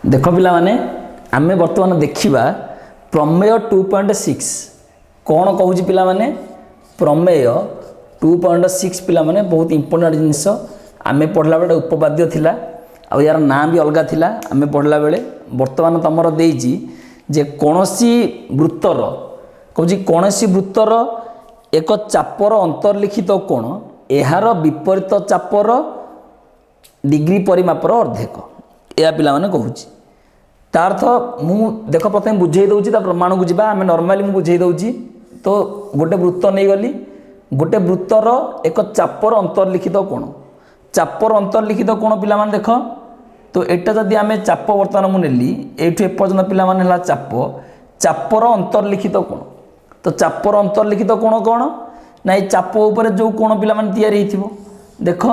देख पिला माने आमे वर्तमान देखिबा प्रमेय 2.6 कौन कहूँ पिला माने प्रमेय 2.6 पिला माने बहुत इंपोर्टेंट जिनस आमे पढ़ला बेले उपपाद्य थिला आ यार ना भी अलग थिला आमे पढ़ला बेले वर्तमान तमर देइजी जे कोनोसी वृत्तर कहूँ कोनोसी वृत्तर एक चापर अंतर्लिखित कोण एहार विपरीत चापर डिग्री परिमापर अर्धेक या पिला माने कहूँ तार्थ मु देख प्रथम बुझे दूसरी प्रमाण को जी आम नर्माली मुझे बुझे दूसरी तो गोटे वृत्त नहीं गली गोटे वृत्तर एक चापर अंतर्लिखित कोण चापर अंतर्लिखित कोण पिला माने देख तो एटा जदि आम चाप बर्तमान मुझे एठू एपर्यंत पिला माने हला चाप चापर अंतर्लिखित कोण तो चापर अंतर्लिखित कोण कौन ना ये चाप उपर जो कोण पिला माने तैयारी होइथिबो देख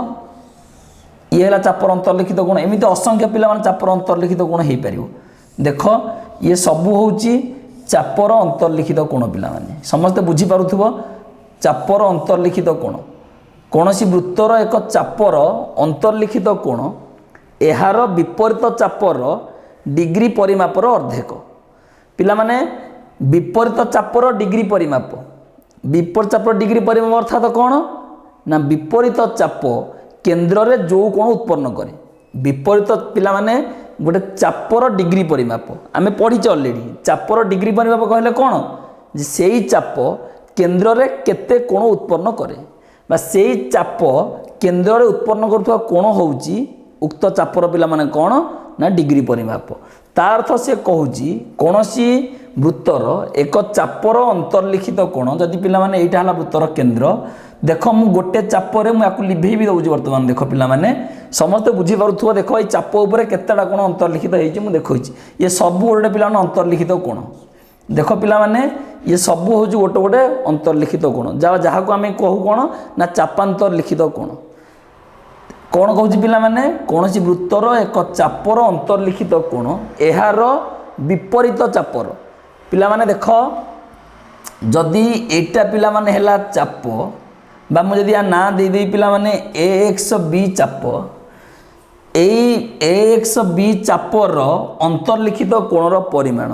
ये है चापर अंतर्लिखित कोण एमती असंख्य पिला माने चापर अंतर्लिखित कोण हो पार देख ये सबू हूँ चापर अंतर्लिखित कोण पिला माने समस्ते बुझी पारुथिबो चापर अंतर्लिखित कोण कौनसी वृत्तर एक चापर अंतर्लिखित कोण एहार विपरीत चापर डिग्री परिमापर अर्धेक पिला माने विपरीत चापर डिग्री परिमाप विपरीत चापर डिग्री परिमाप अर्थात कौन ना विपरीत चाप केन्द्र रे जो कोण उत्पन्न करे विपरीत पिला माने गोटे चापर डिग्री परिमाप आमे पढ़ीचे अलरेडी चापर डिग्री परिमाप कहले कौन जे सेई चाप केन्द्र रे केते कोण उत्पन्न करे बा सेई चाप केन्द्र रे उत्पन्न करथुवा कोण होउची उक्त चापर पिला माने कौन ना डिग्री परिमाप तार अर्थ से कहूँ कौनसी वृत्तर एक चापर अंतर्लिखित कोण जदि पिला माने एटा हला वृत्तर केन्द्र देख मु गोटे चापरे मुझे लिभे भी दूसरी बर्तमान देख पिला माने समस्त बुझी पारुथुबो देख ये चाप उपर केतेटा कोण अंतर्लिखित होइछि मु देखौछि ये सब गोटे पिला माने अंतर्लिखित कोण देख पिला माने ये सब हूँ गोटे गोटे अंतर्लिखित कोण जहाँ को आम कहू कौन ना चापांतर्लिखित कोण कौन कहूँ पिला माने कौनसी वृत्तर एक चापर अंतर्लिखित कोण एहार विपरीत चापर पिला माने देख जदि एटा पिला माने हैला चाप बा मु जदि ना दे दे पिला माने एक्स बी चाप एक्स बी चापर अंतर्लिखित कोणर परिमाण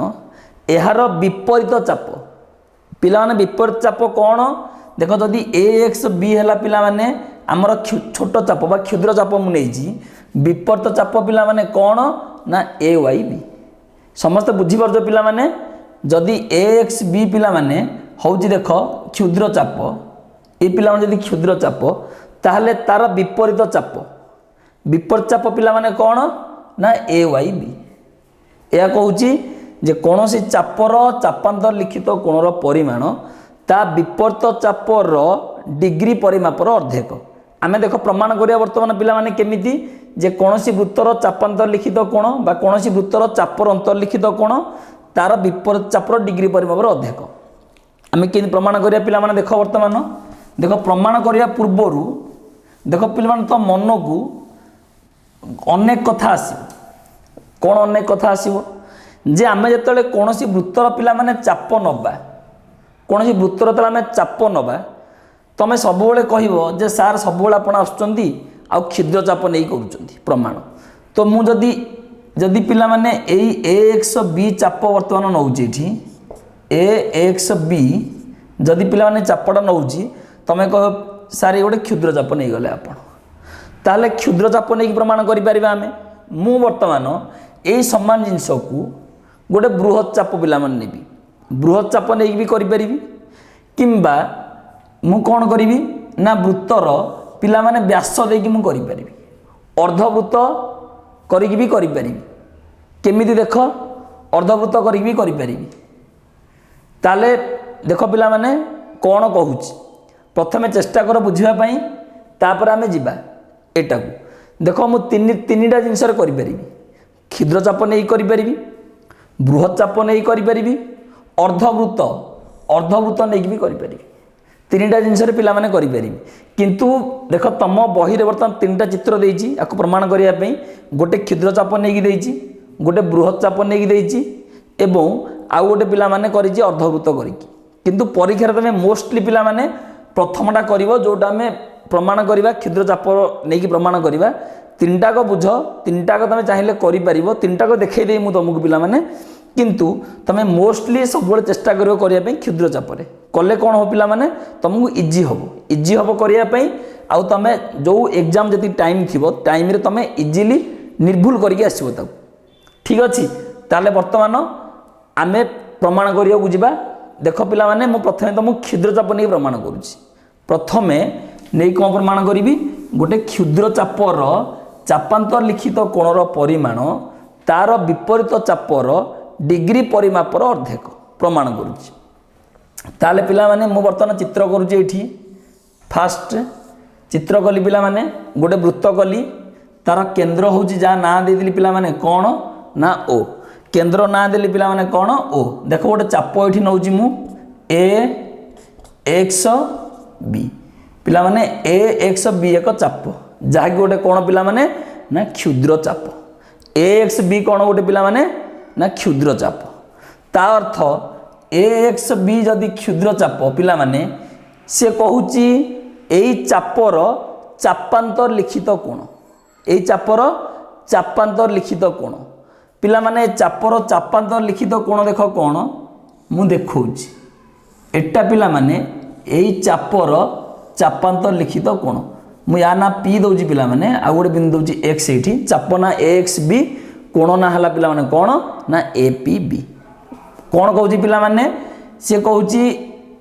एहार विपरीत चाप पिला माने विपरीत चाप कौन देख जदि एक्स बी हैला पिला माने आमर छोट चाप बा क्षुद्र चाप मु नेइछि विपरीत चाप पिला माने कौन ना ए वाई बी समस्त बुझी पारछ पिला माने जदि एक्स बी पिला माने होउछि देख क्षुद्र चाप ए पिला माने जदि क्षुद्र चाप ताहले तार विपरीत चाप पिला माने कौन ना ए वाई बी या कहूछि जे कौनसी चापर चापांतर लिखित कोणर परिमाण ता विपरीत चापर डिग्री परिमापर अर्धेक आमे देख प्रमाण करिया वर्तमान पिला माने केमिति जे कौनसी वृत्तर चापांतर लिखित कोण बा कौनसी वृत्तर चापर अंतर्लिखित कोण तार विपरीत चापर डिग्री परिमापर अर्धेक आमे केमि प्रमाण करिया पिला माने देख वर्तमान देख प्रमाण करिया पूर्वरु देख पिला माने तो मन को अनेक कथा आसीबो कोन अनेक कथा आसीबो जे आमे जेतले कौनसी वृत्तर पिला माने चाप नबा कौनसी वृत्तर तले आमे चाप नबा तमें सब कह जे सार सब आप आसुँच आ क्षुद्र चाप नहीं करुँच प्रमाण तो मुझे जदि पिला माने ए एक्स बी चाप वर्तमान नौची ए एक्स बी जदि पिला माने चापटा नौची तमें कह सार ये गोटे क्षुद्र चाप नहीं गले आप ताहले क्षुद्र चाप नहीं प्रमाण करें आम मु वर्तमान यही सामान जिनस को गोटे बृहत चाप पिला माने नेबी बृहत चाप नहीं भी करें किंबा मु कौन करी ना वृत्तर पिला माने व्यास देकी मु करि परिबी अर्धवृत्त करिक भी करि परिबी केमिति देख अर्धवृत्त करिक भी करि परिबी ताले देख पिला माने कौन कहूची प्रथमे चेष्टा कर बुझिबा पई तापर आमे जिबा एटा को देख मु तीनटा जिनस रे करि परिबी क्षुद्र चाप नहीं करि परिबी बृहत चाप नहीं करि परिबी अर्धवृत्त नहीं भी करि परिबी तीनटा जिनस पिला माने करि परिबी किंतु देख तम बही रे वर्तमान तीनटा चित्र देइछि आको प्रमाण करिया पई गोटे क्षुद्र चाप नेकी देइछि गोटे बृहत चाप नेकी देइछि एवं आउ गोटे पिला माने करिछि अर्धवृत्त करिकि किंतु परीक्षा रे तमे मोस्टली पिला माने प्रथमटा करिवो जोटा हमें प्रमाण करवा क्षुद्र चाप नहीं प्रमाण करवा तीनटाक बुझ तीनटाक तुम चाहिए कर तीनटाक देखई मुझे तुमको पिला माने किंतु तुम मोस्टली सब चेष्टा करने क्षुद्र चापरे कले कौन हो पिला माने तुमको इजी हम करने आउ तुम जो एग्जाम जी टाइम थी टाइम तुम इजिली निर्भुल करके आसो तक ठीक अच्छे ताले बर्तमान आम प्रमाण करने जा देख पिला माने मु प्रथमे तुमको क्षुद्र चाप नहीं प्रमाण करुँच प्रथमे नहीं कौन प्रमाण करी गोटे क्षुद्र चापर चापांतर लिखित कोणर परिमाण तार विपरीत चापर डिग्री परिमापर अर्धेक प्रमाण करुँच ताले पिला माने मु बर्तमान चित्र करुँच ये फास्ट चित्र कली पिला माने गोटे वृत्त कली तार केन्द्र हूँ जहाँ ना देली पिला माने कौन ना ओ केन्द्र ना देली पिला माने कौन ओ देख गोटे चाप ये नौ मु ए एक्स बी पिला माने ए एक्स बी एक चाप जहाँकि गोटे कौन पिला माने ना क्षुद्र चाप ए एक्स बी कौन गोटे पिला माने ना क्षुद्र चाप ता अर्थ ए एक्स बी जदि क्षुद्र चाप पिला माने से कहूची एई चापर चापांतर लिखित कोण एई चापर चापांतर लिखित कोण पिला माने चापर चापांतर लिखित कोण देख कौन मु देखौची एटा पिला माने एई चापर चापांतर लिखित कोण मु या ना पी दउची पिला माने आ गोटे बिंदु दउची एक्स एठी चाप ना एक्स बी कोण ना हला पिला माने कौन ना ए पी बी कौन कहूची पिला माने से कहूची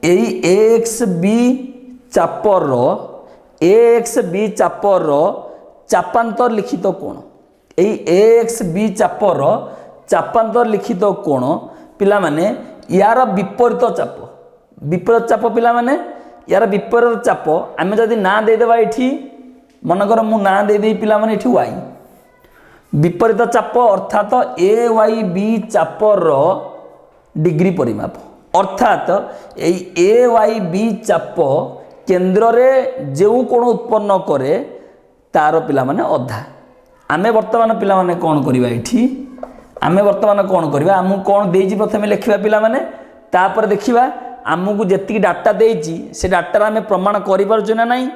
एई एक्स बी चापर एक्स बी चापर चापांतर लिखित कोण एई एक्स बी चापर चापांतर लिखित कोण पिला माने यार विपरीत चाप पिला माने यार विपरीत चाप आम जदि ना देदेबा ये मनकर मु ना दे पिला माने ये वाई विपरीत चाप अर्थात ए वाई बी चापर डिग्री परिमाप अर्थात ए वाई बी चाप केन्द्र रे जो कोण उत्पन्न करे तार पिला माने अधा आमे वर्तमान पिला माने कौन करवा ये आमे वर्तमान कौन करवा आमको कौन देजी प्रथमे लिखा पिला माने तापर देखिबा आमको जी डाटा देजी से डाटार आम प्रमाण करें ना नहीं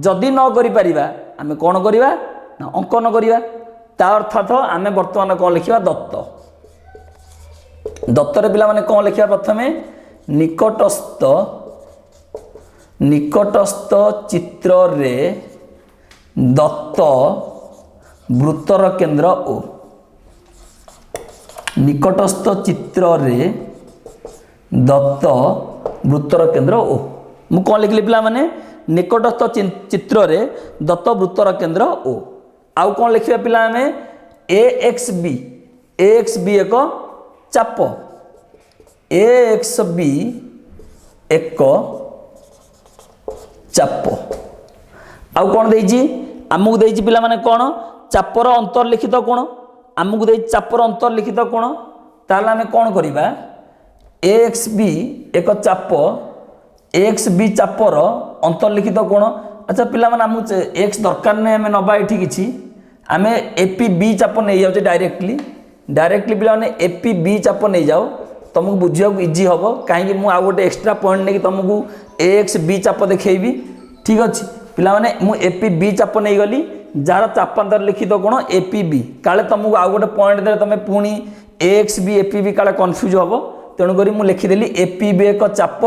जदि न करिपरिबा आमे कौन करवा ना अंकन करवा ता अर्थात आम वर्तमान कौन लिखा दत्त दत्तर पिला माने कौन लिखा प्रथमे निकटस्थ चित्र रे दत्त वृत्तर केन्द्र ओ निकटस्थ चित्र रे दत्त वृत्तर केन्द्र ओ मु कौन लिखली पिला माने निकटस्थ चित्र रे दत्त वृत्तर केन्द्र ओ आउ कौन लिखा पिला आमे ए एक्स बी एक चाप ए एक्स बी एक चाप आउ कौन देजी आमको देजी पिला माने कौन चापर अंतर्लिखित कोण आमको दे चापर अंतर्लिखित कोण ताला आमे कौन करिबा एक्स बी एक चाप एक्स बी चापर अंतर्लिखित कोण अच्छा पिला माने आमको एक्स दरकार नै आमे नबा एठी किछि आमे एपी बी चाप नै जाउ डायरेक्टली पिला माने एपी बी चाप नै जाओ तुमको बुझिया इजी हम कहीं मु आ गोटे एक्सट्रा पॉइंट नहीं तुमको एक्स बी चाप देखी ठीक अच्छे पिला माने मु एपी बी चाप नहीं गली जार चापांतर लिखित कोण एपी बी काले तुमको आ गोटे पॉइंट दे तुम पुणी एक्स बी एपी बी काले कन्फ्यूज हम तेणुक मुझे लिखिदेली एपी बी एक चाप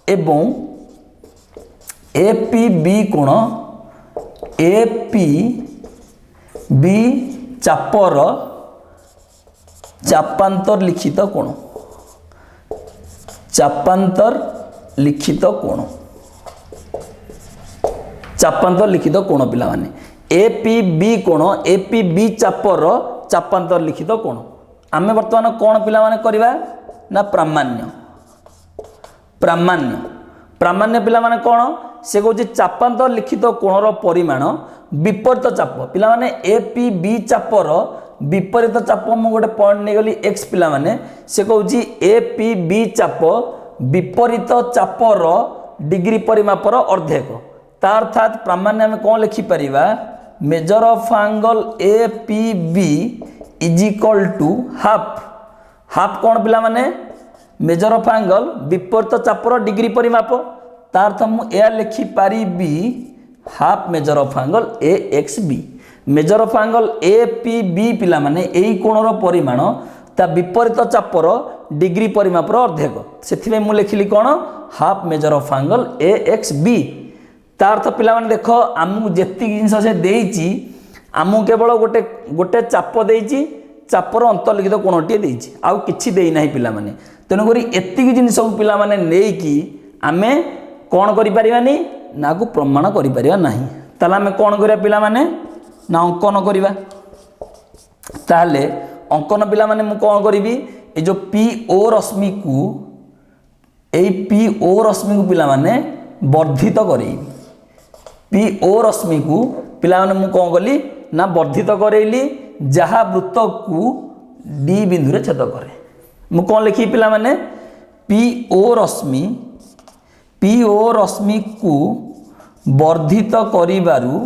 एवं एपी बी कोण एपी बी चापर चापांतर लिखित कोण चापांतर लिखित कोण चापांतर लिखित कोण पिला माने एपी बी कोण एपी बी चापर चापांतर लिखित कोण आमे वर्तमान कोण पिला माने करबा ना प्रामाण्य पिला माने कोण से कहूँ चापांतर लिखित कोणर परिमाण विपरीत चाप पिला माने एपी बी चापर विपरीत चाप मु गोटे पॉइंट नहीं गली एक्स पिला माने से कहूँ एपी बी चाप विपरीत चापर डिग्री परिमापर अर्धेक ता अर्थात प्रामाण्य आम कौन लिखिपर measure of angle A P B is equal to half कौन पिला माने मेजर ऑफ एंगल विपरीत चापर डिग्री परिमाप तार तो मुझे लिखिपारि half measure of angle A X B measure of angle A P B पिला माने एई कोणर परिमाण ता विपरीत चापर डिग्री परिमापर अर्धेक से मुझे लिखिली कौन half measure of angle A X B तार अर्थ पिला माने देख आमको जेति जिनस से देइची आमको केवल गोटे गोटे चाप देइची चापर अंतर्लिखित कोणटीए देइची आउ किछि देई नाही पिला माने तेणुक एतिक जिनस पिला माने नेकी आमे कौन करि परिबानी ना को प्रमाण करि परिबा नाही ताले आमे कौन करिया पिला माने ना अंकन करिबा ताले अंकन पिला माने मु कौन करी ये जो पी ओ रश्मि को यही पी ओ रश्मि को पिला माने वर्धित करेबी पी ओ रश्मि को पिला माने मु कौन कली ना वर्धित करेली जहाँ वृत्त को डी बिंदु रे छेद करे मु कौन लिखी पिला माने पी ओ रश्मि को वर्धित करिबारु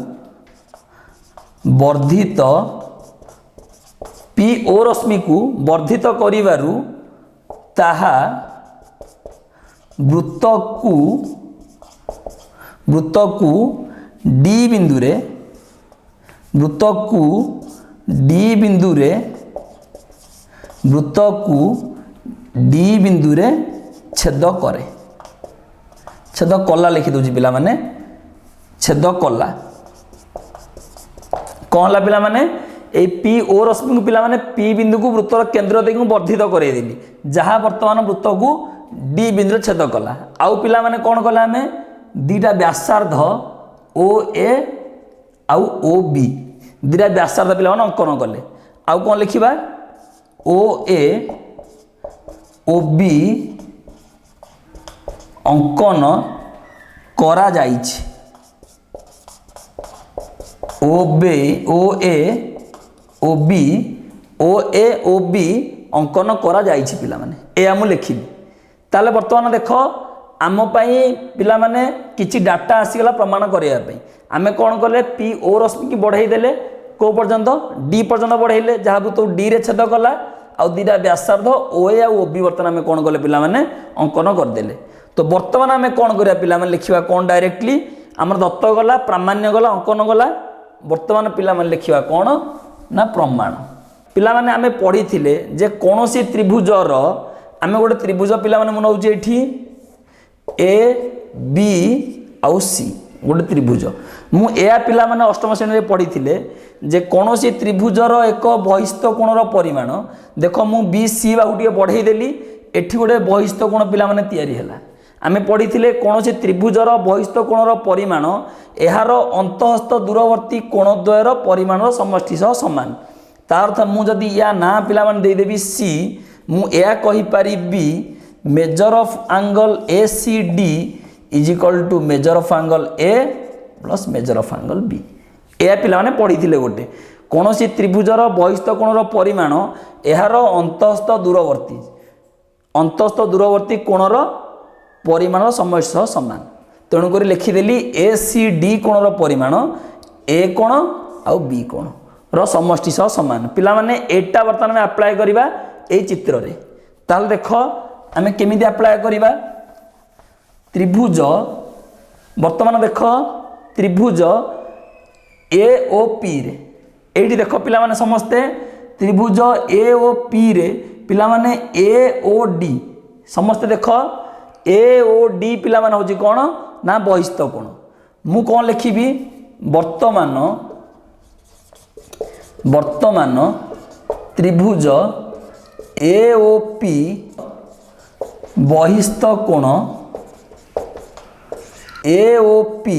वर्धित पी ओ रश्मि को वर्धित करिबारु ताहा वृत्त को डी बिंदु रे वृत्त को डी बिंदु रे छेद करे छेद कला लिखि दउची पिला माने छेद कला कौन ला पिला माने ए पी ओ रश्मि को पिला माने पी बिंदु को वृत्तर केंद्र देख वर्धित करदेली जहाँ वर्तमान वृत्त को डी बिंदु छेद कला आउ पिला माने कौन कला आमे दीटा व्यासार्ध ओ ए आउ ओ बी दीटा व्यासार्ध पिला माने अंकन कले आउ कौन लिखिबा ओ ए ओ बी अंकन करा जाइछि ओ ए ओ बी अंकन करा जाइछि पिला माने ए आमु लिखिबी ताले वर्तमान देख आम पाई पिला माने किछि डाटा आसीगला प्रमाण करिया पई आमे कोन करले पी ओ रश्मि की बढ़ाई देले को पर्यंत डी पर्यंत बढ़ाइले जहाँ तो डी रे छेद कला आ दीटा व्यासार्ध ओ ए ओ बी वर्तमान आमे कोन करले पिला माने अंकन करदेले तो वर्तमान आमे कोन करिया पिला माने लिखिबा कोन डायरेक्टली हमर दत्त गला प्रामाण्य गला अंकन गला वर्तमान पिला माने लिखिबा कोन ना प्रमाण पिला माने आमे पढ़ी थिले जे कोनोसी त्रिभुजर आमे गोटे त्रिभुज पिला माने मन होउची एठी ए बी आउ सी गोटे त्रिभुज मु एया पिला माने अष्टम श्रेणी रे पढ़ी थिले जे कोनोसी त्रिभुजर एक बहिस्थ कोणर परिमाण देखो मु बी सी बा गुटिए बढ़ाई देली एठी गोटे बहिस्थ कोण पिला माने तयारी होला आमे पढ़ी थिले कोनोसी त्रिभुजर बहिस्थ कोणर परिमाण एहार अंतःस्थ दूरवर्ती कोणद्वयर परिमाणर समष्टि सह समान तार अर्थ मु जदि या ना पिला माने दे देबी सी मु एया कहि परिबी measure of angle A C D is equal to measure of angle A plus measure of angle B एया पिला माने पढ़ी थिले गोटे कोनोसी त्रिभुजर बहिस्थ कोणर परिमाण एहार अंतःस्थ दूरवर्ती कोणर परिमाण समष्टि सह समान तेणुक लिखिदेली ए सी डी कोणर परिमाण ए कोण आउ बी कोण रो समष्टि सह समान पिला माने एटा वर्तमान में अप्लाई करिबा ए चित्र रे ताल देखो आमे केमिति अप्लाई करिबा त्रिभुज वर्तमान देखो त्रिभुज ए ओ पी रे एठी देखो पिला माने समस्ते त्रिभुज ए ओ पी रे पिला माने ए ओ डी समस्ते देखो ए ओ डी पिला माने होची कोन ना बहिस्थ कोण मु कोन लिखिबी वर्तमान त्रिभुज ए ओ पी बहिस्थ कोण ए ओ पी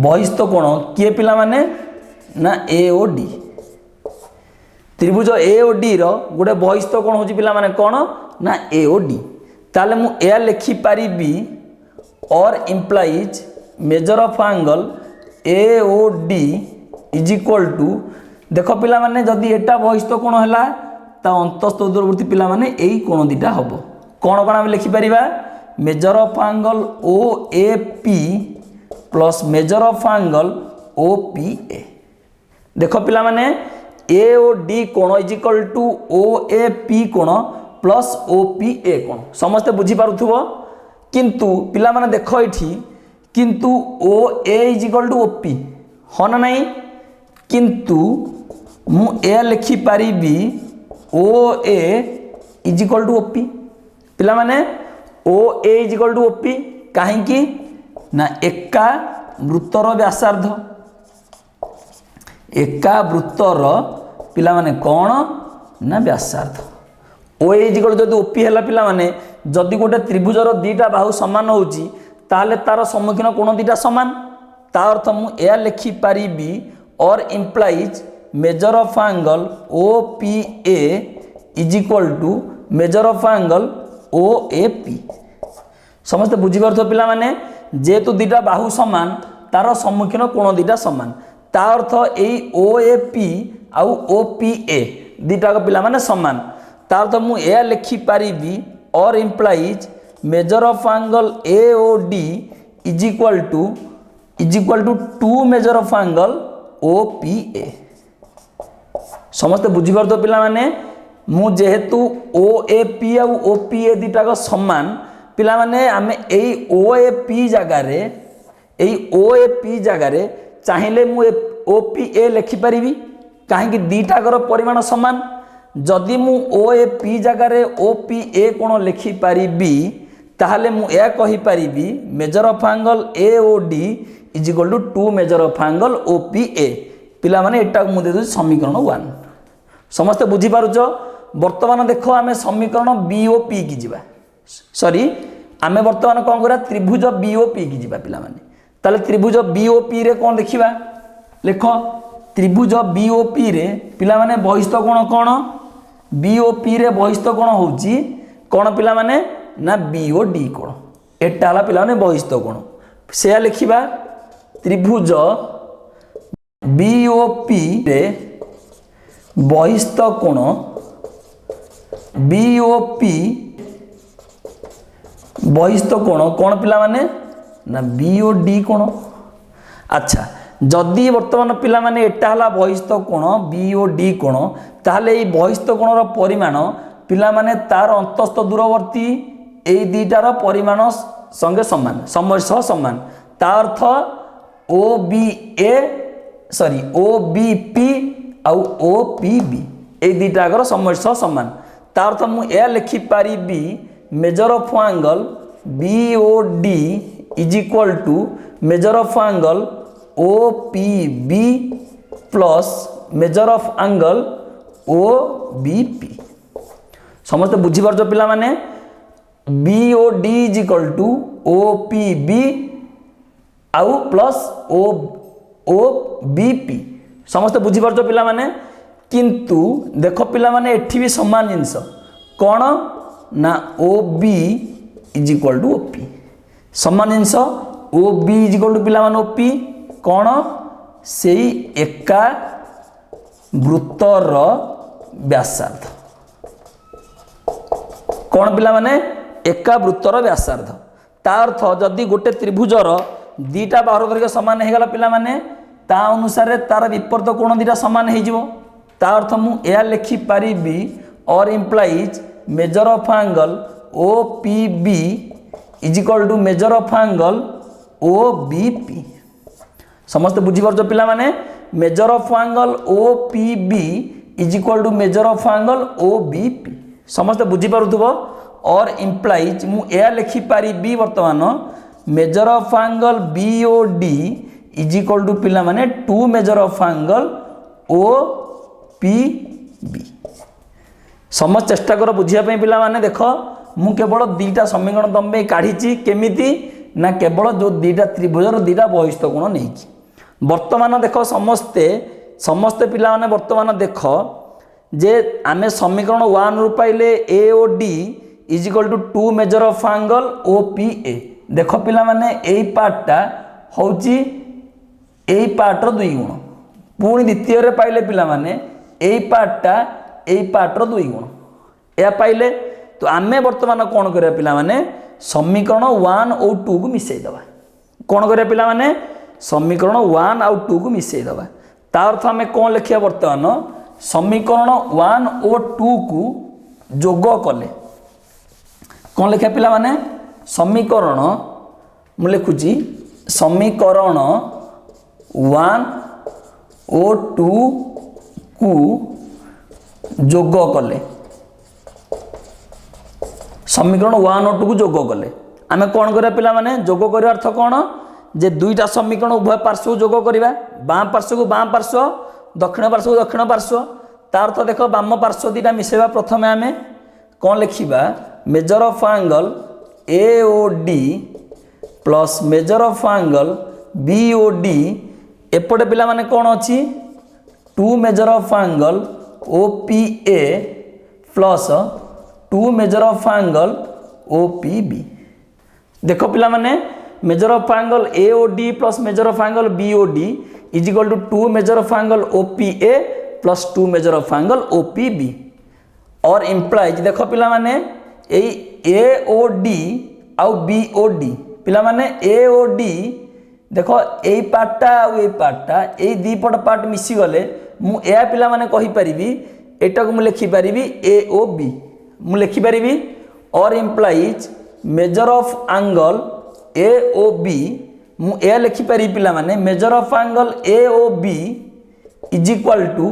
बहिस्थ कोण किए पिला माने ना ए ओ डी त्रिभुज ए ओ डी रो गोटे बहिस्थ कोण होची पिला माने कोन ना ए ओ डी ताले मु ए लिखि पारिबी और implies measure of angle A O D is equal to देख पिला माने जदि एटा बहिस्थ कोण हैला ता अंतःस्थ दूरवर्ती पिला माने एई कोण दिटा हबो कोण कोण हम लिखि परिबा measure of angle O A P plus measure of angle O P A देख पिला माने ए ओ डी कोण is equal to O A P कोण प्लस ओ पी ए कोण समस्त बुझी पारुथुबो किंतु पिला माने देखो एठी किंतु ओ A is equal to OP हाँ ना नहीं किंतु मु ए लिखि पारि ओ A is equal to OP पिला माने O A is equal to OP कहीं ना एका वृत्तर व्यासार्ध एका वृत्तर पिला माने कौन ना व्यासार्ध ओ ए इज इक्वल जदि ओपी है पिला माने जदि गोटे त्रिभुजर दीटा बाहु समान होची ताले तार सम्मुखीन कोण दीटा समान ता अर्थ मु ए लिखि पारि और implies measure of angle O P A is equal to measure of angle O A P समस्त बुझीपार पिला माने जेहेतु दीटा बाहु समान तार सम्मुखीन कोण दीटा समान ता अर्थ यही ओ ए पी आउ ओ पी ए दीटा पिला माने समान ता अर्थ मु ए लिखि पारि और implies measure of angle A O D is equal to 2 measure of angle O P A समस्त बुझीपार पिला माने मु जेहेतु ओ ए पी आउ ओ पी ए दीटा समान पिला माने आमे एई ओ ए पी जगार चाहिए मु ओ पी ए लिखि पारि कहीं दीटाकर परिमाण समान जदि मु ओ ए पी जगार ओ पी ए कोण लिखि पारि ताहले मु ए कहि पारि measure of angle A O D is equal to 2 measure of angle O P A पिला माने एटा मु दे दउ समीकरण 1 समस्त बुझी पारुछ वर्तमान देखो आमे समीकरण बीओपी की जीवा सॉरी आमे वर्तमान कोन करा त्रिभुज बीओपी की जीवा पिला माने ताले त्रिभुज बीओपी रे कोन देखिबा लेखो त्रिभुज बीओपी रे पिला माने बहिस्थ कोण बीओपी रे बहिस्थ कोण होउची कोण पिला माने ना बीओडी कोण एटा हला पिला माने बहिस्थ कोण से लिखिबा त्रिभुज बीओपी रे बहिस्थ कोण बीओपी बहिस्थ कोण कोण पिला माने ना बीओडी कोण अच्छा जदि वर्तमान पिला माने एटा हला बहिस्थ कोण बीओडी कोण ताहले ए बहिस्थ कोणर परिमाण पिला माने तार अंतस्थ दूरवर्ती ए दीटार परिमाण संगे समान समय सह समान ता अर्थ ओ बी ए सॉरी ओ बी पी आउ ओ पी बी ए दीटाकर समय सह समान ता अर्थ मु ए लिखि पारि measure of angle B O D is equal to measure of angle O P B plus measure of angle O B P समस्त बुझीपार पिला माने B O D is equal to O P B आउ plus O B P समस्त बुझीपार पिला माने किंतु देख पिला माने एठी भी समान जिनस कौन ना O B is equal to O P समान जिनस O B is equal to पिला माने ओ पी कौन से एका वृत्तर व्यासार्ध कौन पिला माने एका वृत्तर व्यासार्ध ता अर्थ जदि गोटे त्रिभुजर दीटा बाहु दैर्घ्य समान हो गला पिला माने ता अनुसार तार विपरीत कोण दीटा समान हो जिवो ता अर्थ मु ए लिखि पारि और implies measure of angle O P B is equal to measure of angle O B P समस्त बुझीपार पिला माने measure of angle O P B is equal to measure of angle O B P समस्त बुझीपारुथबो और implies मु ए लिखि पारि वर्तमान measure of angle B O D is equal to पिला माने 2 measure of angle O P B समस्त चेष्टा कर बुझिया पे पिला माने देखो मु केवल दीटा समीकरण तुम पे काढ़ी केमिति ना केवल जो दीटा त्रिभुजर दीटा बहिस्थ कोण नहीं वर्तमान देखो समस्ते समस्ते पिला माने वर्तमान देखो जे आमे समीकरण 1 रु पाइले A O D is equal to 2 measure of angle O P A देखो पिला माने एई पार्टटा होची एई पार्टर 2 गुण पुणी द्वितीय रे पाइले पिला माने एई पार्टर 2 गुण या पाइले तो आमे वर्तमान कोन करे पिला माने समीकरण 1 और 2 को मिसई दबा कोन करे पिला माने समीकरण 1 और 2 को मिसई दबा ता अर्थ आमे कोन लिखिया वर्तमान समीकरण 1 और 2 को जोग कले कौन लिखा पिला माने समीकरण मु लिखुची समीकरण 1 और 2 को जोग कले समीकरण 1 और 2 को जोग कले आमे कौन करिया पिला माने जोग करिया अर्थ कौन जे दुईटा समीकरण उभय पार्श्व को जोग करिवा बाम पार्श्व को बाम पार्श्व दक्षिण पार्श्व को दक्षिण पार्श्व तार अर्थ देख बाम पार्श्व दीटा मिसेबा प्रथमे आमे कौन लिखिबा measure of angle AOD plus measure of angle BOD एपटे पिला माने कौन अछि 2 measure of angle OPA plus 2 measure of angle OPB देखो पिला माने measure of angle AOD plus measure of angle BOD is equal to 2 measure of angle OPA plus 2 measure of angle OPB और implies देखो पिला माने एई AOD आउ BOD पिला माने AOD देखो एई पार्टटा आउ एई पार्टटा एई दी पट पार्ट मिसी गले मु ए पिला माने कहि परिबी एटा को मु लिखि परिबी AOB मु लिखि परिबी और implies measure of angle AOB मु ए लिखि पारि पिला माने measure of angle AOB is equal to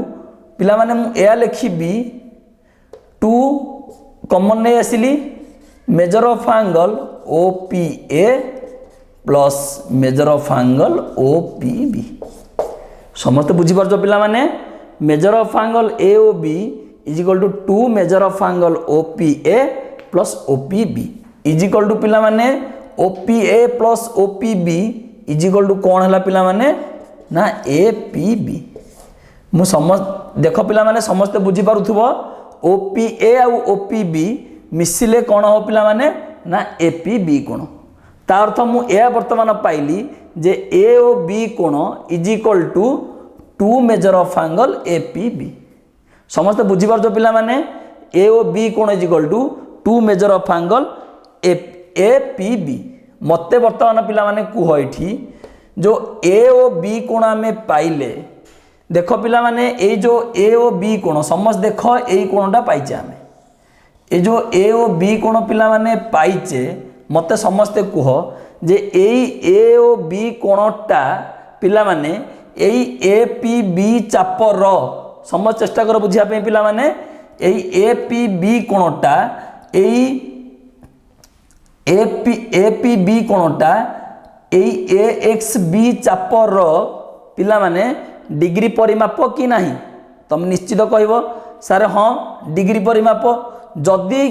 पिला माने मु ए लिखिबी 2 कॉमन नहीं आसिली measure of angle OPA plus measure of angle OPB समस्त बुझी पारछो पिला माने measure of angle AOB is equal to 2 measure of angle OPA plus OPB is equal to पिला माने OPA plus OPB is equal to कौन है पिला माने ना APB मु समस्त देखो पिला माने समस्त बुझी पारुथबो OPA आउ OPB मिसिले कौन हो पिला माने ना APB कोण ता अर्थ मु ए वर्तमान पाइली जे A ओ B कोण is equal to 2 measure of angle APB समस्त बुझी पारछो पिला माने A ओ B कोण is equal to 2 measure of angle APB मते वर्तमान पिला माने कुह एठी जो A ओ B कोण आमे पाइले देखो पिला माने ए जो A ओ B कोण समस्त देखो एई कोणटा पाइचे आमे ए जो A ओ B कोण पिला माने पाइचे मते समस्ते कुह जे एई A ओ B कोणटा पिला माने एई APB चापर समस्त चेष्टा कर बुझिया पे पिला माने एई APB कोणटा एई APB कोणटा एई AXB चापर पिला माने डिग्री परिमाप कि नहीं तुम निश्चित कहब सारे हाँ डिग्री परिमाप जदि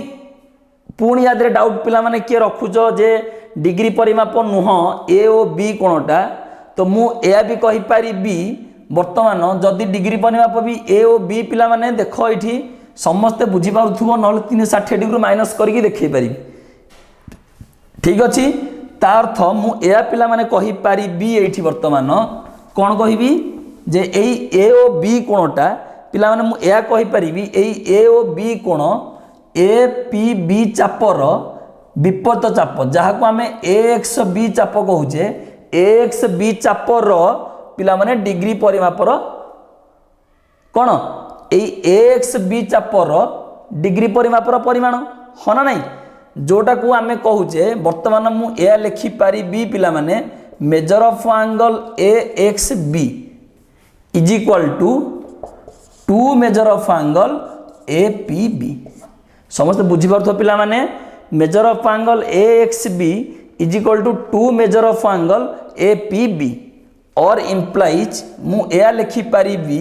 पुणी याद डाउट पिला माने किए रखुच जे डिग्री परिमाप नुह A ओ B कोणटा तो मु ए भी कहि पारिबी वर्तमान जदि डिग्री परिमाप भी A ओ B पिला माने देखो एठी समस्त बुझी पारुथबो न 360 डिग्री माइनस करके देखै पारिबी ठीक अछि ता अर्थ मु ए पिला माने कहि पारिबी एठी वर्तमान कोन कहिबी जे एई A ओ B कोणटा पिला माने मु ए कहि पारिबी एई A ओ B कोण APB चापर विपरीत चाप जहाँ को आमे AXB चाप कहूचे AXB चापर पिला माने डिग्री परिमापर कौन एई AXB चापर डिग्री परिमापर परिमाण हाँ ना नहीं जोटा को आमे कहूचे वर्तमान मु ए लिखि पारिबी पिला माने measure of angle AXB is equal to 2 measure of angle APB समस्त बुझी पारथो पिला माने measure of angle AXB is equal to 2 measure of angle APB और इम्प्लाइज मु ए लिखि पारिबी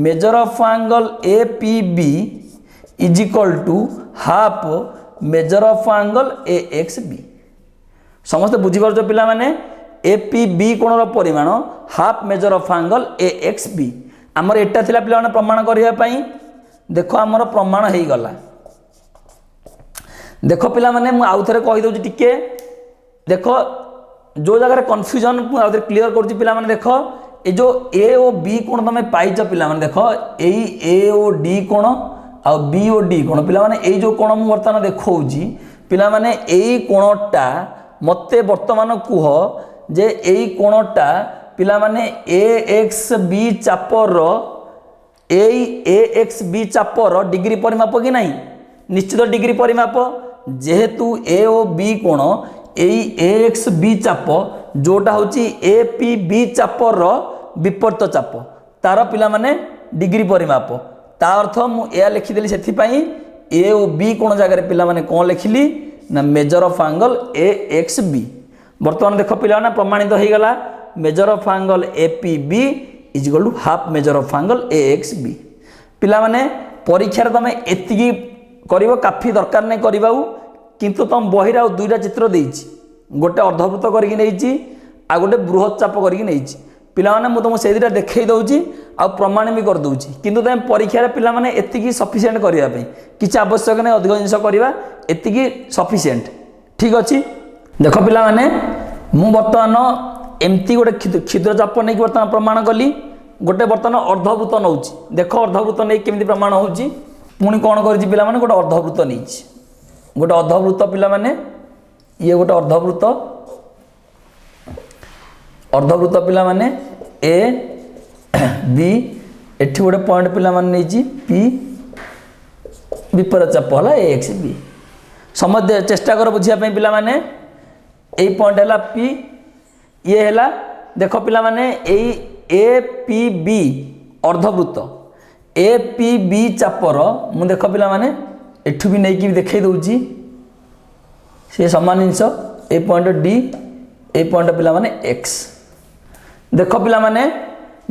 measure of angle APB is equal to half measure of angle AXB समस्त बुझी पारछो पिला माने APB कोणर परिमाण half measure of angle AXB हमर एटा थिला पिला माने प्रमाण करिया पई देखो हमर प्रमाण हेई गला देखो पिला माने मु आउ थरे कहि दउची टिके देखो जो जगह कन्फ्यूजन मु आउ थरे क्लियर करची पिला माने देखो ए जो A ओ B कोण तमे पाइच पिला माने देखो एई A ओ D कोण आ B ओ D कोण पिला माने एई जो कोण मु वर्तमान देखौची पिला माने एई कोणटा मते वर्तमान कुह जे एई कोणटा पिला माने AXB चापर एई AXB चापर डिग्री परिमाप कि नहीं निश्चित डिग्री परिमाप जेहेतु A ओ B कोण एई AXB चाप जोटा हूँ ए पी बी चापर विपरीत चाप तार पिला माने डिग्री परिमाप ता अर्थ मुझे लिखिदेली से ए और बी कोण जगह पिला माने कौन लिखिली ना measure of angle A X B. बर्तमान देख पिला प्रमाणित हो गला measure of angle A P B is equal to half measure of angle A X B. पिला माने परीक्षा तुम एति कर काफी दरकार नहीं करवा किंतु तुम बहिर आ दुईटा चित्र देछि गोटे अर्धवृत्त करके नहीं आ गोटे बृहत चाप करके नहीं पिला माने मु तुमको से दुटा देखई दउछि आ प्रमाण भी कर दउछि किंतु तुम परीक्षा पिला माने एतिकी सफिशिएंट करिया पे किछि आवश्यक नहीं अधिक जिनिस करवा एतिकी सफिशिएंट ठीक अछि। देख पिला माने मु वर्तमान एमती गोटे क्षुद्र चाप नहीं वर्तमान प्रमाण कली गोटे वर्तमान अर्धवृत्त नउछि देख अर्धवृत्त नहीं केमिति प्रमाण होउछि पुणी कौन कर पिला माने गोटे अर्धवृत्त नहीं गोटे अर्धवृत्त पिला माने ये गोटे अर्धवृत्त पिला माने ए बी एठी गोटे पॉइंट पिला माने नहीं पी विपरीत चाप है ए एक्स बी समझ चेष्टा कर बुझिया पे पिला माने ए पॉइंट है पी ये है देख पिला माने ए पी बी अर्धवृत्त ए पी बी चापर मु देख पिला माने एठू भी नहीं कि देखई दउची से समान जिनस ए पॉइंट डी ए पॉइंट पिला माने एक्स देख पिला माने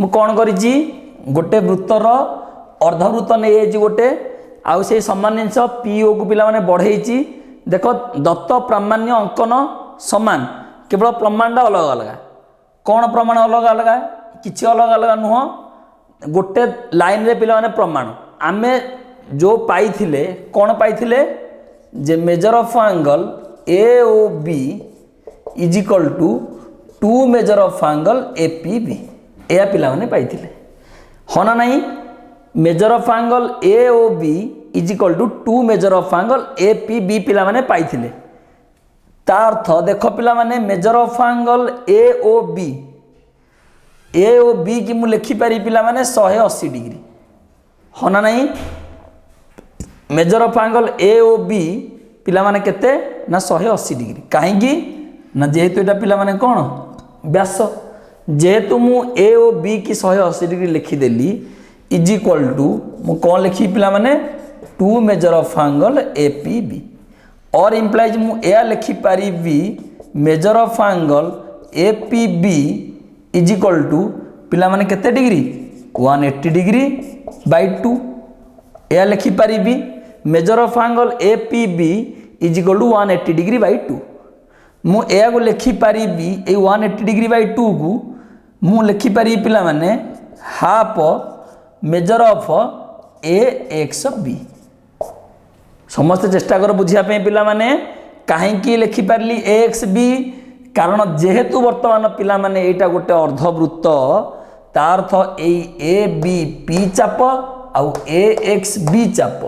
मु कौन करिछि गोटे वृत्तर अर्धवृत्त नहीं गोटे आउ से समान जिनस पी ओ को पिला माने बढ़ेछि देख दत्त प्रामाण्य अंकन समान केवल प्रमाण अलग अलग कौन प्रमाण अलग अलग किसी अलग अलग नुह गोटे लाइन रे पिला माने प्रमाण आमे जो पाइथिले कौन पाइथिले जे measure of angle A O B is equal to 2 measure of angle A P B या पिला माने पाइथिले होना नहीं measure of angle A O B is equal to 2 measure of angle A P B पिला माने पाइथिले ता अर्थ देख पिला माने measure of angle A O B की मु लिखि पारि पिला माने 180 डिग्री होना नहीं measure of angle A O B पिला माने केते ना 180 डिग्री कहीं ना जेहेतु एटा पिला माने कौन व्यास जेहेतु मु ए ओ बी की 180 डिग्री लिखिदेली इज इक्वल टू मु कौन लिखी पिला माने 2 measure of angle A P B और इम्प्लाइज मु ए लिखि पारि बी measure of angle A P B is equal to पिला माने केते डिग्री 180 डिग्री बाय 2 ए लिखि पारि बी measure of angle A P B is equal to 180 degree by 2 मु ए को लिखि पारि बी ए 180 डिग्री बाय 2 को मु लिखि पारि पिला माने half measure of A X B समस्त चेष्टा कर बुझिया पे पिला माने काहे लिखि पारली ए एक्स बी कारण जेहेतु वर्तमान पिला माने एटा गोटे अर्धवृत्त तार अर्थ ए बी पी चाप आउ ए एक्स बी चाप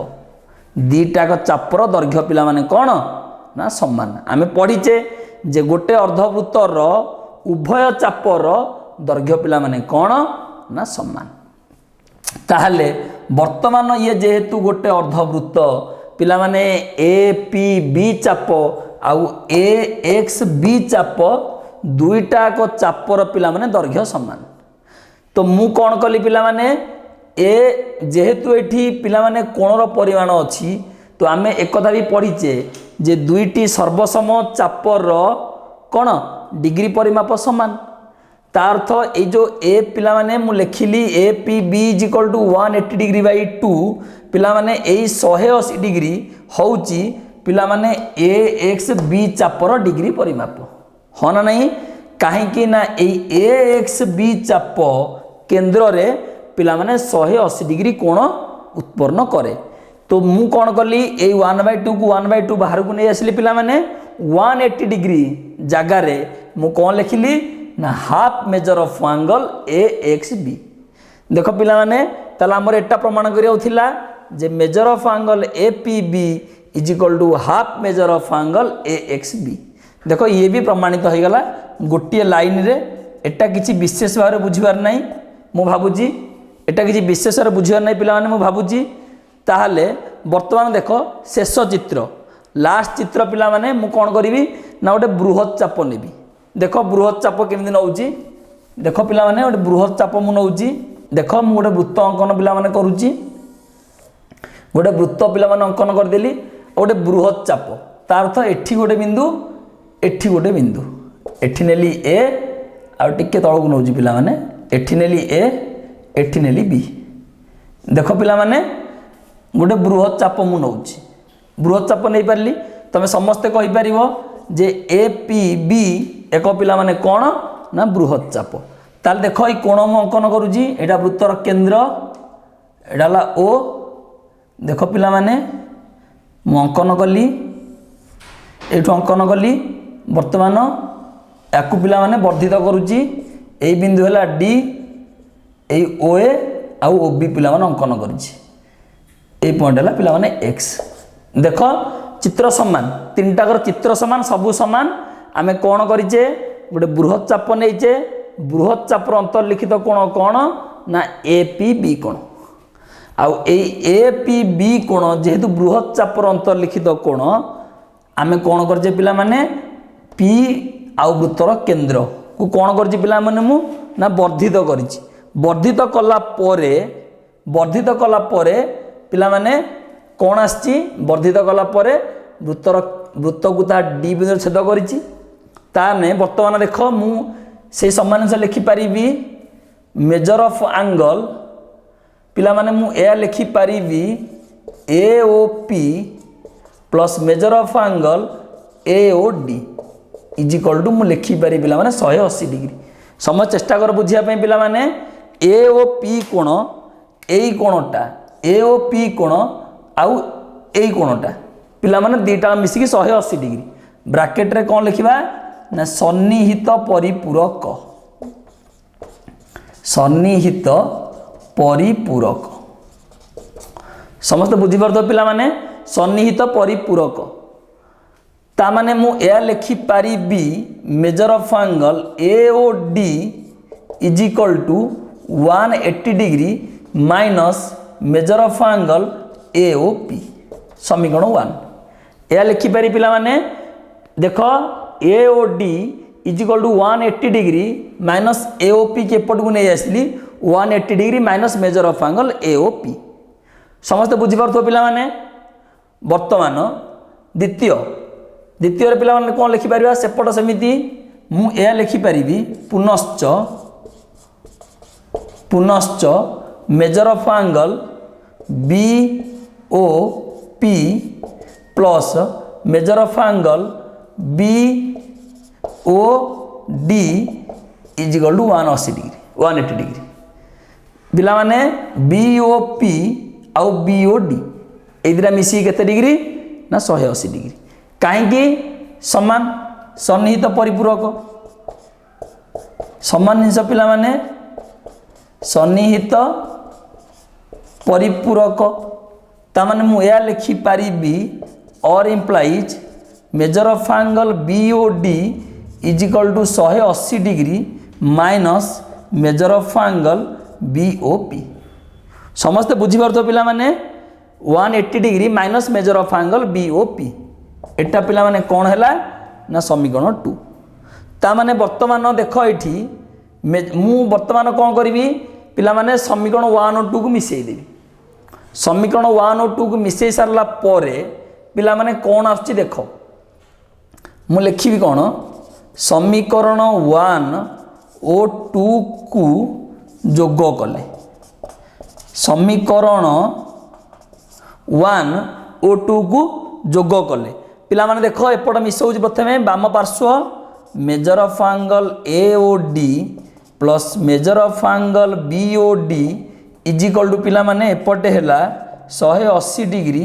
दीटा चापर दैर्घ्य पिला माने कौन ना समान आमे पढ़ीचे जे गोटे अर्धवृत्तर उभय चापर दैर्घ्य पिला माने कौन ना समान ताहले वर्तमान ये जेहेतु गोटे अर्धवृत्त पिला माने ए पी बी चाप आउ ए एक्स बी चाप दुईटा को चापर पिला माने दैर्घ्य समान तो मु कौन कली पिला माने ए जेहेतु एठी पिला माने कोणर परिमाण अछि तो आमे एक कथा भी पढ़ीचे जे दुईटी सर्वसम चापर कौन डिग्री परिमाप समान ता अर्थ ए जो ए पिला माने मु लिखिली A P B is equal to 180 degree by 2 पिला माने ए 180 डिग्री होउची पिला माने ए एक्स बी चापर डिग्री परिमाप होना नहीं कहीं ना ए एक्स बी चाप केंद्र रे पिला माने 180 डिग्री कोण उत्पन्न करे तो मु कौन कली ए 1/2 को 1/2 बाहर को नहीं आसली पिला माने 180 डिग्री जगार मु कौन लिखिली ना half measure of angle A X B देख पिला माने ताला हमर एटा प्रमाण करियो थिला जे measure of angle A P B is equal to half measure of angle A X B देखो ये भी प्रमाणित हो गला गोटे लाइन रे एटा किछि विशेष भाव बुझिबार नाही मु भाबुजी एटा किछि विशेष भाव बुझिबार नाही पिला माने मु भाबुजी ताहले वर्तमान देखो शेष चित्र लास्ट चित्र पिला माने मु कोन करिवि ना गोटे बृहत चाप नेबी देख बृहत चाप केमी नौची देख पिला माने गोटे बृहत चाप मु नौची देख मु गोटे वृत्त अंकन पिला माने करूची गोटे वृत्त पिला माने अंकन करदेली गोटे बृहत चाप तार अर्थ एठी गोटे बिंदु एठी गोटे बिंदु एठी नेली ए आ टिके तळकु नौची पिला माने एठी नेली ए एठी नेली बी देख पिला माने गोटे बृहत चाप मु नौची बृहत चाप नहीं पारली तमे समस्ते कहि परिबो जे ए पी बी एक पिला माने कोण ना बृहत चाप ताल देख ई कोण मु अंकन करूची एटा वृत्तर केंद्र एटा ला ओ देख पिला माने मु अंकन कली एठु अंकन कली वर्तमान याकु पिला माने वर्धित करूची ए बिंदु हैला डी ए ओ ए आउ ओ बी पिला माने अंकन करूची ए पॉइंट हैला पिला माने एक्स देख चित्र समान तीनटा कर चित्र समान सबु समान आमे कोण करिचे गोटे बृहत चाप नहींचे बृहत चापर अंतर्लिखित कोण कोण ना ए पी बी कोण आउ ए पी बी कोण जेहेतु बृहत चापर अंतर्लिखित कोण आमे कोण करजे पिला माने पी आउ वृत्तर केंद्र को कोण करजे पिला माने मु ना वर्धित करिछि वर्धित कला परे पिला माने कोण आछि वर्धित कला परे वृत्त को ता डी बिंदु छेद करिछि ताने वर्तमान देख मु से सम्मान से लिखि परिबी मेजर ऑफ एंगल पिला माने मु ए लिखि परिबी A O P plus measure of angle A O D is equal to मु लिखि पारि पिला माने 180 डिग्री समय चेष्टा कर बुझिया पे पिला माने ए ओ पी कोण एई कोणटा ए ओ पी कोण आउ एई कोणटा पिला माने दीटा मिसी की 180 डिग्री ब्रैकेट रे कोन लिखिबा ना सन्निहित परिपूरक समस्त बुझी पारतो पिला माने सन्निहित परिपूरक ता माने मु ए लिखि पारिबी measure of angle A O D is equal to 180 degree minus measure of angle A O P समीकरण 1 ए लिखि पारि पिला माने देख A O D is equal to 180 degree minus A O P के पट को नहीं आसली 180 degree minus measure of angle A O P समस्त बुझी पारथो पिला माने वर्तमान द्वितीय रे पिला माने कोन लिखि परिबा सेपट समिति मु ए लिखि परिबी पुनश्च measure of angle B O P plus measure of angle B O D is equal to 180 degree 180 degree पिला माने बी ओ पी आउ बी ओ डी ए दिरा मिसी केते डिग्री ना 180 डिग्री काहेकि समान सन्निहित परिपूरक समान जिनस पिला माने सन्निहित परिपूरक ता माने मु या लिखि पारिबी और implies measure of angle B O D is equal to 180 degree minus measure of angle B O P समस्त बुझी पारथो पिला माने 180 degree minus measure of angle B O P एटा पिला माने कोन हैला ना समीकरण 2 ता माने वर्तमान देख एठी मु वर्तमान कोन करबी पिला माने समीकरण 1 और 2 को मिसई देबी समीकरण 1 और 2 को मिसई सारला परे पिला माने कोन आछि देखो मु लिखिबी कोन समीकरण 1 और 2 को जोग कले समीकरण 1 और 2 को जोग कले पिला माने देखो एपट मिसौज प्रथमे बाम पार्श्व measure of angle A O D plus measure of angle B O D is equal to पिला माने एपटे हैला 180 degree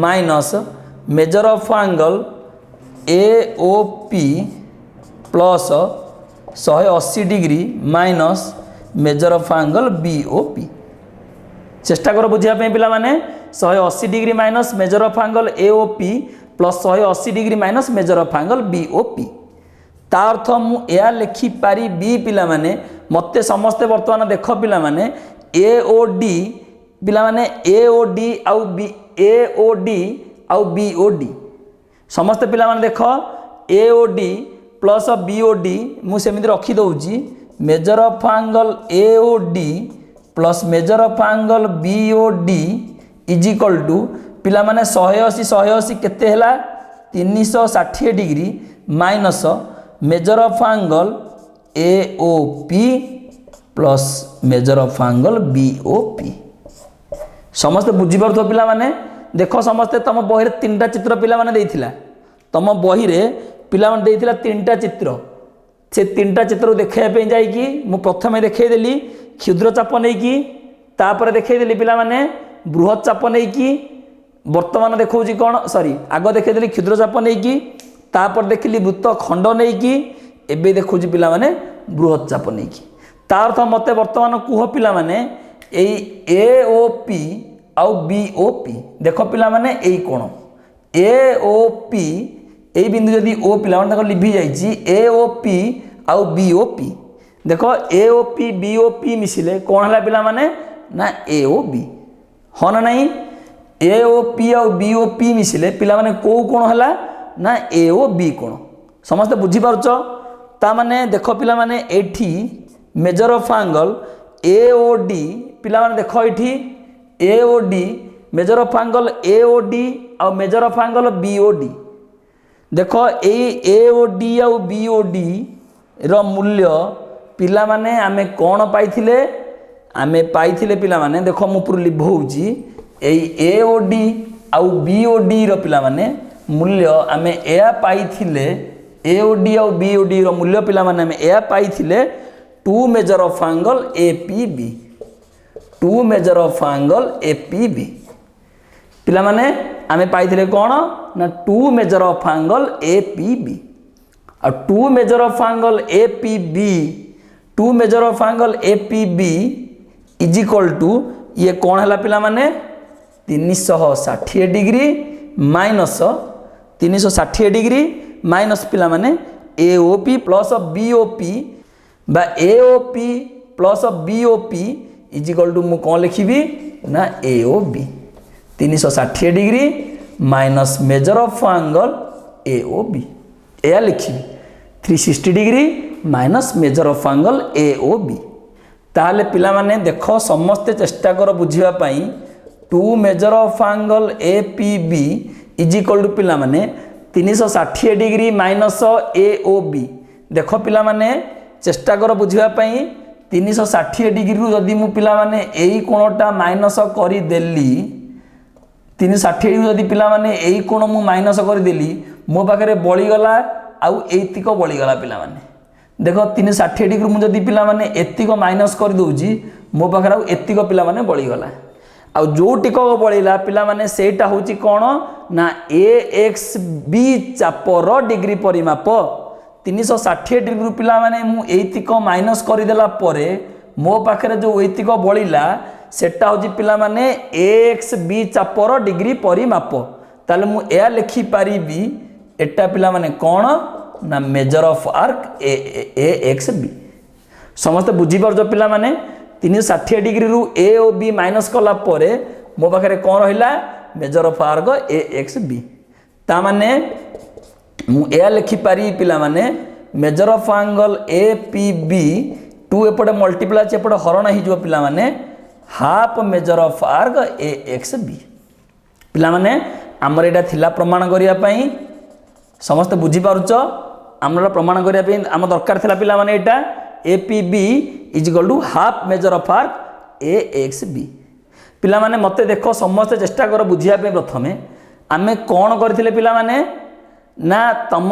minus measure of angle A O P plus 180 degree minus measure of angle B O P चेष्टा कर बुझिया पे पिला माने 180 degree minus measure of angle A O P plus 180 degree minus measure of angle B O P ता अर्थ मु या लिखि पारी बी पिला माने मते समस्ते वर्तमान देख पिला माने ए ओ डी पिला माने ए ओ डी आउ बी ए ओ डी आउ बी ओ डी समस्त पिला माने देख A O D plus BOD मुझे रखीदे measure of angle AOD plus measure of angle BOD is equal to पिला माने 180 केते हला 360 degree minus measure of angle AOP plus measure of angle BOP। समस्त बुझी पारथो पिला माने देखो समस्ते तुम बही तीन चित्र पिला माने देइथिला तुम बही रे पिला माने देइथिला तीनटा चित्र से तीनटा चित्र देखा जाइकी मु प्रथमे देखैदेली क्षुद्र चाप नहीं कि तापर देखैदेली पिला माने बृहत चाप नहीं कि वर्तमान देखौची कौन सॉरी आग देखैदेली क्षुद्र चाप नहीं कि तापर देखिली वृत्त खंड नहीं कि एबे देखौची पिला माने बृहत चाप नहीं कि तार अर्थ मते वर्तमान कुह पिला माने एई AOP आउ BOP देखो पिला माने एई कोण AOP एई बिंदु जदि O पिला माने लिभि जाइछि AOP आउ BOP देखो AOP BOP मिसिले कौन हला पिला माने ना AOB हो ना नहीं AOP आउ BOP मिसिले पिला माने को कोण हला ना AOB कोण समस्त बुझी पारछ ता माने देखो पिला माने एठी मेजर ऑफ एंगल AOD पिला माने देखो एठी AOD major of angle AOD आउ मेजर ऑफ एंगल BOD देखो AOD आउ BOD रो मूल्य पिला माने आमे कोण पाइथिले आमे पाइथिले पिला माने देखो मु पुर लिभौची एई AOD आउ BOD रो पिला माने मूल्य आमे एया पाइथिले AOD आउ BOD रो मूल्य पिला माने आमे एया पाइथिले 2 measure of angle APB 2 measure of angle APB पिला माने आमे पाइथिले कोण ना 2 मेजर ऑफ एंगल APB और 2 measure of angle APB 2 measure of angle APB is equal to ये कौन है पिला माने 360 डिग्री माइनस 360 डिग्री माइनस पिला माने AOP प्लस BOP बा AOP plus BOP is equal to मु कौन लिखिबी ना AOB 360 degree minus measure of angle AOB या लिखिबी 360 degree minus measure of angle AOB ताले पिला माने देखो समस्ते चेष्टा कर बुझिबा पई 2 measure of angle APB is equal to पिला माने 360 डिग्री माइनस AOB देखो पिला माने चेष्टा कर बुझिबा पई 360 डिग्री रु जदि मु पिला माने एई कोणटा माइनस करी देली 360 डिग्री जदि पिला माने एई कोण मु माइनस करी देली मो पाखरे बळी गला आउ एतिक बळी गला पिला माने देखो 360 डिग्री मु जदि पिला माने एतिक माइनस कर दोउची मो पाखरे आउ एतिक पिला माने बळी गला आउ जो टिक बळीला पिला माने सेटा होची कोन ना AXB चापर डिग्री परिमाप 360 डिग्री पिला माने मु एतिक माइनस कर देला परे मो पाखरे जो एतिक बळीला सेटा होची पिला माने AXB चापर डिग्री परिमाप ताले मु ए लिखि पारिबी एटा पिला माने कोन ना मेजर ऑफ आर्क AXB समस्त बुझी पारछ पिला माने 360 डिग्री रु AOB माइनस कला परे मो पाखरे कोन रहिला मेजर ऑफ आर्क AXB ता माने मु ए लिखि पारी पिला माने मेजर ऑफ एंगल APB 2 एपटे मल्टीप्लाई अछि एपटे हरण हि जो पिला माने half measure of arc AXB पिला माने हमर एटा थिला प्रमाण करिया पई समस्त बुझी पारुछ हमरा प्रमाण करिया पई हम दरकार थिला पिला माने एटा APB is equal to half measure of arc AXB पिला माने मते देखो समस्त चेष्टा कर बुझिया पे प्रथमे आमे कोन करथिले पिला माने ना तम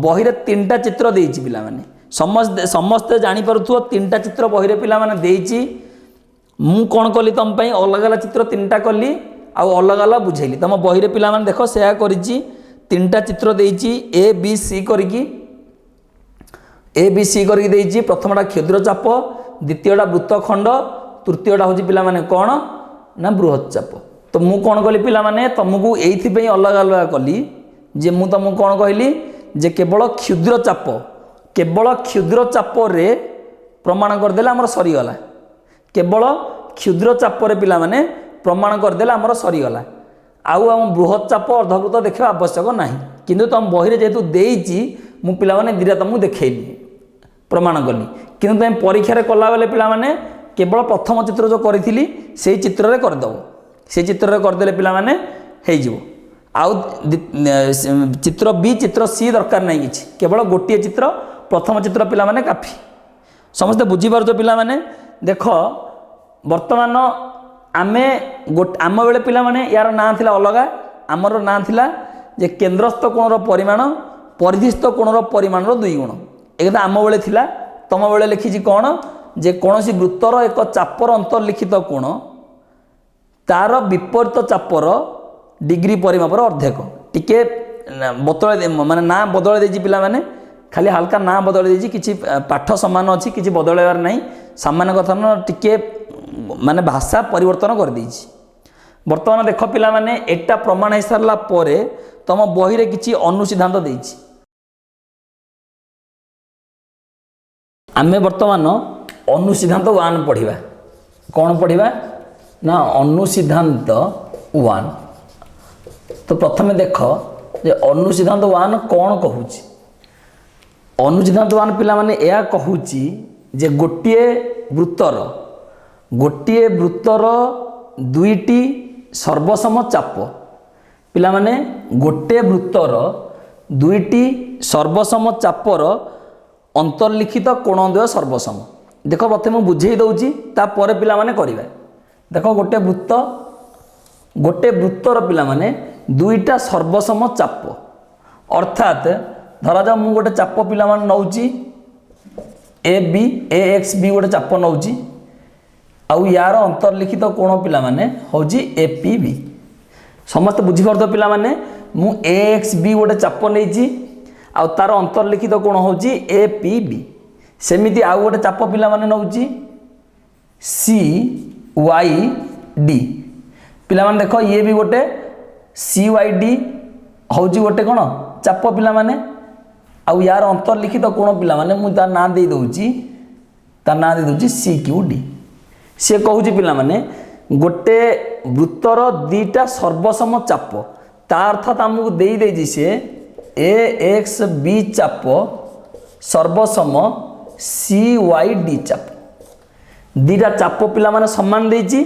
बही रे तीनटा चित्र देइछि पिला माने समस्त जानि परथुओ तीनटा चित्र बही रे पिला माने देइछि मु कोन कली तम पई अलग अलग चित्र तीनटा कली आ अलग अलग बुझैली तम बही रे पिला माने देखो सेया करिछि तीनटा चित्र देइछि ABC करिकि ABC करिकि देइछि प्रथमटा क्षुद्र चाप द्वितीयटा वृत्तखंड तृतीयटा होछि पिला माने कोन ना बृहत चाप तो मु कोन कली पिला माने तुमको एइथि पई अलग अलग कली जे मु तुमको कोन कहली जे केवल क्षुद्र चाप रे प्रमाण कर देला हमर सरी गला केवल क्षुद्र चाप रे पिला माने प्रमाण कर देला हमर सरी गला आउ हम बृहत चाप अर्धवृत्त देखा आवश्यक नाही किंतु तुम बही रे जेतु देइछि मु पिलाने दुईटा तुमको देखली प्रमाण कली कि तुम परीक्षा कला बेले पिलाने केवल प्रथम चित्र जो करी से चित्र में करदेव से चित्र में करदे पिलाने हो आउ चित्र बी चित्र सी दरकार नहीं कि केवल गोटे चित्र प्रथम चित्र पिलाने काफी समस्ते बुझीपार पिलाने देख वर्तमान आमे आम बेले पिलाने यार ना थिला अलगा आमर ना थिला जे केन्द्रस्थ कोणर परिमाण परिधिस्थ कोणर परिमाण 2 गुण एक आम बेले थिला तम बेले लिखी कौन जे कौन सी वृत्तर एक चापर अंतर्लिखित कोण तार विपरीत चापर डिग्री परिमापर अर्धेक टिके बदल माने ना बदल देजी पिला माने खाली हल्का ना बदल देजी किछि पाठ समान अछि किछि बदलैबार नहीं सामान्य कथा न टिके माने भाषा परिवर्तन कर देछि वर्तमान देख पिला माने एटा प्रमाण हो सारला परे तम बही रे किछि अनुसिद्धांत देछि आमे वर्तमान अनुसिद्धांत 1 पढ़िबा कौन पढ़िबा ना अनुसिद्धांत 1 तो प्रथमे देख जे अनुसिद्धांत 1 कौन कहूची अनुसिद्धांत 1 पिला माने या कहूची जे गोटिए वृत्तर दुईटी सर्वसम चाप पिला माने गोटे वृत्तर दुईटी सर्वसम चापर अंतर्लिखित कोणद्वय सर्वसम देख प्रथम मुझे बुझे दउची तापर पिला माने करिबा देख गोटे वृत्तर पिला माने दुईटा सर्वसम चाप अर्थात धरा जाओ मु गोटे चाप पिला माने नउची A B A X B गोटे चाप नउची आउ यार अंतर्लिखित कोण पिला माने होजी ए पी बी समस्त बुझी परदो पिला माने मु ए एक्स बी गोटे चाप नैची आउ तार अंतर्लिखित कोण होजी ए पी बी सेमिति आउ गोटे चाप पिला माने नउची सी वाई डी पिला माने देखो ये भी गोटे सी वाई डी होजी गोटे कोण चाप पिला माने आउ यार अंतर्लिखित कोण पिला माने मु तार ना दे दउची सी क्यू डी से कहूँ पिला माने गोटे वृत्तर दीटा सर्वसम चाप ता अर्थात आमको दे देजी से ए एक्स बी चाप सर्वसम सी वाई डी चाप दीटा चाप पिला माने समान देजी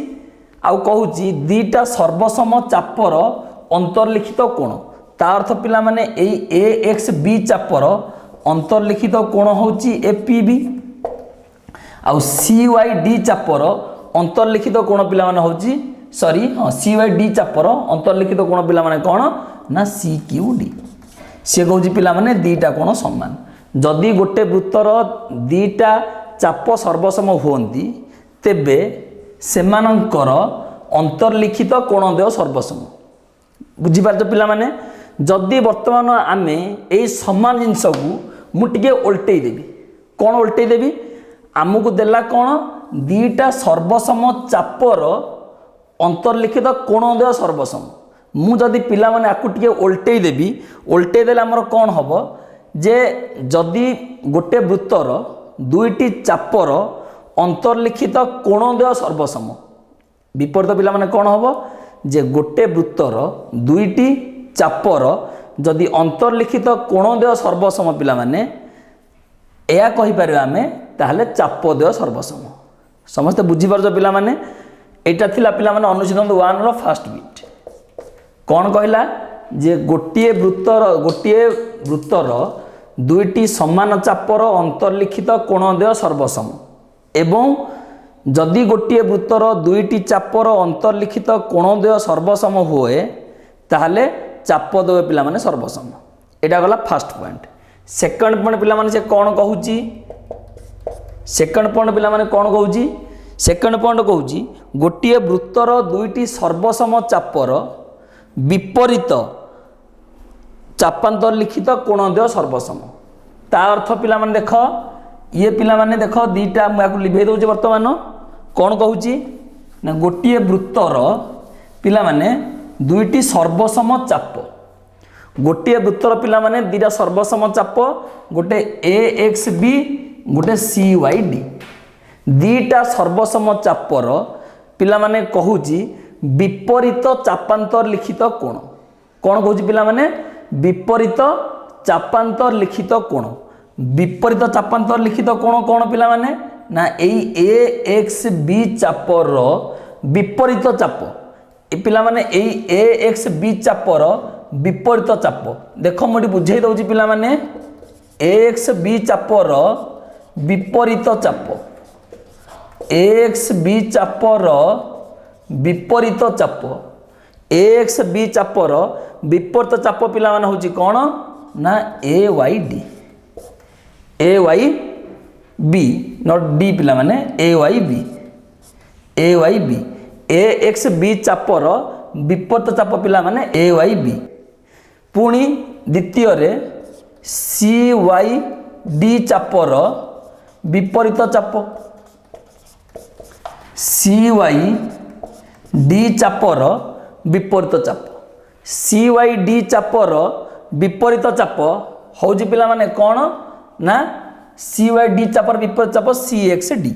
आउ कहूँ दीटा सर्वसम चापर अंतर्लिखित कोण ता अर्थ पिला माने ए एक्स बी चापर अंतर्लिखित कोण होची ए पी बी आउ सी वाई डी चापर अंतर्लिखित कोण पिला माने होची सॉरी हाँ सी वाई डी चापर अंतर्लिखित कोण पिला माने कोण ना सी क्यू डी से कहूँ पिला माने दीटा कोण समान जदि गोटे वृत्तर दीटा चाप सर्वसम हुअन्ति तेबे सेमानंकर अंतर्लिखित कोणद्वय सर्वसम बुझीपार पिला माने जदि वर्तमान आमे ए समान जिनस को मुझे उल्टे देवी कौन उल्टे देवी आमको देला कौन दीटा सर्वसम चापर अंतर्लिखित कोणद्वय सर्वसम मुझे पिला माने आकु टिके उल्टे देवी उल्टे देले हमर कौन हम जे जदि गोटे वृत्तर दुईटी चापर अंतर्लिखित कोणद्वय सर्वसम विपरीत पिला माने कौन हम जे गोटे वृत्तर दुईटी चापर जदि अंतर्लिखित कोणद्वय सर्वसम पिला माने या कहि परिबा आमे ताहले चापद्वय सर्वसम समस्त बुझी पारछ पिला माने एटा थिला पिला माने अनुच्छेद 1 रो फर्स्ट बिट कौन कहला जे गोटे वृत्तर दुईटी समान चापर अंतर्लिखित कोणद्वय सर्वसम एवं जदि गोटे वृत्तर दुईटी चापर अंतर्लिखित कोणद्वय सर्वसम हुए ताहले चापद्वय पिला माने सर्वसम एटा गला फर्स्ट पॉइंट सेकंड पॉइंट पिला माने से कौन कहूची सेकंड पॉइंट पिला माने कौन कहूची सेकंड पॉइंट कहूची गोटे वृत्तर दुईटी सर्वसम चापर विपरीत चापांतर्लिखित कोणद्वय सर्वसम ता अर्थ पिला माने देख ये पिला माने देख दीटा मुझे लिभे दउचे वर्तमान कौन कहूची ना गोटे वृत्तर पिला माने दुईटी सर्वसम चाप गोटे वृत्तर पिला माने दीटा सर्वसम चाप गोटे ए एक्स बी गोटे सी वाई डी दीटा सर्वसम चापर पिला माने कहूची विपरीत चापांतर्लिखित कोण कौन कहूची पिला माने विपरीत चापांतर लिखित कोण विपरीत चापांतर लिखित कोण कौन पिला माने ना ए एक्स बी चापर विपरीत चाप ए पिला माने ए एक्स बी चापर विपरीत चाप देख मुझे बुझे दउची पिला माने एक्स बी चापर विपरीत चाप एक्स बी चापर विपरीत चाप एक्स बी चापर विपरीत चाप पिला माने होची कोन ना A Y B not D पिला माने A Y B A X B chopper विपरीत चाप पिला माने ए वाई बी पुणी द्वितीय रे सी वाई डी चापर विपरीत चाप सी वाई डी चापर विपरीत चाप सी वाई डी चापर विपरीत चाप हूँ पिला माने कौन ना सी वाई डी चापर विपरीत चाप सी एक्स डी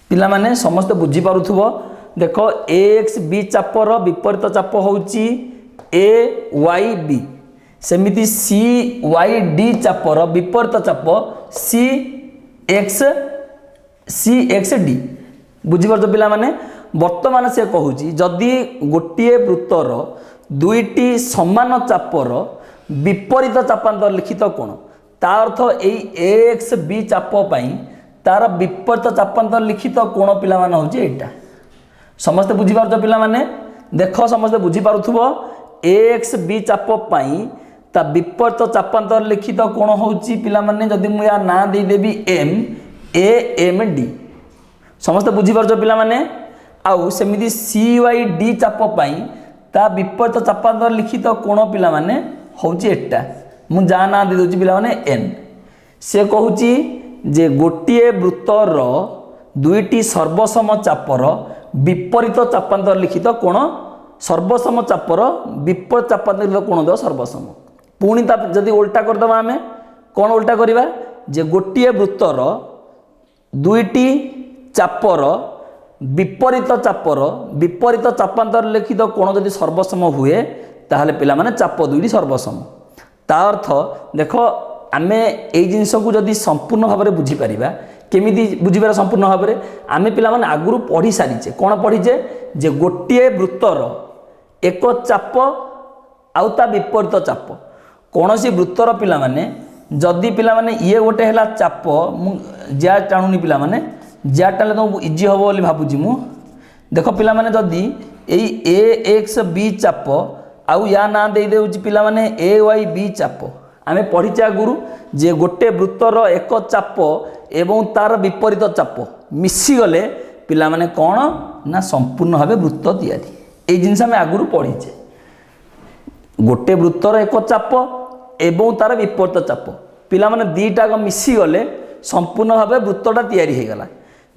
पिला माने समस्त बुझी पारुथुबो देख ए एक्स बी चापर विपरीत चाप होची ए Y B सेमिति C Y D चापर विपरीत चाप सी एक्स डी बुझीपार पिला माने वर्तमान से कहूची जदि गोटे वृत्तर दुईटी समान चापर विपरीत चापांतर लिखित कोण ता अर्थ ए एक्स बी चाप पाई तार विपरीत चापांतर लिखित कोण पिला माने होची एटा समस्त बुझी पारुछ पिला माने देख समस्त बुझी पारुथुबो ए एक्स बी चाप पाई ता विपरीत चापांतर लिखित कोण होची पिला माने जदि मु या ना दे देबी एम डी समस्त बुझी पारुछ पिला माने आउ सेमिति सी वाई डी चाप पाई ता विपरीत चापांतर लिखित कोण पिला माने होची एटा मु जा ना दे दोची पिला माने एन से कहूची जे गोटिए वृत्तर दुईटी सर्वसम चापर विपरीत चापांतर लिखित कोण सर्वसम चापर विपरीत चापांतर लिखित कोण दो सर्वसम पुणी जदि उल्टा करदबा आमे कोण उल्टा करिबा जे गोटिए वृत्तर दुईटी चापर विपरीत चापांतर लिखित कोण जदि सर्वसम हुए ताहले पिला माने चाप दुईटी सर्वसम ता अर्थ देख आमे ए जिनस को जदि संपूर्ण भाव में बुझी पारिबा केमिति बुझीपार संपूर्ण भाव में आमे पिला माने आगुरु पढ़ी सारिचे कोण पढ़ीचे जे गोटिए वृत्तर एक चाप आउ ता विपरीत चाप कौन सी वृत्तर पिला माने जदि पिला माने ये गोटे हैला चाप जा टाणुनी पिला माने जा टाले तो इजी हम बोली भाबुची मु देख पिला माने जदि ए एक्स बी चाप आउ या ना दे देउची पिला माने ए वाई बी चाप आमे पढ़ीचे आगुरु जे गोटे वृत्तर एक चाप एवं तार विपरीत चाप मिसी गले पिला माने कौन ना संपूर्ण भाव वृत्त तैयारी ए जिनस आमे आगुरु पढ़ीचे गोटे वृत्तर एक चाप एवं तार विपरीत चाप पिला माने दीटा मिसी गले संपूर्ण भाव वृत्तटा तैयारी हो गला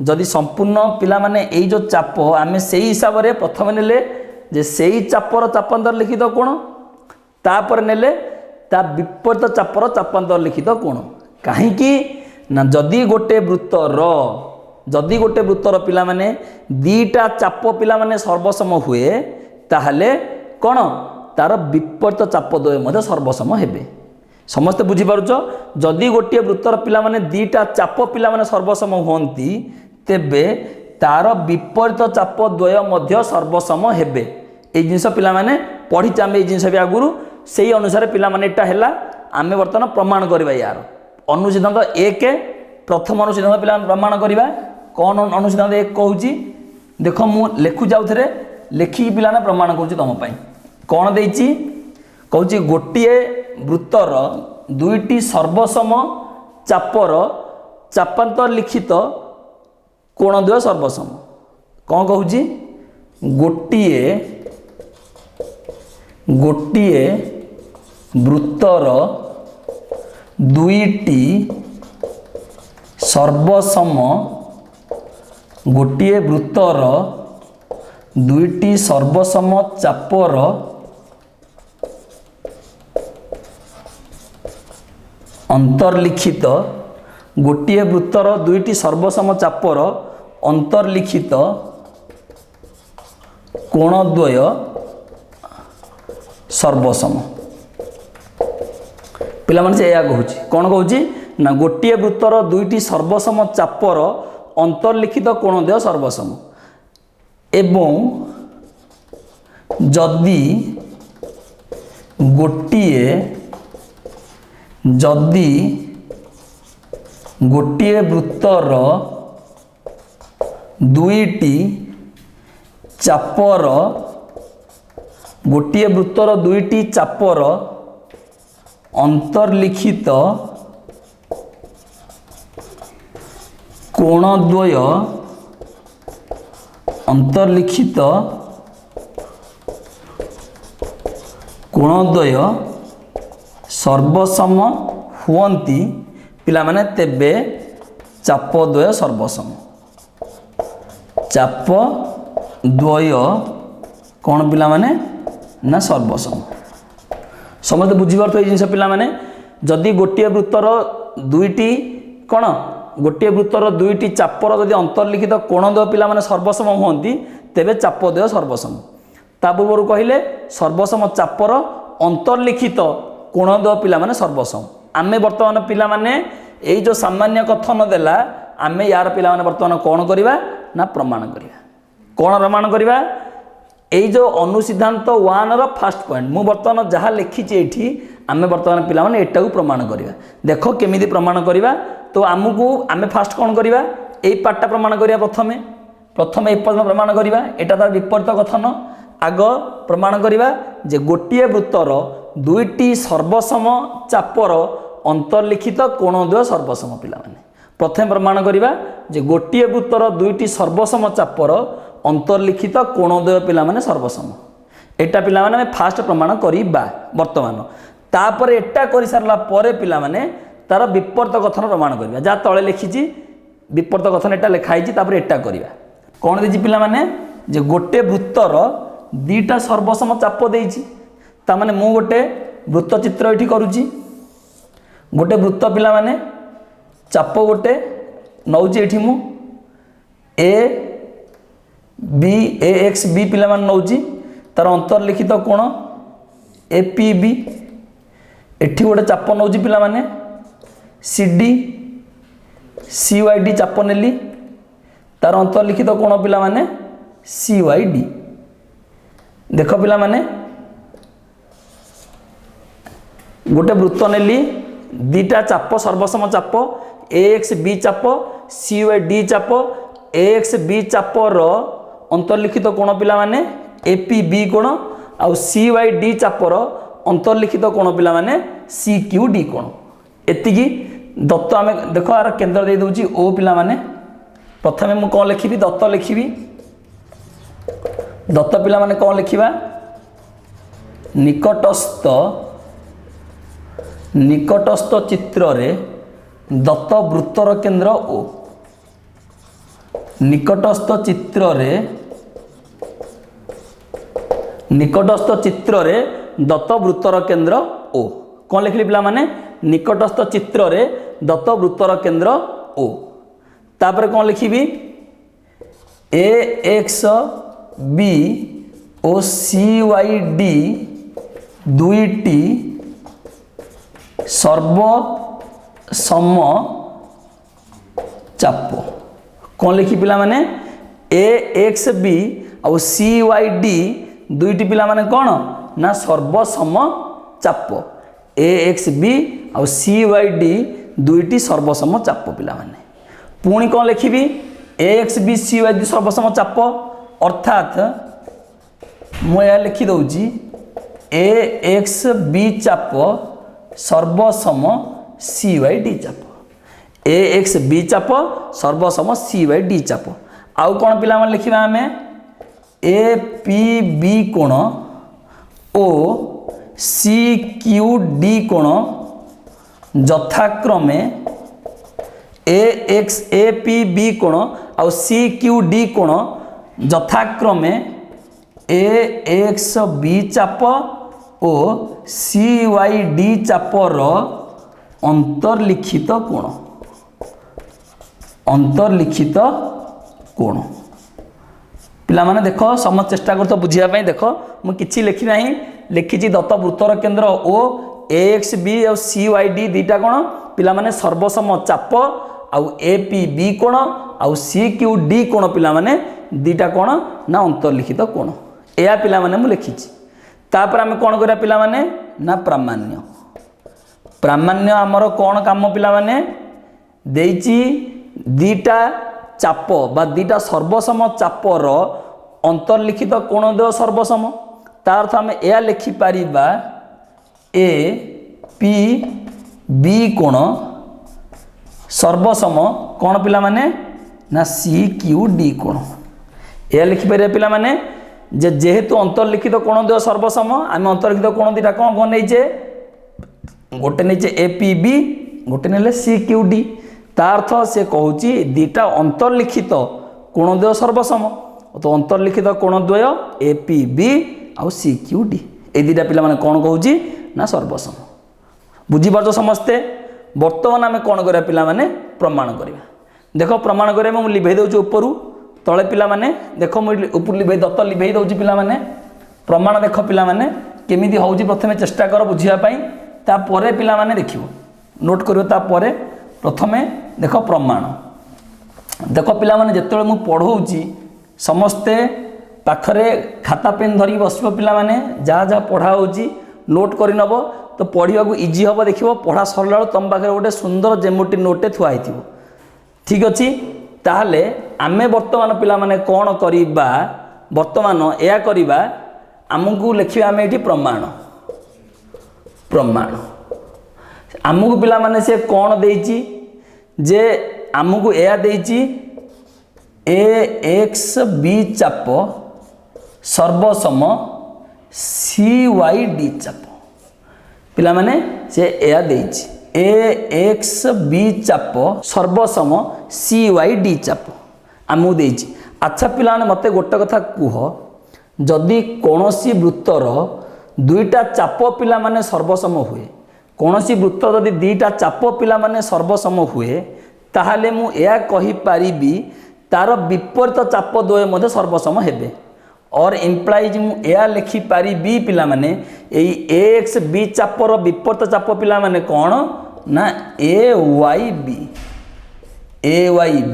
जदि संपूर्ण पिला माने एई जो चाप आमे सेई हिसाब रे प्रथम नेले जे सेई चापर चापांतर लिखित कोण तापर नेले ता विपरीत चापर चापांतर लिखित कोण काहेकि ना जदि गोटे वृत्तर पिला माने दीटा चाप पिला माने सर्वसम हुए ताहले कोण तार विपरीत चाप द्वय मध्य सर्वसम हेबे समस्त बुझी पारुछ जदि गोटे वृत्तर पिला माने दीटा चाप पिला माने सर्वसम होंती तेबे तार विपरीत चाप द्वय मध्य सर्वसम हेबे ए जिनस पिला माने पढ़ी चामे ए जिनस भी आगुरु सेही अनुसार पिला माने एटा हैला आमे वर्तमान प्रमाण करबा यार अनुच्छेदांक 1 प्रथम अनुच्छेदांक पिला प्रमाण करबा कोन अनुच्छेदांक 1 कहूची देखो मु लेखु जाउथरे लेखि पिला ना प्रमाण करूची तम पई कोन देइची कहूची गोटिए वृत्तर दुईटी सर्वसम चापर चापांतर लिखित कोण द्वय सर्वसम कौन कहूची गोटिए वृत्तर दुईटी सर्वसम गोटिए वृत्तर दुईटी सर्वसम चापर अंतर्लिखित गोटिए वृत्तर दुईटी सर्वसम चापर अंतर्लिखित कोणद्वय सर्वसम पिला माने से या कहूची कौन कहूची ना गोटे वृत्तर दुईटी सर्वसम चापर अंतर्लिखित कोणद्वय सर्वसम एवं जदि गोटे वृत्तर दुईटी चापर गोटे वृत्तर दुईटी चापर अंतर्लिखित कोणद्वय सर्वसम हुअन्ति पिला माने तेबे चापद्वय सर्वसम चापद्वय कौन पिला माने ना सर्वसम समझते बुझीपार तो जिन पिला माने जदि गोटे वृत्तर दुईटी कौन गोटे वृत्तर दुईटी चापर जदि अंतर्लिखित कोणद्वय पिला माने सर्वसम हुअन्ति तेबे चापद्वय सर्वसम ता पूर्व कहले सर्वसम चापर अंतर्लिखित कोणद्वय पिला माने सर्वसम आमे वर्तमान पिला माने एई जो सामान्य कथन देला आमे यार पिला माने वर्तमान कौन करिवा ना प्रमाण करिवा कौन प्रमाण करिवा एई जो अनुसिद्धांत 1 रो फर्स्ट पॉइंट मु वर्तमान जहाँ लिखी एठी आमे वर्तमान पिला माने एटा को प्रमाण करिवा देखो केमिति प्रमाण करिवा तो आमको आमे फास्ट कौन करिवा एई पार्टटा प्रमाण करिवा प्रथमे ए पद प्रमाण करिवा एटा तार विपरीत कथन आग प्रमाण करिवा जे गोटे वृत्तर दुईटी सर्वसम चापर अंतर्लिखित कोणद्वय सर्वसम पिला माने प्रथम प्रमाण करिवा जे गोटे वृत्तर दुईटी सर्वसम चापर अंतर्लिखित कोणद्वय पिला माने सर्वसम एटा पिला माने फास्ट प्रमाण करिबा वर्तमान तापर एटा करि सारला परे पिला माने तार विपरीत कथन प्रमाण करिबा जा तळे लिखिची विपरीत कथन एटा लिखाइची तापर एटा करिबा कोन देछि पिला माने जे गोटे वृत्तर दीटा सर्वसम चाप देछि ता माने मु गोटे वृत्त चित्र एठी करूची गोटे वृत्त पिला माने चाप गोटे नौची एठी मु A B A X B पिला माने नौची तार अंतर्लिखित कोण ए पी बी एठी गोटे चाप नौची पिला माने C D C Y D चाप नेली तार अंतर्लिखित कोण पिला माने सी वाई डी देख पिला माने गोटे वृत्त नेली दीटा चाप सर्वसम चाप ए एक्स बी चाप सी वाई डी चाप ए एक्स बी चाप रो अंतर्लिखित कोण पिला माने ए पी बी कोण आउ सी वाई डी चाप रो अंतर्लिखित कोण पिला माने सी क्यू डी कोण एतिकी दत्त आमे देखो आर केंद्र दे दउची ओ पिला माने प्रथमे मु कोन लिखिबी दत्त लिखिबी दत्त पिला माने कोन लिखिबा निकटस्थ चित्र रे दत्त वृत्तर केंद्र ओ निकटस्थ चित्र रे दत्त वृत्तर केंद्र ओ कौन लिखली पिला माने निकटस्थ चित्र रे दत्त वृत्तर केंद्र ओ तापर कौन लिखिबी A X B O C Y D दुईटी सर्वसम चाप कौन लिखी पिला माने ए एक्स बी और सी वाई डी दुईटी पिला माने कौन ना सर्वसम चाप ए एक्स बी और सी वाई डी दुईटी सर्वसम चाप पिला माने पुणी कौन लिखिबी A X B C Y D सर्वसम चाप अर्थात मुझे लिखि दउची ए एक्स बी चाप सर्वसम सी वाई डी चाप ए एक्स बी चाप सर्वसम सी वाई डी चाप आउ कौन पिला मन लिखिबा हमें ए पी बी कोण ओ सी क्यू डी कोण यथाक्रमे ए पी बी कोण आउ सी क्यू डी कोण यथाक्रमे ए एक्स बी चाप ओ सी वाई डी चापर अंतर्लिखित कोण पिला माने देख समस्त चेष्टा कर तो बुझिया देख मु किछि लिखि नाही लिखिछि दत्त वृत्तर केंद्र ओ ए एक्स बी और सी वाई डी दुईटा कौन पिला माने सर्वसम चाप आउ ए पी बी कोण आउ सी क्यू डी कोण पिला माने दुईटा कौन ना अंतर्लिखित कोण या पिला माने मु लिखी तापर आम कौन करा पिला माने ना प्रामाण्य प्रामाण्य आमर कौन काम पिला माने देइची दुईटा चाप बा दुईटा सर्वसम चापर अंतर्लिखित कोण देव सर्वसम तार अर्थ आम या लिखिपर ए पी बी कोण सर्वसम कौन पिला माने ना सी क्यू डी कोण या लिखिपर पिला माने जेहेतु अंतर्लिखित कोण देव सर्वसम आम अंतर्लिखित कोण दुईटा कौन कौन नहीं गोटे नहीं ए पी बी गोटे नहीं सी क्यू डी तार्थ से कहूँ दुईटा अंतर्लिखित कोण द्वय सर्वसम तो अंतर्लिखित कोण द्वय ए पी बी आउ सी क्यू डी ए दुईटा पिला माने कौन कहूँ ना सर्वसम बुझीपार समस्ते बर्तमान आम कौन करा पिला माने प्रमाण करवा देख प्रमाण करें मुझे लिभे दूँ उपरू तले पिला माने देख मुझे ऊपर लिभे दत्त लिभे दूँ पिला माने प्रमाण देख पिला माने केमिति होउची प्रथमे चेष्टा कर बुझियापाई तापर पिला माने देखिबो नोट करियो तापर प्रथमे देख प्रमाण देख पिला माने जेतेबेले मु पढ़ौची समस्ते पाखरे खाता पेन धरी बसिबो पिला माने जा जा पढ़ा होउची नोट करि नबो तो पढ़िया को इजी हम देखिए पढ़ा सरला तुम पाखे गोटे सुंदर जेमोटी नोटे थुआ ठीक अच्छी ताहले आमे वर्तमान पिला माने कौन करिबा वर्तमान या करिबा आमको लिखिबा आमे एठी प्रमाण प्रमाण आमको पिला माने से कौन देइची जे आमको या देइची ए एक्स बी चाप सर्वसम सी वाई डी चाप पिला माने से या देइची ए एक्स बी चाप सर्वसम सी वाई डी चाप आमको देइची अच्छा पिला माने मते गोटे कथा कुह जदि कोनोसी वृत्तर दुईटा चाप पिला माने सर्वसम हुए कोनोसी वृत्त जदि दुईटा चाप पिला माने सर्वसम हुए ताहाले मु या कहि पारिबी तार विपरीत चाप द्वय मध्य सर्वसम हेबे और इम्प्लाइज मु या लिखि पारिबी पिला माने एई एक्स बी चापर विपरीत चाप पिला माने कौन ना ए वाई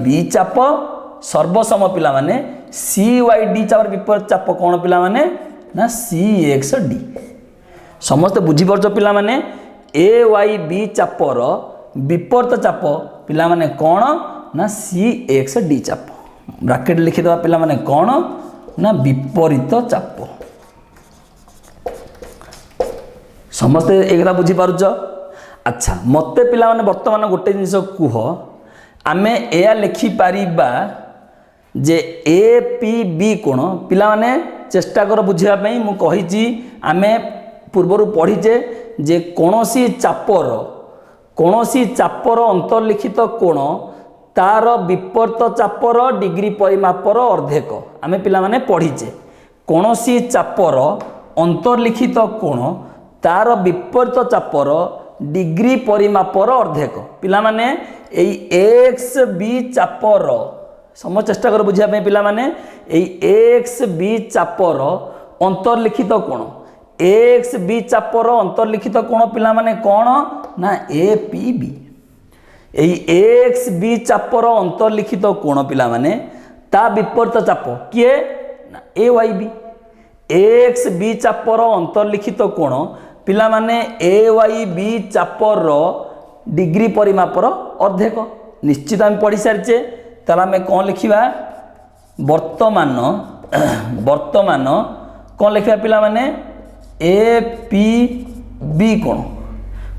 बी चाप सर्वसम पिला माने सी वाई डी चापर विपरीत चाप कौन पिला माने ना सी एक्स डी समस्त बुझी पारछ पिला माने ए वाई बी चापर विपरीत चाप पिला माने कौन ना सी एक्स डी चाप ब्रैकेट लिखि दवा पिला माने कौन ना विपरीत चाप समस्ते एक बुझी पारुछ अच्छा मते पिला माने वर्तमान गोटे जिनिस कुह आमे एया लिखि पारिबा जे ए पी बी कोण पिला माने चेष्टा कर बुझिया पई मु कहिची आमे पूर्वरु पढ़ीचे जे कोनोसी चापर अंतर्लिखित कोण तार विपरीत चापर डिग्री परिमापर अर्धेक आमे पिला माने पढ़ीचे कोनोसी चापर अंतर्लिखित कोण तार विपरीत चापर डिग्री परिमापर अर्धेक पिला माने एई एक्स बी चापर सम चेष्टा कर बुझिया पे पिला माने एई एक्स बी चापर अंतर्लिखित कोण एक्स बी चापर अंतर्लिखित कोण पिला माने कौन ना ए पी बी एई एक्स बी चापर अंतर्लिखित कोण पिला माने ता विपरीत चाप किए ना A Y B X B चापर अंतर्लिखित कोण पिला माने ए वाई बी चापर डिग्री परिमापर अर्धेक निश्चित आम पढ़ी सारिचे ताला आम कौन लिखा वर्तमान वर्तमान कौन लिखा पिला माने ए पी बी कोण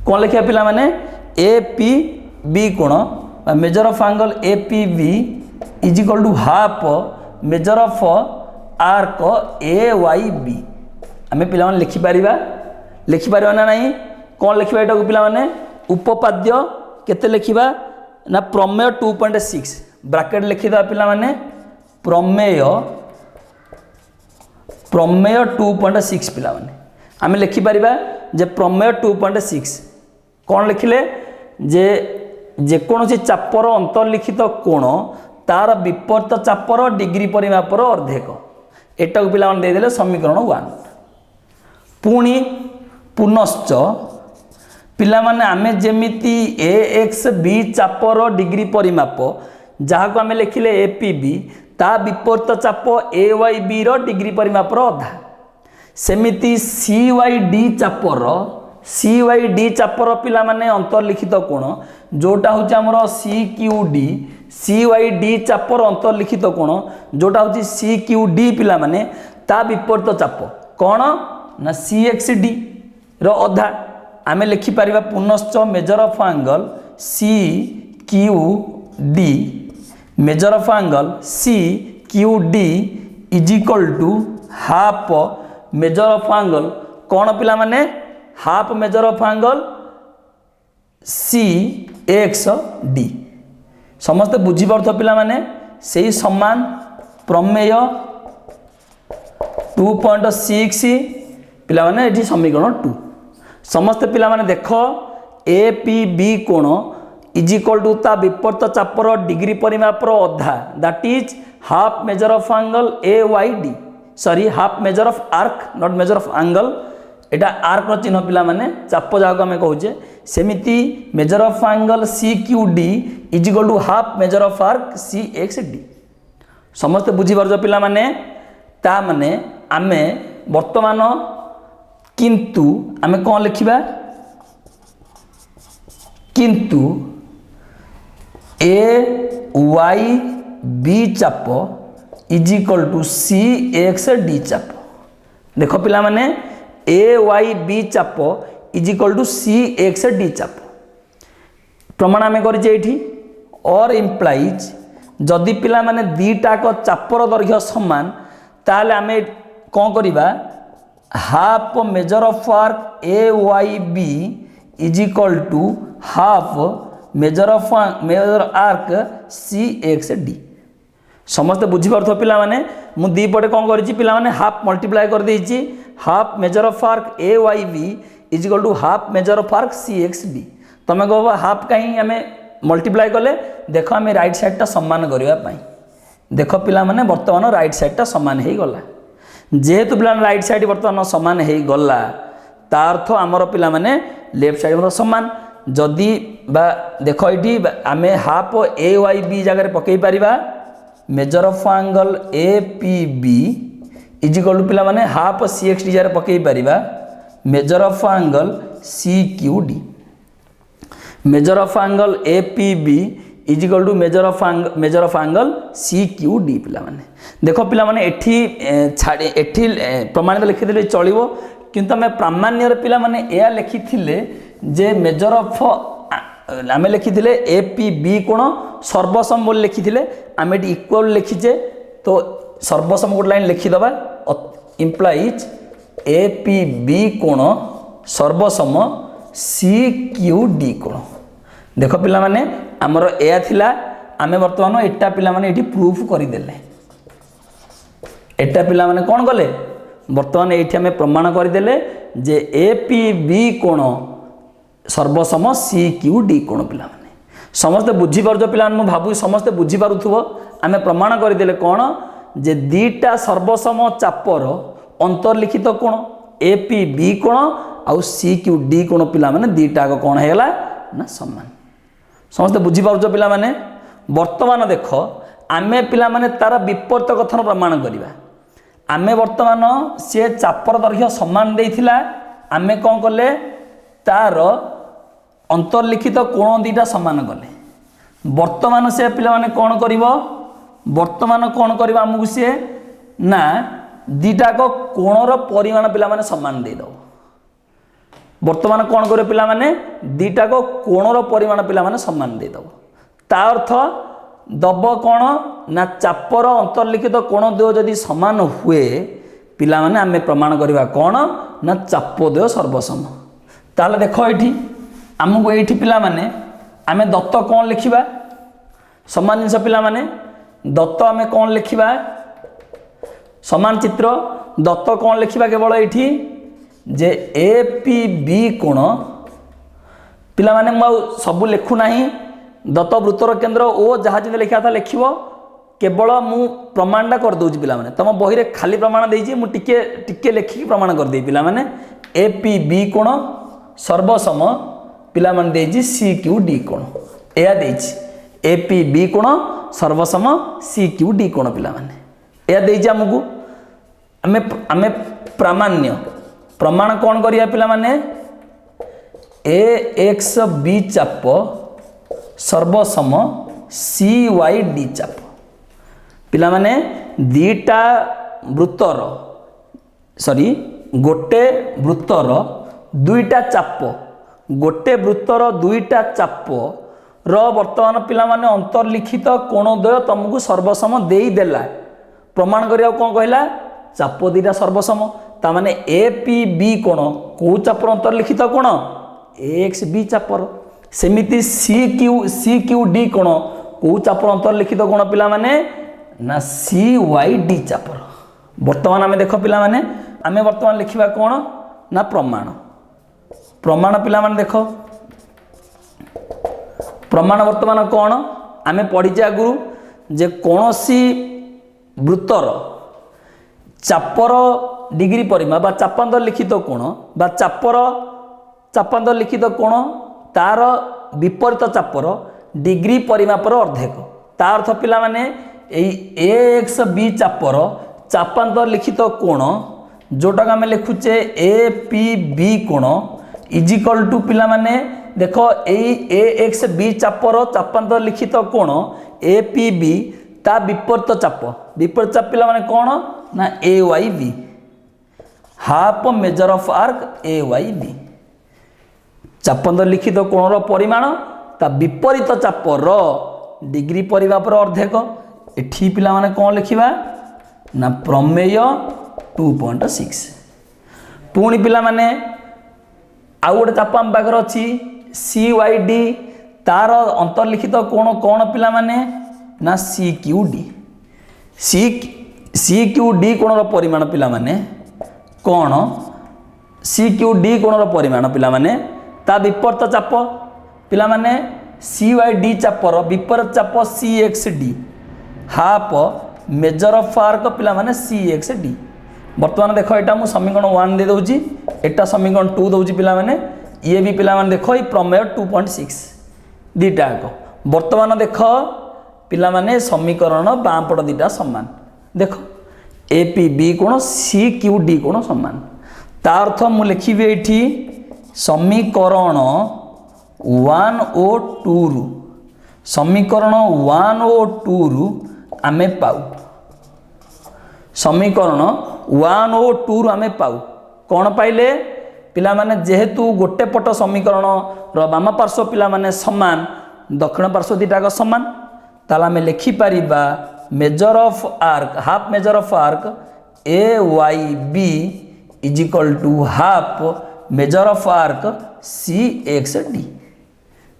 कौन लिखा पिला माने ए पी बी कोण measure of angle A P B is equal to half measure of arc A Y B आम पिला माने लिखिपर ना नहीं कौन लिखा यहाँ पिला माने उपपाद्य केते लिखा ना प्रमेय 2.6 ब्रैकेट लिखिदा पिला माने प्रमेय 2.6 पिला माने आम लिखिपर जे प्रमेय 2.6 कौन लिखिले जे जेकोसी चापर अंतर्लिखित कोण तार विपरीत चापर डिग्री परिमापर अर्धेक एटा को पिला माने देदेले समीकरण 1 पुणी पुनश्च पिला माने आमे जेमिति ए एक्स बी चापर डिग्री परिमाप जहाँ को आम लिखिले एपीबी ता विपरीत चाप ए वाई बी रो डिग्री परिमापर अधा सेमिति सी वाई डी चापर पिला माने अंतर्लिखित कोण जोटा हूँ आमर C Q D C Y D चापर अंतर्लिखित कोण जोटा हूँ सी क्यू डी पिला माने ता विपरीत चाप कौन ना सी एक्स डी रो अधा आम लिखिपर पुनश्च measure of angle C Q D measure of angle C Q D is equal to half measure of angle कौन पिला माने half measure of angle C X D समस्ते बुझीपार पिला माने सही समान प्रमेय 2.6 पिला माने एठी समीकरण 2 समस्ते पिला माने देख ए पी बी कोण इज इक्वल टू ता विपरीत चापर डिग्री परिमापर अधा that is half measure of angle A Y D sorry half measure of arc not measure of angle एटा आर्क रो चिन्ह पिला माने चाप जाको आमे कहूचे सेमिति measure of angle C Q D is equal to half measure of arc C X D समस्त बुझी पारछ पिला माने ता माने आमे वर्तमान किंतु आमे कौन लिखिबा किंतु ए वाई बी चाप is equal to C X D चाप देख पिला माने ए वाई बी चाप is equal to C X D चाप प्रमाण आम कर और इम्प्लाइज जदि पिला माने दीटा को चापर दैर्घ्य समान ताले आम कौन करिबा half measure of arc A Y B is equal to half measure arc C X D समस्ते बुझीपार पिला माने मु दी पटे कौन करी पिला माने हाफ मल्टीप्लाई कर देछि half measure of arc A Y B is equal to half measure of arc C X D तमें कह हाफ कहीं आम मल्टीप्लाई कले देख आम राइट साइडटा सम्मान करने देख पिला माने वर्तमान राइट साइडटा सम्मान हो गला जेहेतु पिला राइट साइड वर्तमान सम्मान हो गला ता अर्थ आमर पिला माने लेफ्ट साइड सम्मान जदि बा देख ये आम हाफ ए वाई बी जगह पकई पारिबा measure of angle A P B is equal to पिला माने हाफ सी एक्स डी जगह पकई पारिबा measure of angle C Q D measure of angle A P B is equal to measure of angle C Q D पिला माने देख पिला माने एठी छाड़ी एठी प्रमाणित लिखिदेले चलिबो किंतु आम प्रामाण्य पिला माने एया लिखिथिले जे मेजर ऑफ आम लिखिथिले ए पी बी कोण सर्वसम बोल लिखिथिले आम एटी इक्वल लिखिचे तो सर्वसम गोटे लाइन लिखिदबा इम्प्लाइज ए पी बी कोण सर्वसम सी क्यू डी कोण देख पिला माने आमर एया थिला आमे वर्तमान एटा पिला माने एठी प्रूफ करिदेले एटा पिला माने कोन गले वर्तमान एठी आमे प्रमाण करिदेले जे ए पी बी कोण सर्वसम सी क्यू डी कोण पिला माने समस्त बुझी पारजो पिला माने भाबु समस्त बुझी पारुथुबो आमे प्रमाण करिदेले कोण जे दीटा सर्वसम चापर अंतर्लिखित कोण ए पी बी कोण आउ सी क्यू डी कोण पिला माने दीटा को कोण हेला ना समान समस्त बुझी पारछ पिला माने वर्तमान देख आमे पिला माने तार विपरीत कथन प्रमाण करिबा आमे वर्तमान से चापर दैर्घ्य समान देइथिला आमे कोन कले तार अंतर्लिखित कोण दीटा समान कले वर्तमान से पिला माने कोन करिवो वर्तमान कोन करिवो हमकु से ना दीटा को कोणर परिमाण पिला माने समान दे दो वर्तमान कौन करे पिला माने दीटा को कोणर परिमाण पिला माने सम्मान दे दब ता अर्थ दब कौन ना चापर अंतर्लिखित कोण देव जदि समान हुए पिला माने आमे प्रमाण करवा कौन ना चाप देव सर्वसम ताले देख ये आमको ये पिला माने आमे दत्त कौन लिखिबा समान जिनस पिला माने दत्त आमे कौन लिखिबा समान चित्र दत्त कौन लिखिबा केवल ये जे ए पी बी कोण पिला माने मु सबु लिखु नाही दत्त वृत्तर केंद्र ओ जहाँ जिन लिखा था लिख केवल मु प्रमाणटा कर दूची पिला माने तुम बही रे खाली प्रमाण देइछि मु टिके लिखिक प्रमाण कर दे पिला माने ए पी बी कोण सर्वसम पिला मन देछि सी क्यू डी कोण एया देछि ए पी बी कोण सर्वसम सी क्यू डी कोण पिला माने एया देछि हमकु आमे आमे प्रामाण्य प्रमाण कोन करिया पिला माने ए एक्स बी चाप सर्वसम सी वाई डी चाप पिला माने दीटा वृत्तर सॉरी गोटे वृत्तर दुईटा चाप गोटे वृत्तर दुईटा चाप वर्तमान पिला माने अंतर्लिखित कोणद्वय तुमको सर्वसम देई देला प्रमाण करिया कोन कहला चाप दीटा सर्वसम ता माने ए पी बी कोण को चापर अंतर्लिखित कोण एक्स बी चापर सेमिति सी क्यू डी कोण को चापर अंतर्लिखित कोण पिला माने ना सी वाई डी चापर वर्तमान आमे देख पिला माने आमे वर्तमान लिखिबा कोण ना प्रमाण प्रमाण पिला माने देख प्रमाण वर्तमान कोण आमे पढिचे आगु जे कोनोसी वृत्तर चापर डिग्री परिमा बा चापांतर लिखित कोण बा चापांतर लिखित कोण तार विपरीत चापर डिग्री परिमापर अर्धेक ता अर्थ पिला माने ए एक्स बी चापर चापांतर लिखित कोण जोटा आम लिखुचे ए पी बी कोण इज इक्वल टू पिला माने देख ए एक्स बी चापर चापांतर लिखित कोण ए पी बी ता विपरीत चाप पिला माने कोण ना A Y B half measure of arc A Y B चापांतर लिखित कोणर परिमाण ता विपरीत चापर डिग्री परिमापर अर्धेक एठी पिला माने कोन लिखिबा ना प्रमेय 2.6 पुणी पिला माने आउ गोटे चाप आम पाखर अच्छी सी वाई डी तार अंतर्लिखित कोण कोण पिला माने ना C Q D C Q D कोणर परिमाण पिला माने कोण सी क्यू डी कोणर परिमाण पिला माने ता विपरीत चाप पिला माने सी वाई डी चापर विपरीत चाप C X D half measure of arc पिला माने सी एक्स डी वर्तमान देख एटा मु समीकरण 1 दे दउची एटा समीकरण 2 दउची पिला माने ये भी पिला माने देखो प्रमेय 2.6 दीटा को वर्तमान देख पिला माने समीकरण बामपट दीटा समान देखो ए पी बी कोण सी क्यू डी कोण समान ता अर्थ मु लिखिबे एठी समीकरण 1 ओ 2 रु समीकरण 1 ओ 2 रु आमे पाऊ समीकरण 1 ओ 2 रु आमे पाऊ कौन पाइले पिला माने जेहेतु गोटे पट समीकरण रो बाम पार्श्व पिला माने समान दक्षिण पार्श्व दीटाक समान ताला आमे लिखि पारिबा measure of arc half measure of arc A Y B is equal to half measure of arc C X D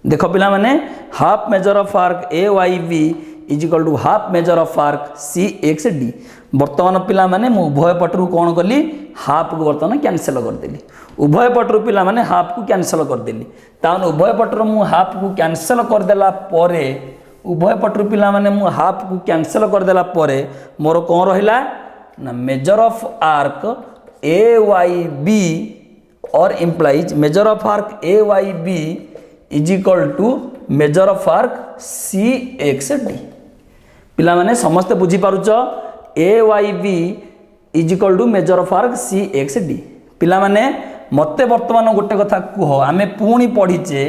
देखो पिला माने half measure of arc A Y B is equal to half measure of arc C X D वर्तमान पिला माने मु उभय पटरु कोन करली half को वर्तमान कैंसिल कर देली उभय पटरु पिला माने हाफ को कैंसिल कर देली तान उभय पटरु मु हाफ को कैंसिल कर देला परे उभय पटरु पिला माने मु हाफ को कैंसिल कर देला परे मोर कोन रहिला ना measure of arc A Y B और implies measure of arc A Y B is equal to measure of arc C X D पिला माने समस्त बुझी पारुच A Y B is equal to measure of arc C X D पिला माने मते वर्तमान गोटे कथा कुह आमे पुणी पढ़ीचे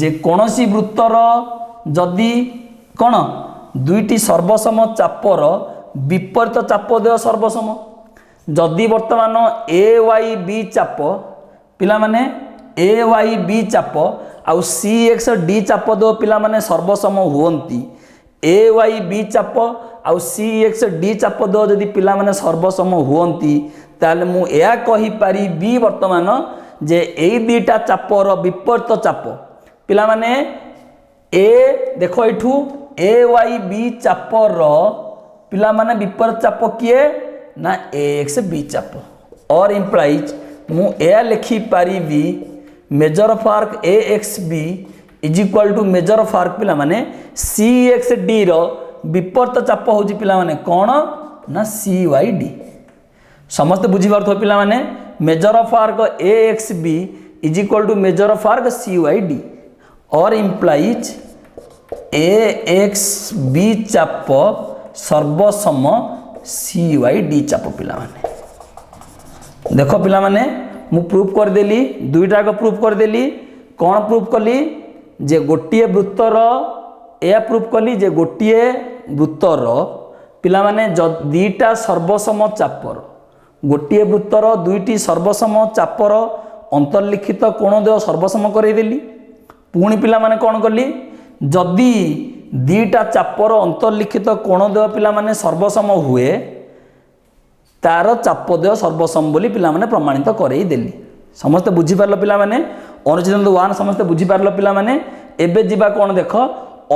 जे कोनोसी वृत्तर जदि कौन दुईटी सर्वसम चापर विपरीत चाप देय सर्वसम जदि वर्तमान ए वाई बी चाप पिला माने ए वाई बी चाप आउ सी एक्स डी चाप दो पिला माने सर्वसम हुवंती ए वाई बी चाप आउ सी एक्स डी चाप दो जदि पिला माने सर्वसम हुवंती ताले मु एया कहि पारी बी वर्तमान जे एई दीटा चापर विपरीत चाप पिला माने ए देखो एठू ए वाई बी चापर पिला माने विपरीत चाप किए ना ए एक्स बी चाप और इंप्लाइज मु एया लिखि पारी बी measure of arc A X B is equal to measure of arc पिला माने सी एक्स डी रो विपरीत चाप होची पिला माने कौन ना सी वाई डी समस्त बुझी पारथो पिला माने measure of arc A X B is equal to measure of arc C Y D और इम्प्लाइज ए एक्स बी चाप सर्वसम सी वाई डी चाप पिला माने देख पिला माने मु प्रूफ करदेली दुईटा प्रूफ करदेली कौन प्रूफ कली जे गोटे वृत्तर या प्रूफ कली जे गोटे वृत्तर पिला माने दीटा सर्वसम चापर गोटे वृत्तर दुईटी सर्वसम चापर अंतर्लिखित कोण देव सर्वसम करदेली पुणी पिला माने कौन कली जदि दीटा चापर अंतर्लिखित कोण देव पिला माने सर्वसम हुए तार चाप देव सर्वसम बोली पिला माने प्रमाणित करई देली समस्त बुझी पारल पिला माने अनुसिद्धांत 1 समस्त बुझी पारल पिला माने एबे जिबा कोन देख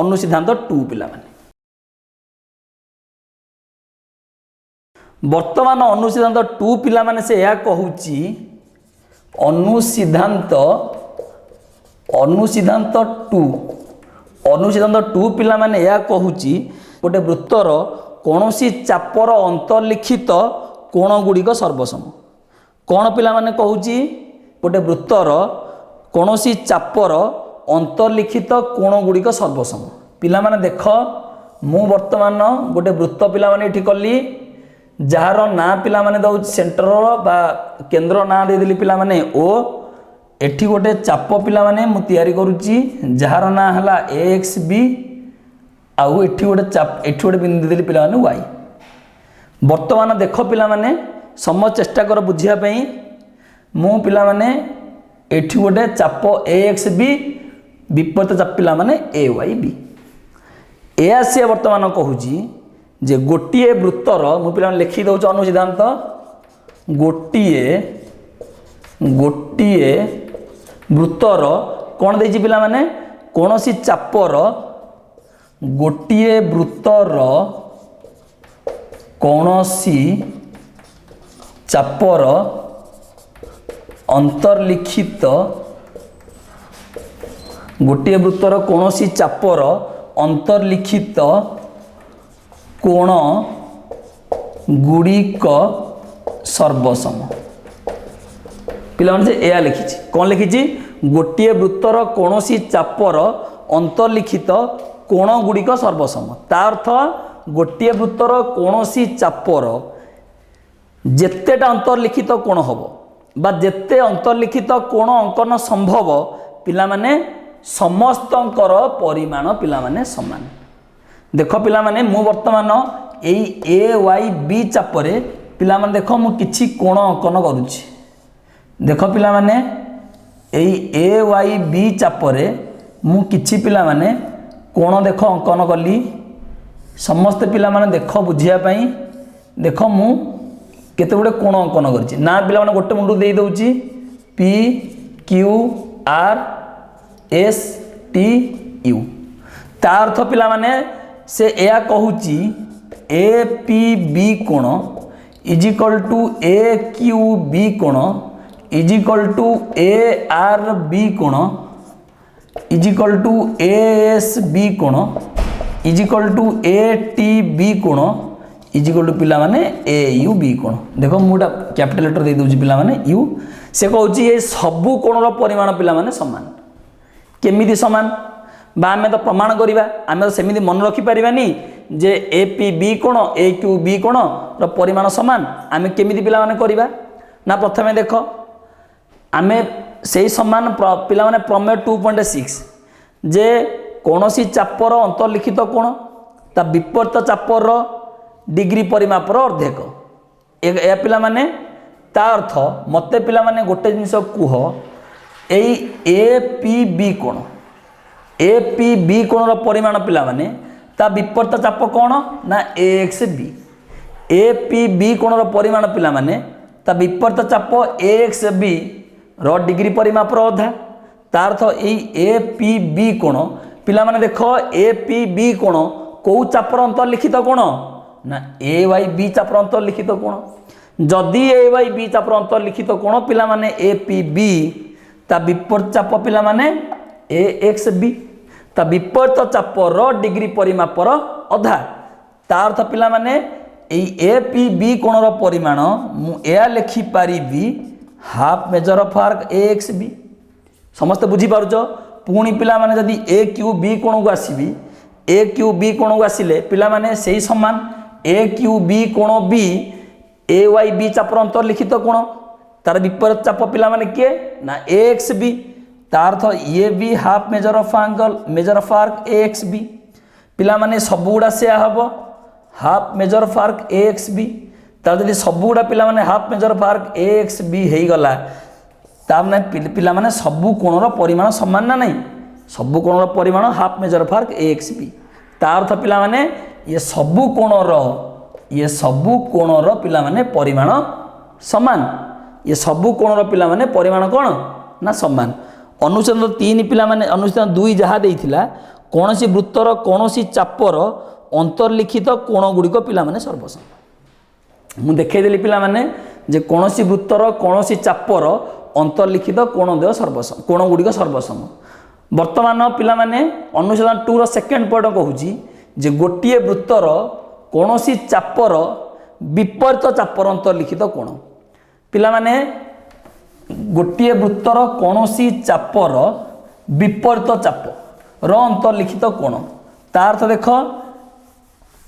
अनुसिद्धांत 2 पिला माने वर्तमान अनुसिद्धांत 2 पिला माने से या कहूची अनुसिद्धांत 2 पिला माने या कहूची गोटे वृत्तर कौनसी चापर अंतर्लिखित कोण गुड़िक सर्वसम कौन पिला माने कहूची गोटे वृत्तर कौनसी चापर अंतर्लिखित कोण गुड़िक सर्वसम पिला माने देख मु वर्तमान गोटे वृत्त पिला माने एठी कली जार ना पिला माने दउ सेंटर बा केंद्र ना दे देली पिला माने ओ एठी गोटे चाप पिला माने मु तयारी करूची जार ना हला एक्स बी आउ एठी गोटे चाप एठी गोटे बिंदु देली पिला माने वाई वर्तमान देख पिला माने सम चेष्टा कर बुझिया पई मु पिला माने एठी गोटे चाप ए एक्स बी विपरीत चाप पिला माने ए वाई बी ए से वर्तमान कहूची जे गोटिए वृत्तर मु पिला माने लिखि दउछ अनुसिद्धांत गोटिए वृत्तर कौन देछि पिला माने कोनोसी चापर गोटिए वृत्तर कौनसी चापर अंतर्लिखित गोटे वृत्तर कौनसी चापर अंतर्लिखित कोण गुड़िक सर्वसम पिला से एया लिखी कौन लिखी गोटे वृत्तर कौनसी चापर अंतर्लिखित कोण गुड़िक सर्वसम ता अर्थ गोटे वृत्तर कौनसी चापर जेतेटा अंतर्लिखित कोण हम बा जेते अंतर्लिखित कोण अंकन संभव पिला माने समस्तंकर परिमाण पिला माने समान देख पिला माने मु वर्तमान एई ए वाई बी चापरे पिला माने देख मु किछि कोण अंकन करूछि देख पिला माने एई ए वाई बी चापरे मु किछि पिला माने कोण देख अंकन कली समस्त पिला माने देख बुझिया पई देख मु केते गुडे कोण अंकन करछि ना पिला माने गोटे मुंडू देई दउछि P Q R S T U ता अर्थ पिला माने से एया कहूची ए पी बी कोण is equal to A Q B कोण is equal to A R B कोण is equal to A S B कोण is equal to A T B कोण इज इक्वल टू पिला माने ए यू बी कोण देखो मुटा capital letter दे दउची पिला माने यू से कहूची ए सबु कोणर परिमाण पिला माने समान केमिति समान बा आमे तो प्रमाण करिबा आमे तो सेमिति मन रखि परिबानी जे ए पी बी कोण ए क्यू बी कोण र परिमाण समान आमे केमिति पिला माने करिबा ना प्रथमे देखो आमे सेही समान पिला माने प्रमेय 2.6 जे कोनोसी चापर अंतर्लिखित कोण ता विपरीत चापर डिग्री परिमापर अर्धेक ए पिला माने ता अर्थ मते पिला माने गोटे जिनिस कुह एई ए पी बी कोण ए पी बी कोणर परिमाण पिला माने ता विपरीत चाप कोण ना A X B A P B कोणर परिमाण पिला माने ता विपरीत चाप ए एक्स बी रो डिग्री परिमापर अधा ता अर्थ ए पी बी कोण पिला माने देखो ए पी बी कोण को चापर अंतर्लिखित कोण ना ए वाई बी चापर अंतर्लिखित कोण जदि ए वाई बी चापर अंतर्लिखित कोण पिला माने ए पी बी ता विपरीत चाप पिला माने ए एक्स बी ता विपरीत चापर डिग्री परिमापर अधा ता अर्थ पिला माने ए पी बी कोणर परिमाण मु एया लिखि पारिबी half measure of arc A X B समस्ते बुझीपार पुणी पिला माने जदि ए क्यू बी कोण को आसबि ए क्यू बी कोण को आसिले पिला माने सेही समान ए क्यू बी कोण बी ए वाई बी चापर अंतर्लिखित कोण तार विपरीत चाप पिला माने किए ना ए एक्स बी तार अर्थ ये भी half measure of angle measure of arc A X B पिला माने सबुगुड़ा से हम half measure of arc A X B तार जदि सबुगुड़ा पिला माने half measure of arc A X B हो गला ताने पिला माने सबु कोणर परिमाण समान ना नहीं सबु कोणर परिमाण half measure of arc A X B तार अर्थ पिला माने ये सबु कोणर पिला माने परिमाण समान ये सबु कोणर पिला माने परिमाण कोण ना समान अनुच्छेद 3 पिला माने अनुच्छेद 2 जहाँ देइथिला कोनोसी वृत्तर कोनोसी चापर अंतर्लिखित कोण गुड़िक पिला माने सर्वसम मु देखै देली पिला माने जे कोनोसी वृत्तर कोनोसी चापर अंतर्लिखित कोण देव सर्वसम कोण गुड़िक सर्वसम वर्तमान पिला माने अनुच्छेद 2 रो सेकंड पॉइंट कहूची जे गोटिए वृत्तर कोनोसी चापर विपरीत चापर अंतर्लिखित कोण पिला माने गोटिए वृत्तर कोनोसी चापर विपरीत चाप र अंतर्लिखित कोण तार अर्थ देख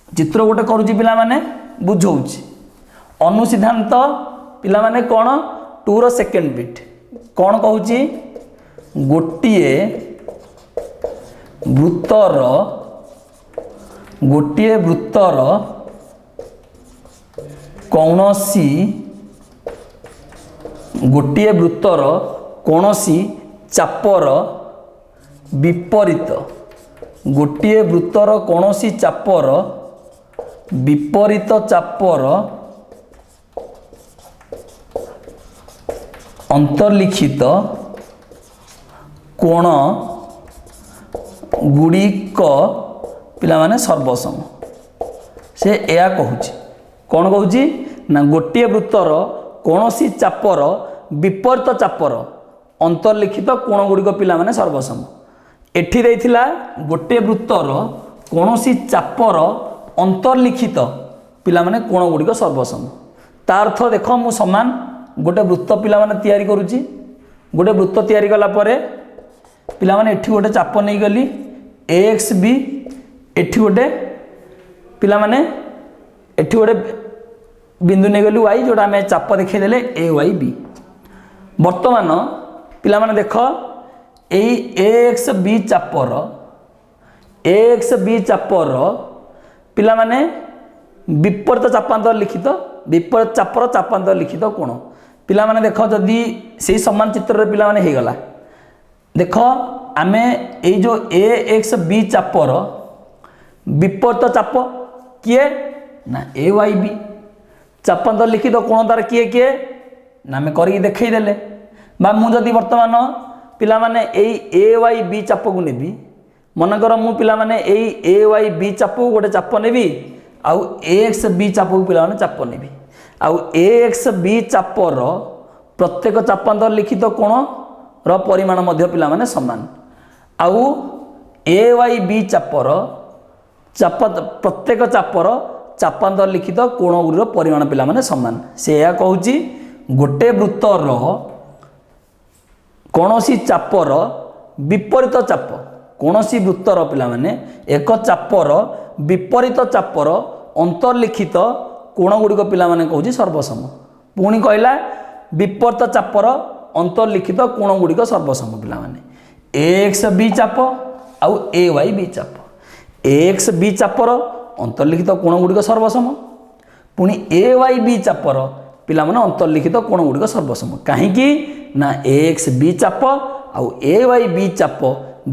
चित्र गोटे करूची पिला माने बुझौची अनुसिद्धांत पिला माने कोण 2 रो सेकंड बिट कोण कहूची गोटिए वृत्तर कौनसी गोटिए वृत्तर कौनसी चापर विपरीत गोटिए वृत्तर कौनसी चापर विपरीत चापर अंतर्लिखित कोण गुड़िक पिला माने सर्वसम से या कहूची कौन कहूची ना गोटिए वृत्तर कौनसी चापर विपरीत चापर अंतर्लिखित कोण गुड़िक पिला माने सर्वसम एठी देइथिला गोटे वृत्तर कौनसी चापर अंतर्लिखित पिला माने कोण गुड़िक सर्वसम तार अर्थ देख मु समान गोटे वृत्त पिला माने तैयारी करूची गोटे वृत्त तैयारी कला परे पिला माने एठी गोटे चाप नै गली एक्स बी एठी गोटे पिला माने एठी गोटे बिंदु नै गली वाई जोटा हमें चाप देखै देले ए वाई बी वर्तमान पिला माने देख एई एक्स बी चापर पिला माने विपरीत चापांतर लिखित विपरीत चापर चापांतर लिखित कोण पिला माने देख जदि से समान चित्र पिला माने हे गला देख आमे ए जो ए एक्स बी चापर विपरीत चाप किए ना ए वाई बी चापांतर लिखित कोण तार किए किए ना आमे करी देखै देले बा मु जदि वर्तमान पिला माने एई ए वाई बी चाप को नेबी मनकर मु पिला माने एई ए वाई बी चाप को गोटे चाप नेबी आउ एक्स बी चाप को पिला माने चाप नेबी आउ एक्स बी चापर प्रत्येक चापांतर लिखित कोण र परिमाण मध्य पिला माने समान आउ ए वाई बी चापर प्रत्येक चापर चापांतर लिखित कोण गुड़िर परिमाण पिला माने समान से या कहूची गोटे वृत्तर कौनसी चापर विपरीत चाप कौनसी वृत्तर पिला माने एक चापर विपरीत चापर अंतर्लिखित कोण गुड़िक पिला माने कहूची सर्वसम पुणी कहला विपरीत चापर अंतर्लिखित कोण गुड़िक सर्वसम पिला माने एक्स बी चाप आउ ए वाई बी चाप एक्स बी चापर अंतर्लिखित कोण गुड़िक सर्वसम पुणी ए वाई बी चापर पिला माने अंतर्लिखित कोण गुड़िक सर्वसम कहीं ना एक्स बी चाप आउ ए वाई बी चाप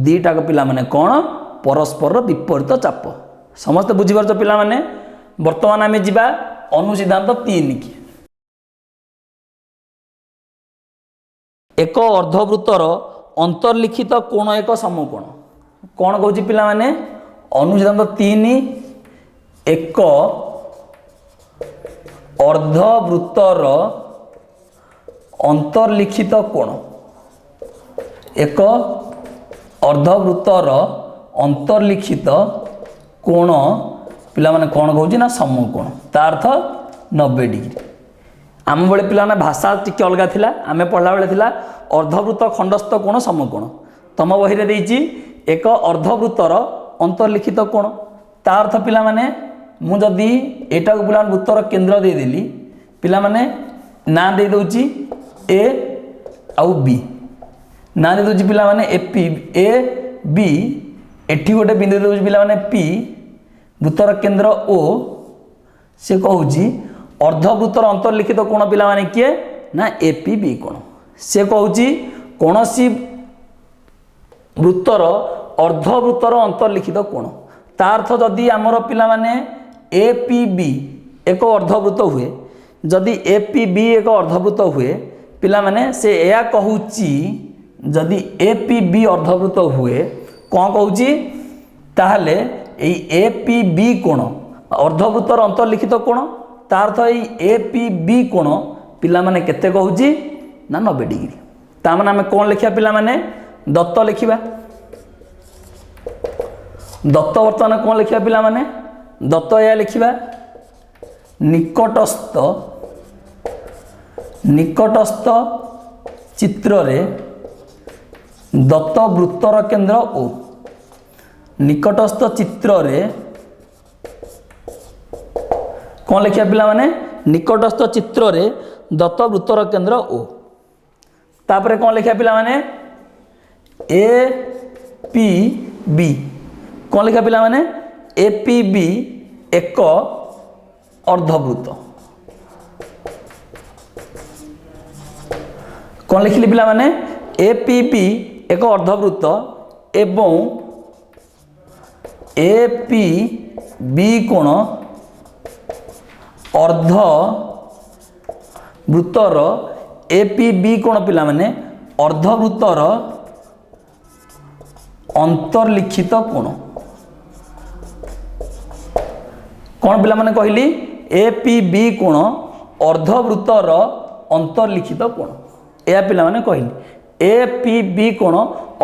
दीटाक पिला माने कौन परस्पर विपरीत चाप समस्त बुझीपार पिला माने वर्तमान आमे जिबा अनुसिद्धांत 3 की एक अर्धवृत्तर अंतर्लिखित कोण एक समकोण कौन कहूची पिला माने अनुसिद्धांत 3 एक अर्धवृत्तर अंतर्लिखित कोण एक अर्धवृत्तर अंतर्लिखित कोण पिला माने कौन कहूची ना समकोण तार अर्थ 90 डिग्री आम बेले पिला भाषा टी अलग थिला आम पढ़ला बेले थिला अर्धवृत्त खंडस्थ कोण समकोण तुम बही रे देइची एक अर्धवृत्तर अंतर्लिखित कोण ता अर्थ पिला माने मु जदि एटा पिला वृत्तर केंद्र दे देली पिला माने ना दे दउची ए आउ बी ना दे दउची पिला माने ए बी एठी गोटे बिंदु दउची पिला माने पी वृत्तर केंद्र ओ से कहूची अर्धवृत्तर अंतर्लिखित कोण पिला माने किए ना एपीबी कोण से कहूची कोनोसी वृत्तर अर्धवृत्तर अंतर्लिखित कोण ता अर्थ जदि आमर पिला माने एपीबी एक अर्धवृत्त हुए जदि एपीबी एक अर्धवृत्त हुए पिला माने से या कहूची जदि एपीबी अर्धवृत्त हुए कौन कहूची ताहले एई एपीबी कोण अर्धवृत्तर अंतर्लिखित कोण ता अर्थ एई एपीबी कोण पिला माने केते कहूची ना 90 डिग्री ता माने आमे कोन लिखिया पिला माने दत्त लिखिबा दत्त वर्तमान कौन लिखा पिला माने दत्त या लिखिबा निकटस्थ चित्र रे दत्त वृत्तर केंद्र ओ निकटस्थ चित्र रे कौन लिखा पिला माने निकटस्थ चित्र रे दत्त वृत्तर केंद्र ओ तापरे कौन लिखा पिला माने ए पी बी कौन लिखा पिला माने एपीबी एक अर्धवृत्त कौन लिखिली पिला माने एपीबी एक अर्धवृत्त एवं एपीबी कोण अर्धवृत्तर एपीबी कोण पिला माने अर्धवृत्तर अंतर्लिखित कोण कौन पिला माने कहली एपीबी कोण अर्धवृत्तर अंतर्लिखित कोण या पिला माने कहली एपीबी कोण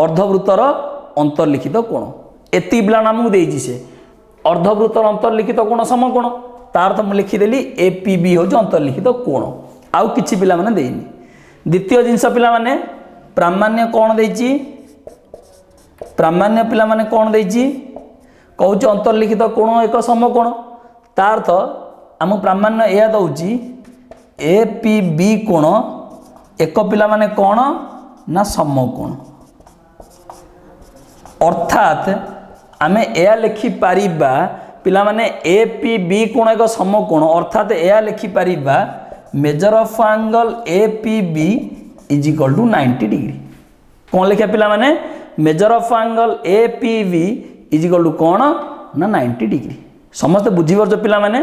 अर्धवृत्तर अंतर्लिखित कोण एति पिला नाम देइछि से अर्धवृत्तर अंतर्लिखित कोण समकोण तार अर्थ मु लिखिदेली एपीबी हो अंतर्लिखित कोण आउ किछि पिला माने देइनी द्वितीय जिंस पिला माने प्रामाण्य कोण देइछि प्रामाण्य पिला माने कोण देइछि कहूछि अंतर्लिखित कोण एक समकोण ता अर्थ आम प्रामाण्य या दउछि एपीबी कोण एक पिला माने कोण ना समकोण अर्थात आमे या लिखि पारिबा पिला माने एपीबी कोण एक समकोण अर्थात या लिखि पारिबा measure of angle APB is equal to 90 degree कौन लिखा पिला माने measure of angle APB is equal to कौन ना 90 डिग्री समस्त बुझी पारछ पिला माने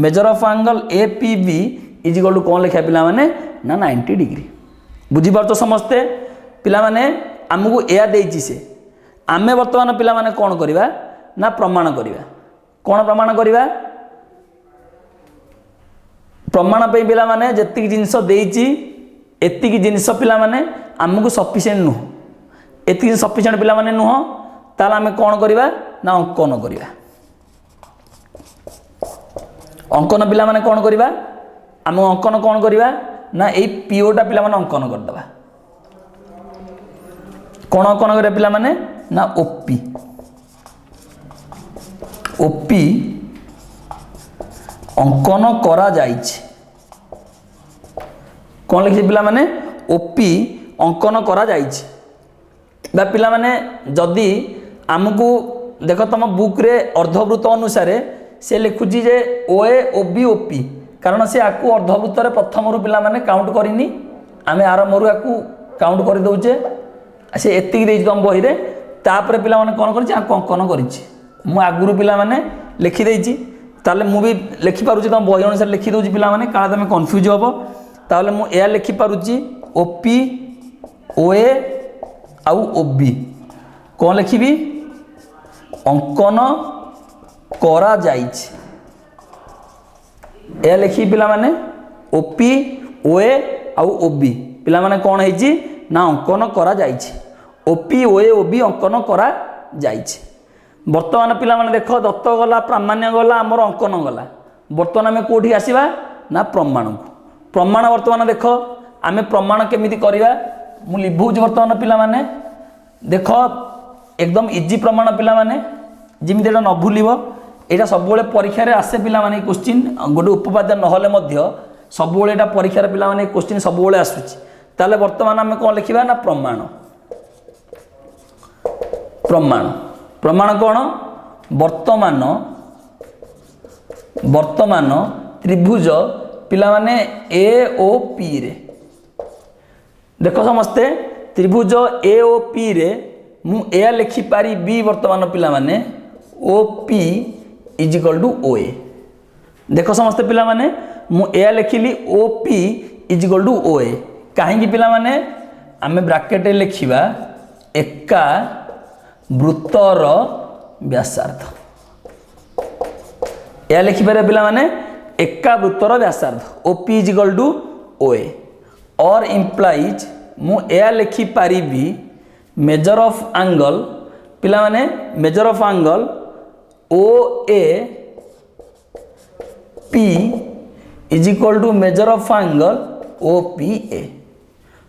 measure of angle APB is equal to कौन लिखा पिला माने ना 90 डिग्री बुझी पारछ समस्ते पिला माने हमकु एया देइछि से आमे वर्तमान पिला माने कोन करिवा ना प्रमाण करिवा कोन प्रमाण करिवा प्रमाण पे पिला माने जत्तिक जिंस देइछि एत्तिक जिंस पिला माने हमकु सफिशिएंट नु एत्तिक सफिशिएंट पिला माने नुह ताला आमे कोन करिवा ना अंकन करिवा अंकन पिला माने कोन करिवा आम अंकन कोन करिवा ना एई पीओटा पिला माने अंकन कर दबा कोन अंकन करे पिला माने ना ओपी ओपी अंकन करा जाइछि कौन लिखि पिला माने ओपी अंकन करा जाइछि बा पिला माने जदि आमको देख तुम बुक रे अर्धवृत्त अनुसार से लिखुची जे ओए ओबी ओपी कारण से आपको अर्धवृत्त प्रथम रु पिला माने काउंट करनी आम आरंभ रु आपको काउंट कर दौचे से एतिक देइछि तुम बही रे तापर पिला माने कोन करछि अंकन करिछि मु आगुरु पिला माने लिखि देइछि ताले मु भी लिखि पारुछि तुम बही अनुसार लिखि दउछि पिला माने काला तुम कंफ्यूज होबो ताले मु एया लिखि पारुछि ओपी ओए आउ ओबी कौन लिखिबी अंकन करा जाइछि ए लिखी पिला माने ओपी ओए आउ ओबी पिला माने कौन है ना अंकन करा जाइछि ओपी ओए ओबी अंकन करा जाइछि वर्तमान पिला माने देख दत्त गला प्रामाण्य गला आमर अंकन गला वर्तमान आम कोठी आसीबा ना प्रमाण को प्रमाण बर्तमान देख आम प्रमाण केमिति करवा मु लिभौछि बर्तमान पिला माने देख एकदम इजी प्रमाण पिला माने जिमिति एटा न भूलिबो एटा सब बेले परीक्षा रे आसे पिला माने क्वेश्चन गोटे उपपाद्य नहले मध्य सब बेले एटा परीक्षा रे पिला माने क्वेश्चन सब बेले आसुछि ताले वर्तमान आम कोन लिखिबा ना प्रमाण प्रमाण प्रमाण कोन वर्तमान वर्तमान त्रिभुज पिला माने ए ओ पी रे देख समस्ते त्रिभुज ए ओ पी रे मु ए लिखि पारी बी वर्तमान पिला माने O P is equal to O A देख समस्ते पिला माने मु ए लिखिली O P is equal to O A कहीं पिला माने आमे ब्रैकेट रे लिखिबा एका वृत्तर व्यासार्ध ए लिखि पारे पिला माने एका वृत्तर व्यासार्ध O P is equal to O A और इम्प्लाइज मु ए लिखि पारिबी मेजर ऑफ एंगल पिला माने measure of angle O A P is equal to measure of angle O P A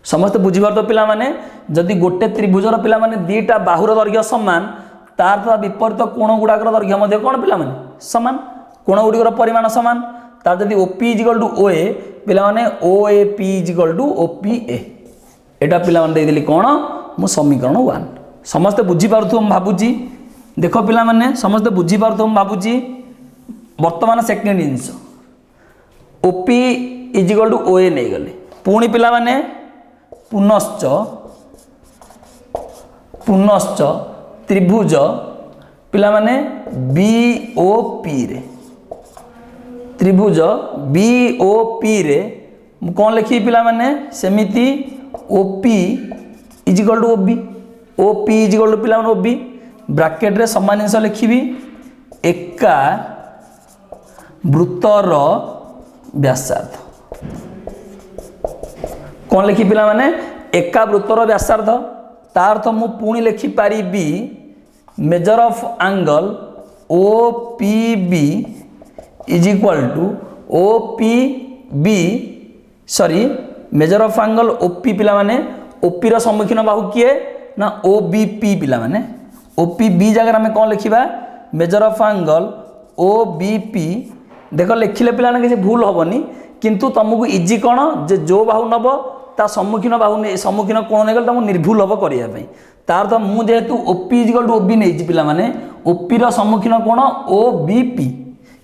समस्त बुझीबार तो पिला माने जदि गोटे त्रिभुजर पिला माने दीटा बाहुर दैर्घ्य समान तार विपरीत कोण गुड़ाकर दैर्घ्य मध्य कोन पिला माने समान कोण गुड़िकर परिमाण समान तार जदि O P is equal to O A पिला माने O A P is equal to O P A एटा पिला माने दे देली कोन मु समीकरण 1 समस्त बुझी पारथु हम भाबुची देखो पिला माने समस्त बुझी पारथु हम भाबुची वर्तमान सेकंड जिंस O P is equal to O A नै गले पुणी पिला माने पुनश्च त्रिभुज पिला माने बी ओ पी रे त्रिभुज बी ओ पी रे कौन लिखी पिला माने सेमिति O P is equal to O P is equal to पिला माने ओ बी ब्रैकेट रे समान जिंस लिखिबी एका वृत्तर व्यासार्ध कौन लिखि पिला माने एका वृत्तर व्यासार्ध तार तो मु पुणी लिखि पारी बी measure of angle O P B is equal to O P B sorry measure of angle O P पिला माने ओ पी रो सम्मुखीन बाहु किए ना ओ बी पी पिला माने ओ पी बी जगह में कौन लिखिबा measure of angle O B P देख लिखिले पिला ना किसी भूल होबनी किंतु तुमको इजी कौन जे जो बाहु नब ता सम्मुखीन बाहु सम्मुखीन कोण नहीं गल तुम निर्भूल हम करने तार तो मुझे जेहेतु OP is equal to OB नहीं पिला माने ओपी रो सम्मुखीन कोण O B P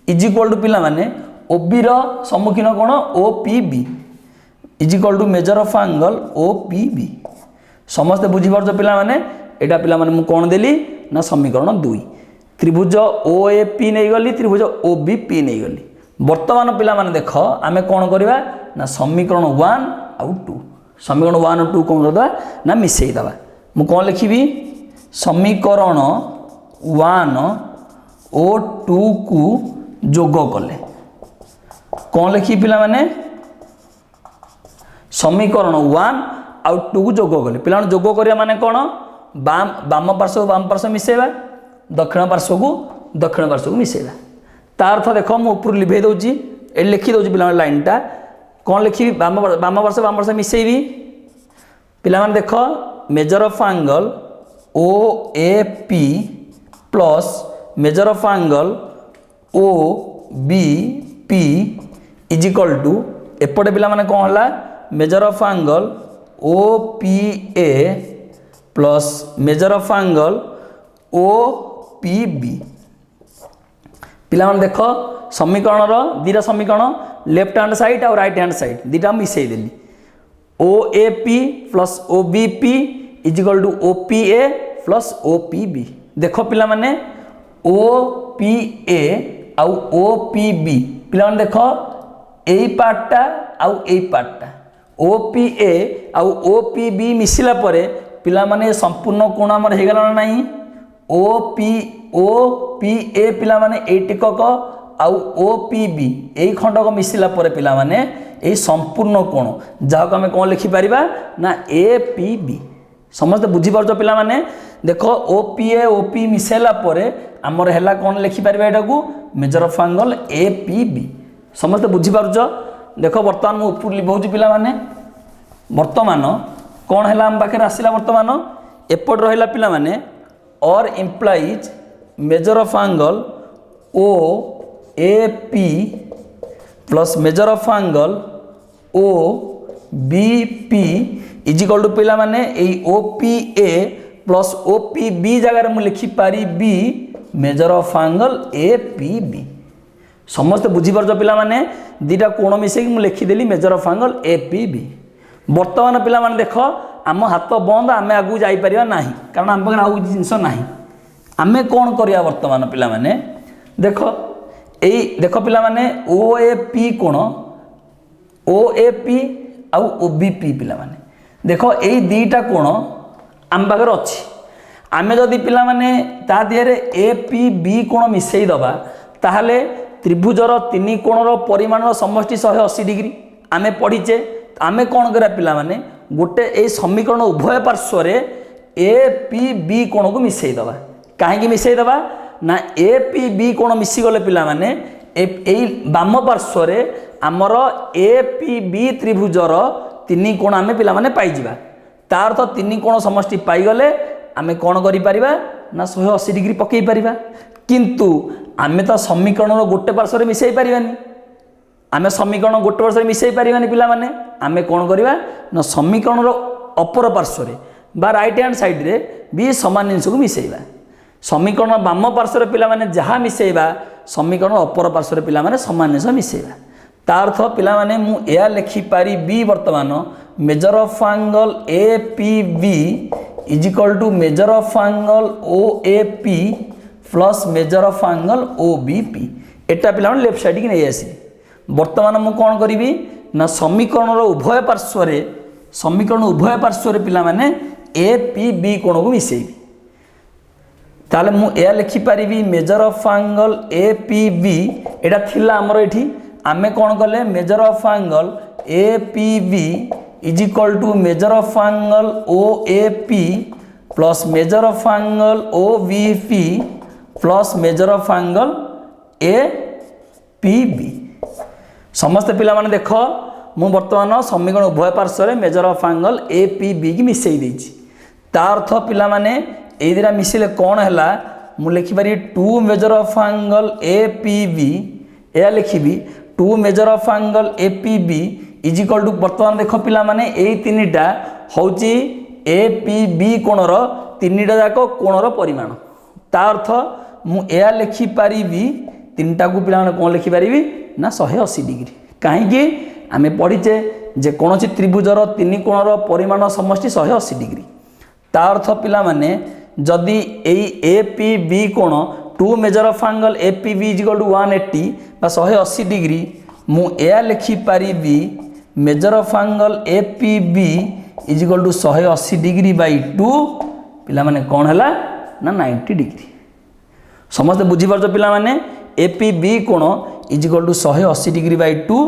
is equal to पिला माने ओबी रो सम्मुखीन कोण O P B is equal to measure of angle O P B समस्त बुझी पारछ पिला माने एटा पिला माने मु कोण देली ना समीकरण 2 त्रिभुज ओ ए पी नहीं गली त्रिभुज ओ बी पी नहीं गली वर्तमान पिला माने देख आमे कोण करबा ना समीकरण 1 आउ 2 समीकरण 1 और 2 कोन करबा ना मिसई दबा मु कोन लिखिबी समीकरण 1 ओ 2 को जोग कले कोन लिखि पिला माने समीकरण 1 आउ 2 को जोग कले पिला जोग करिया माने कोन बाम पार्श्व मिसेबा दक्षिण पार्श्व को मिसेबा तार अर्थ देख मु ऊपर लिभे दउची ए लिखि दउची पिला लाइनटा कौन लिखी बाम पार्श्व मिसेबी पिला माने देख measure of angle O A P plus measure of angle O B P is equal to एपटे पिला माने कौन हला measure of angle O P A plus measure of angle O P B पिला माने देख समीकरण रो दीटा समीकरण लेफ्ट हैंड साइड और राइट हैंड साइड दीटा मिसई देली O A P plus O B P is equal to O P A plus O P B देख पिला माने ओ पी ए आउ ओ पी बी पिला माने देख एई पार्टटा आउ एई पार्टटा ओ पी ए आउ ओ पी बी मिसिला परे पिला माने संपूर्ण कोण हमर हे गला नाही ओ पी ए पिला माने ए टिकक आउ ओ पी बी एई खंडक मिसिला परे पिला माने एई संपूर्ण कोण जाको हमें कोन लिखि परिबा ना ए पी बी समस्त बुझी पारछ पिला माने देखो O P A O P मिसेला परे हमर हेला कोन लिखि परिबा एटा को measure of angle A P B समस्त बुझी पारछ देख बर्तमान मु ऊपर लिभाउछि पिला माने वर्तमान कौन है आम पाखे आसला वर्तमान एपट रहा पिला माने और implies measure of angle O A P plus measure of angle O B P is equal to पिला माने O P A plus O P B जगह मुझे लिखिपारी B measure of angle A P B समस्त बुझीपार पिला माने दीटा कोण मिसेक मुझे लिखिदेली measure of angle A P B वर्तमान पिला माने देख आम हाथ बंद आम आगू जापर ना कारण आम पाखे आउ जिनस ना आम कौन करवा वर्तमान पिला माने देख यही देख पिला माने ओ ए पी कोण ओ ए पी आउ ओ बी पी पिला माने देख यही दीटा कोण आम पाखे अच्छी आम जदि पिला माने ता देहरे ए पी बी कोण मिसई दबा ताहले त्रिभुजर तीन कोणर परिमाण समष्टि 180 डिग्री आम पढ़ीचे आम कौन करा पिला माने गोटे ए समीकरण उभय पार्श्व ए पी बी कोण को मिसई दबा कहीं मिसई दबा ना ए पी बी कोण मिसीगले पिला माने बाम पार्श्व आमर ए पी बी त्रिभुजर तीन कोण आम पिला माने पाइजिबा तार अर्थ तीन कोण समष्टि पाइगले आम कौन करिपरिबा ना 180 डिग्री पकई परिबा किंतु आम तो समीकरण गोटे पार्श्व मिसई पारिबानी आम समीकरण गोटे पार्श्व मिसई पारिबानी पिला माने आम कौन करवा ना समीकरण अपर पार्श्व बा राइट हैंड साइड रे भी समान जिनस को मिसईबा समीकरण बाम पार्श्व पिला माने जहाँ मिसईबा समीकरण अपर पार्श्व पिला माने समान जिनस मिसईबा तार अर्थ पिला माने मु या लिखि पारी बी वर्तमान measure of angle A P B is equal to measure of angle O A P plus measure of angle O B P एटा पिला माने लेफ्ट साइड की नहीं आसी वर्तमान मु कौन करी ना समीकरण उभय पार्श्व पिला माने ए पी बी कोण को मिसेबी ताले मु या लिखिपारि measure of angle A P B एटा थिला हमर एठी आमे कौन कले measure of angle A P B is equal to measure of angle O A P plus measure of angle O B P plus measure of angle A P B समस्त पिला माने देख मु वर्तमान समीकरण उभय पार्श्व measure of angle A P B की मिसई देछि तार अर्थ पिला माने ए दिरा मिसिले कौन है मु लिखिपारि 2 measure of angle A P B या लिखिबी 2 measure of angle A P B is equal to वर्तमान देख पिला माने ए तीनटा होची ए पी बी कोणर तीनटा जाक कोणर परिमाण ता अर्थ मु या लिखिपारि तीनटा को पिला माने कौन लिखिपारि ना 180 डिग्री कहीं आम पढ़ीचे जे कौन त्रिभुजर तीन कोणर परिमाण समष्टि 180 डिग्री ता अर्थ पिला माने जदि ए पी बी कोण 2 measure of angle A P B is equal to 180 बा 180 डिग्री मु या लिखिपारि measure of angle A P B is equal to 180 degree by 2 पिला माने कौन है ना 90 डिग्री समस्त बुझीपार पिला माने ए पी बी कोण is equal to 180 degree by 2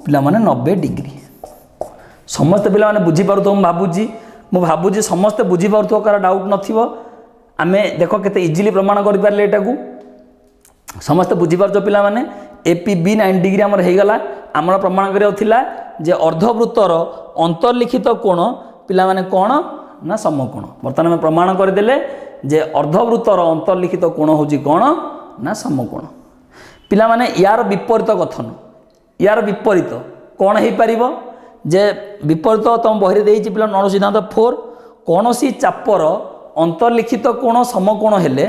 पिला माने 90 डिग्री समस्त पिला माने बुझीपार मु भाबुजी समस्त बुझीपार कार डाउट नथिबो आमे देखो केते इजिली प्रमाण करि पारले एटा को समस्त बुझीपार पिला माने ए पी बी 90 डिग्री हमर हे गला हमर प्रमाण करियो थिला जे अर्धवृत्तर अंतर्लिखित कोण पिला माने कोण ना समकोण वर्तमान में प्रमाण कर देले जे अर्धवृत्तर अंतर्लिखित कोण होची कोण ना समकोण पिला माने यार विपरीत कथन यार विपरीत कौन हो पार जे विपरीत तुम बहरी देती पिला नण सिद्धांत 4 कौन सी चापर अंतर्लिखित कोण समकोण हेले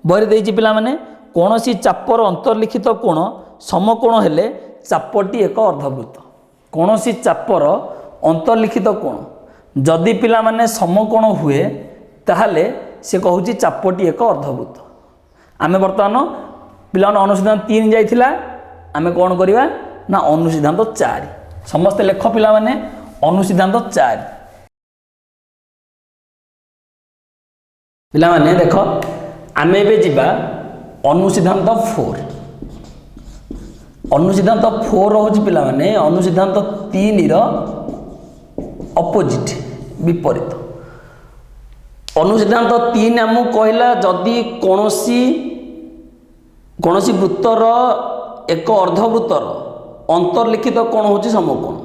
बहरी देती पिला माने कौन सी चापर अंतर्लिखित कोण समकोण हेले चापटी एक अर्धवृत्त कौन सी चापर अंतर्लिखित कोण जदि पिला माने समकोण हुए ताहले से कहूँ चापटी एक अर्धवृत्त आमे वर्तमान पिला अनुसिद्धांत 3 जाइथिला आमे कौन करवा ना अनुसिद्धांत 4 समस्त लेख पिला माने अनुसिद्धांत 4 पिला माने देख आमे एबे जिबा अनुसिद्धांत 4 अनुसिद्धांत 4 होची पिला माने अनुसिद्धांत 3 रो अपोजिट विपरीत अनुसिद्धांत 3 हमू कहला जदि कौनसी वृत्तर एक अर्धवृत्तर अंतर्लिखित कोण होची समकोण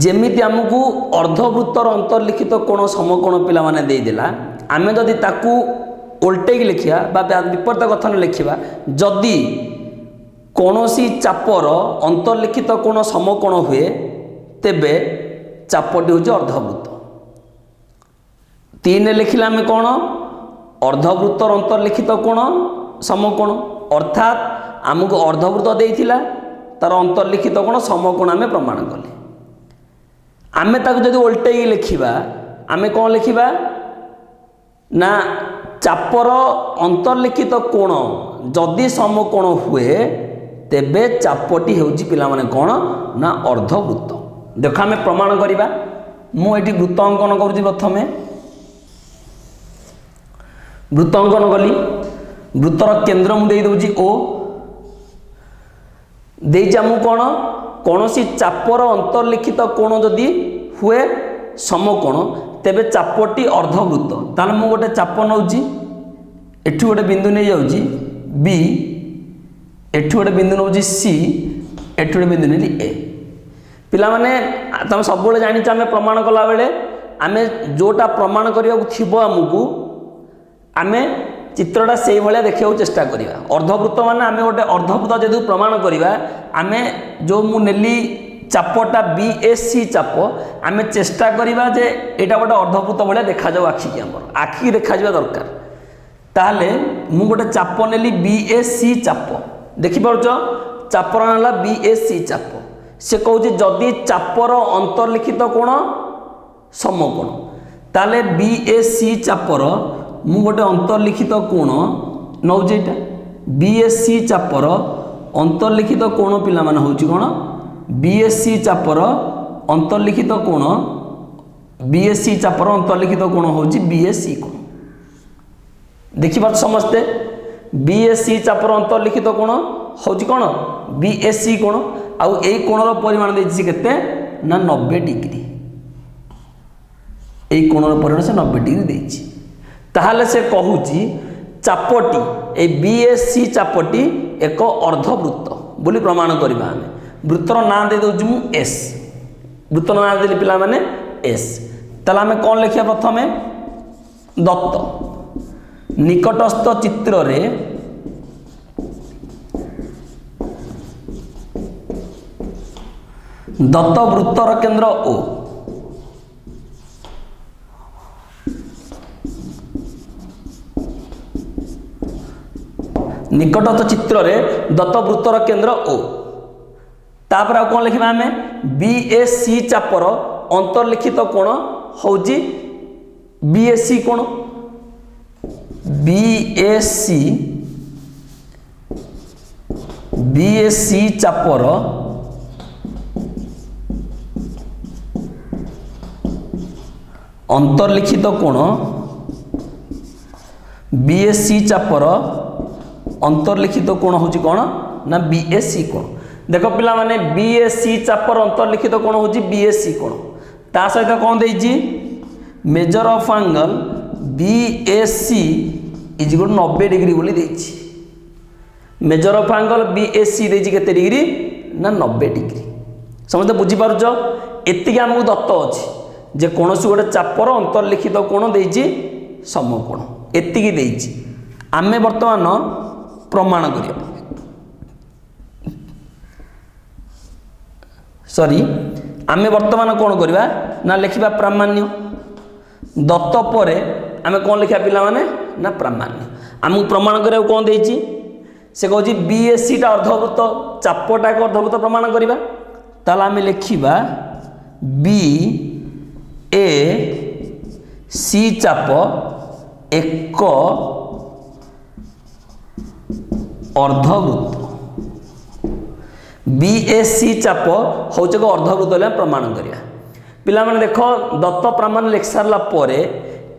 जेमिति आमको अर्धवृत्तर अंतर्लिखित कोण समकोण पिला माने दे देला आमे जदि ताकू उल्टेक लिखिया बा विपरीत कथन लिखिबा जदि कौनसी चापर अंतर्लिखित कोण समकोण हुए तेबे चापटी होची अर्धवृत्त 3 लिखिला आमे कोण अर्धवृत्तर अंतर्लिखित कोण समकोण अर्थात आमको अर्धवृत्त देइथिला तार अंतर्लिखित कोण समकोण आमे प्रमाण कले आमे ताकू जदि उल्टेई लिखिबा आमे कोण लिखिबा ना चापर अंतर्लिखित कोण जदि समकोण हुए तेबे चापटी हेउची पिला माने कोण ना अर्धवृत्त देख आमे प्रमाण करिबा मु एठी वृत्त अंकन करूची प्रथमे वृत्त अंकन कली वृत्तर केंद्र मु देई दउची ओ देई जामु कोण कौनसी चापर अंतर्लिखित कोण जदि हुए समकोण तेबे चापटी अर्धवृत्त ताले मु गोटे चाप नउची एठी गोटे बिंदु नै जाउची बी एठी गोटे बिंदु नउची सी एठी गोटे बिंदु नै ए पिला माने तमे सब बेले जानि आमे प्रमाण कला बेले आमे जोटा प्रमाण करिया थिबो हमकु आमे चित्रटा से भाया देखा चेष्टा करिया अर्धवृत्त माने आमे गोटे अर्धवृत्त जेदु प्रमाण करिया आमे जो मु नेली चापटा बी ए सी चाप आमे चेष्टा करिया जे एटा गोटे अर्धवृत्त भाया देखा जाऊ आखि की हमर आखि देखा जावा दरकार ताले मु गोटे चाप नेली बी ए सी चाप देखि पारुछ चापर नाला बी ए सी चाप से कहूँ जदि चापर अंतर्लिखित कोण समकोण ताले बी ए सी चापर मु गोटे अंतर्लिखित कोण नौजे एटा बीएससी चापर अंतर्लिखित कोण पिला माने होची कोण बीएससी चापर अंतर्लिखित कोण बीएससी चापर अंतर्लिखित कोण होची बीएससी कोण देखि बात समझते बीएससी चापर अंतर्लिखित कोण होची कोण बीएससी कोण आउ ए कोणर परिमाण देछि केते ना 90 डिग्री ए कोणर परिमाण से 90 डिग्री देछि ताहले से कहूची चापटी ए बीएससी चापटी एक अर्धवृत्त बोली प्रमाण करबा हमें वृत्तर नाम दे दउछु मु एस वृत्तर नाम देली पिला माने एस ताला हमें कोन लिखिया प्रथमे दत्त निकटस्थ चित्र रे दत्त वृत्तर केंद्र ओ निकटस्थ चित्र रे दत्त वृत्तर केंद्र ओ तापर आ कोन लिखिबा हमें बीएससी चापर अंतर्लिखित कोण होची बीएससी कोण बीएससी चापर अंतर्लिखित कोण बीएससी चापर अंतर्लिखित कोण होची कोण ना बीएससी कोण देखो पिला माने बीएससी चापर अंतर्लिखित कोण होची बीएससी कोण ता सहित कोन देइची measure of angle BSC is equal 90 degree बोली देइची मेजर ऑफ एंगल बीएससी देइची केते डिग्री ना 90 डिग्री समझते बुझी पारुछ एतिके हमहु दत्त अछि जे कोनोसी गोटे चापर अंतर्लिखित कोण देइची समकोण एतिके देइची आमे वर्तमान प्रमाण करिया सॉरी आमे वर्तमान कोन करबा ना लिखिबा प्रामाण्य दत्त परे आमे कोन लिखिया पिला माने ना प्रामाण्य हमहु प्रमाण करिया कोन देइची से कहूची बीएससी टा अर्धवृत्त चापटा को अर्धवृत्त प्रमाण करिबा ताला आमे लिखिबा बी ए सी चाप एक अर्धवृत्त बीएससी चाप हूँ एक अर्धवृत्त प्रमाण करिया पिला माने देखो दत्त प्रमाण लिख सारा पर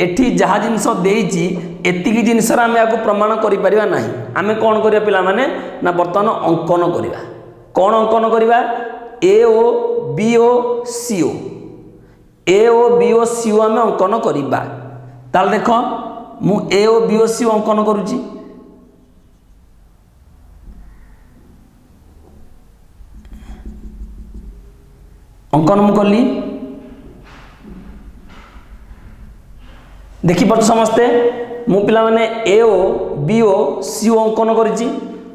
एठी जहाँ जिनस देइची एतिकी जिनस आम या प्रमाण करिपरिबा नाही आमे कौन करिया पिला माने ना वर्तमान अंकन करिबा कौन अंकन करिबा ए ओ बी ओ सी ओ ए ओ बी ओ सी ओ आमे अंकन करिबा ताल देखो मु ए ओ बी ओ सी ओ अंकन करूची अंकन मु कली देखिपार समस्ते मु पिला माने ए ओ बी ओ सी ओ अंकन करिछि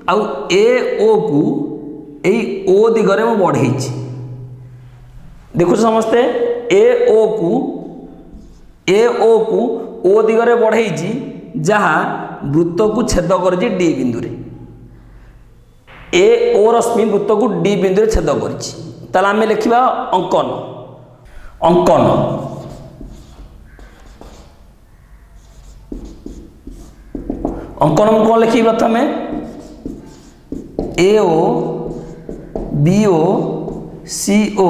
आउ ए ओ को एई ओ दिगरे मु बढ़ेछि देखु समस्ते ए ओ को ओ दिगरे बढ़ेछि जहा वृत्त को छेद करिछि डी बिंदु रे ए ओ रश्मि वृत्त को डी बिंदु रे छेद करिछि ताला आमे लिखिबा अंकन अंकन अंकन कौन लिखी प्रथम ए ओ बी ओ सी ओ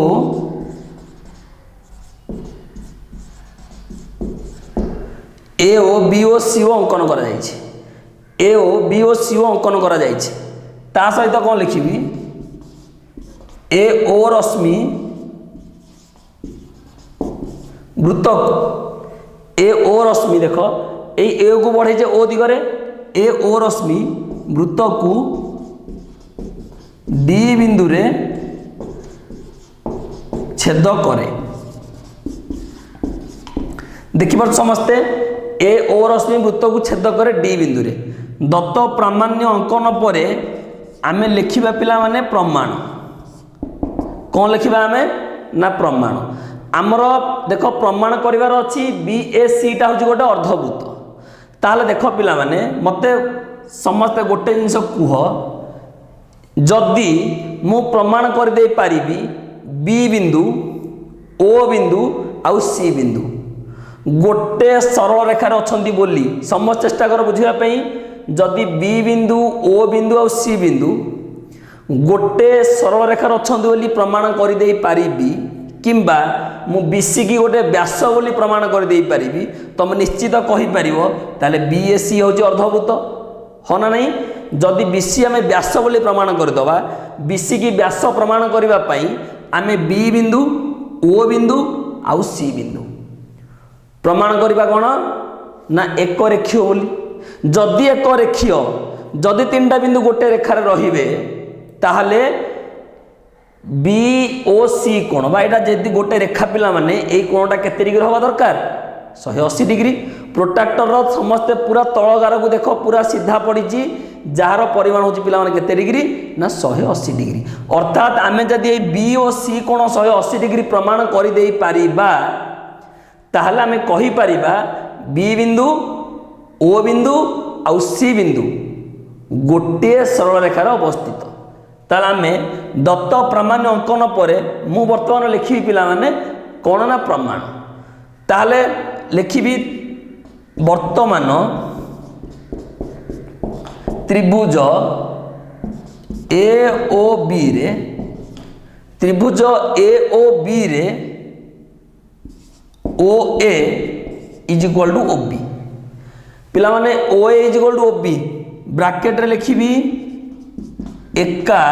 ए ओ बी ओ सी ओ अंकन करा जायछि ए ओ बी ओ सी ओ अंकन करा जायछि ता सहित कौन लिखिबी ए ओ रश्मि वृत्त ए ओ रश्मि देख ए को बढ़े ओ दिगरे ए ओ रश्मि वृत्त को डी बिंदु रे छेद करे देखिपार समस्ते ए ओ रश्मि वृत्त को छेद करे डी बिंदु रे दत्त प्रामाण्य अंकन पर आमे लिखिबा पिला माने प्रमाण कौन लिखिबा आमे ना प्रमाण आमर देख प्रमाण करिवार अछि बी ए सी टा होछि गोटे अर्धवृत्त ताले देख पिला माने मते समस्त गोटे जिंस कुह जदि मु प्रमाण कर दे पारिबी बी बिंदु ओ बिंदु आउ सी बिंदु गोटे सरल रेखार अछंती बोली समस्त चेष्टा कर बुझिबा पई जदि बी बिंदु ओ बिंदु आउ सी बिंदु गोटे सरल रेखार अछंती बोली प्रमाण कर दे पारिबी किंबा मु बीसी की गोटे व्यास बोली प्रमाण कर दे पारिबी तुम निश्चित कहि परिबो ताले बीएसी होची अर्धवृत्त हो ना नहीं जदि बीसी आमे व्यास बोली प्रमाण कर दवा बीसी की व्यास प्रमाण करबा पई आमे बी बिंदु ओ बिंदु आउ सी बिंदु प्रमाण करबा कोन ना एक रेखीय बोली जदि एक रेखीय जदि तीनटा बिंदु गोटे रेखार रहिबे ताहले बी ओ सी कोण बा एटा जदि गोटे रेखा पिला माने ए कोणटा केते डिग्री हवा दरकार 180 डिग्री प्रोट्रैक्टर रो समस्त पूरा तळगार को देखो पूरा सीधा पड़ीची जार परिमाण होची पिला माने केते डिग्री ना 180 डिग्री अर्थात आमे जदि ए बी ओ सी कोण 180 डिग्री प्रमाण करि देई पारिबा ताहले आमे कहि पारिबा बी बिंदु ओ बिंदु आउ सी बिंदु गोटे सरल रेखार अवस्थित ताल आमे दत्त प्रामाण्य अंकन पर मु वर्तमान लिखी पिला माने कौन ना प्रमाण ताले लिखिबी वर्तमान त्रिभुज ए ओ बी रे त्रिभुज ए ओ बी रे O A is equal to O B पिला माने O A is equal to O B bracket रे लिखिबी एका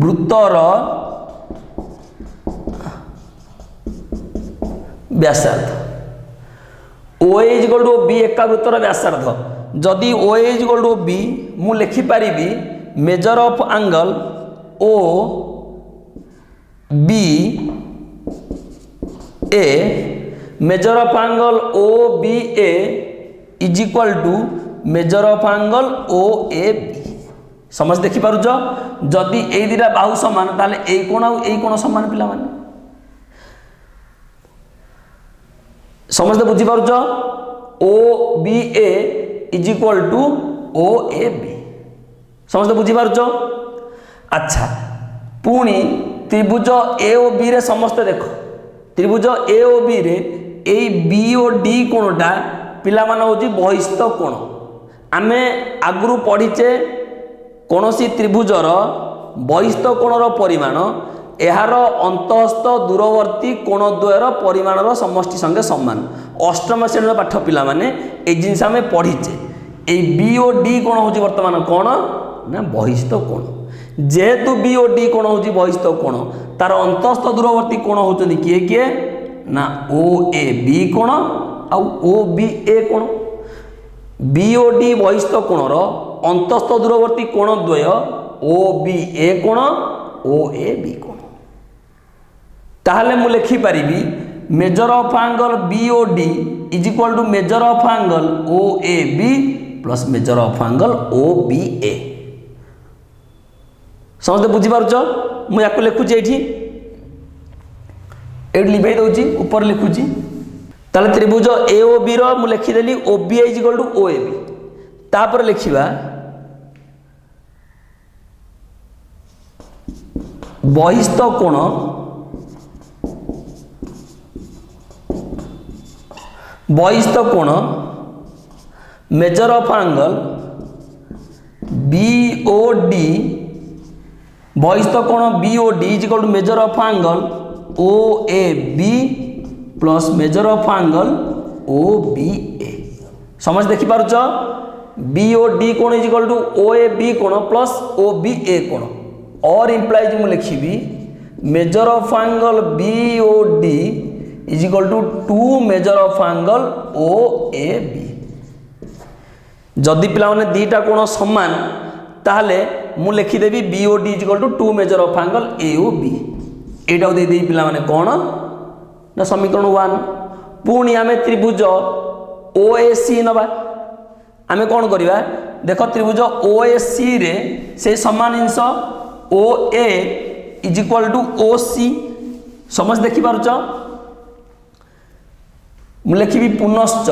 वृत्तर व्यासार्ध O A is equal to B एका वृत्तर व्यासार्ध जदि O A is equal to B मु लिखि पारिबी measure of angle O B A measure of angle O B A is equal to measure of angle O A B समझ देखि पारुछ जदि ए दिरा बाहु समान ताले ए कोण आ ए कोण समान पिला माने समझ बुझी पारुछ O B A is equal to O A B समझ बुझी पारुछ अच्छा पुणी त्रिभुज ए ओ बी रे समस्त देख त्रिभुज ए ओ बी रे ए बी ओ डी कोणटा पिला मान होची बहिस्थ कोण आमे आगुरु पढ़ीचे कौनसी त्रिभुजर बहिस्थ कोणर परिमाण एहार अंतःस्थ दूरवर्ती कोणद्वयर परिमाणर समष्टि संगे समान अष्टम श्रेणी पाठ पिला माने ए जिनस आमे पढ़ीचे ए बी ओ डी कोण होची वर्तमान कोण ना बहिस्थ कोण जेहेतु बी ओ डी कोण होची बहिस्थ कोण तार अंतःस्थ दूरवर्ती कोण होचनी किए किए ना ओ ए बी कोण आ ओ बी ए कोण बीओडी बहिस्थ कोणर अंतःस्थ दूरवर्ती कोण द्वय ओ बी ए कोण ओ ए बी कोण ताहले मु लिखि पारिबी measure of angle BOD is equal to measure of angle OAB plus measure of angle OBA. समझते बुझी पारुछ मु याको लिखुची एठी लिखै दउची ऊपर लिखुची ताले त्रिभुज एओबी रो मु लिखि देली OBA is equal to OAB तापर लिखिबा बहिस्थ कोण मेजर ऑफ एंगल बीओडी बहिस्थ कोण BOD is equal to measure of angle OAB plus measure of angle OBA. समझ देखि पारुछ बीओडी कोण इज इक्वल टू ओएबी कोण प्लस ओबीए कोण और इंप्लाइज मु लिखिबी measure of angle BOD is equal to 2 measure of angle OAB. जदि पिला माने दीटा कोण समान ताहले मु लिखिदेवी BOD is equal to 2 measure of angle AOB. एटा दे दे पिला माने कोण ना समीकरण 1। पुणी आमे त्रिभुज ओएसी नबा आमे कोण करिवा देखो त्रिभुज ओएसी रे से समान जिंस ओए इज इक्वल टू ओसी। समझ देखि पारुछ मु लिखिबी पुनश्च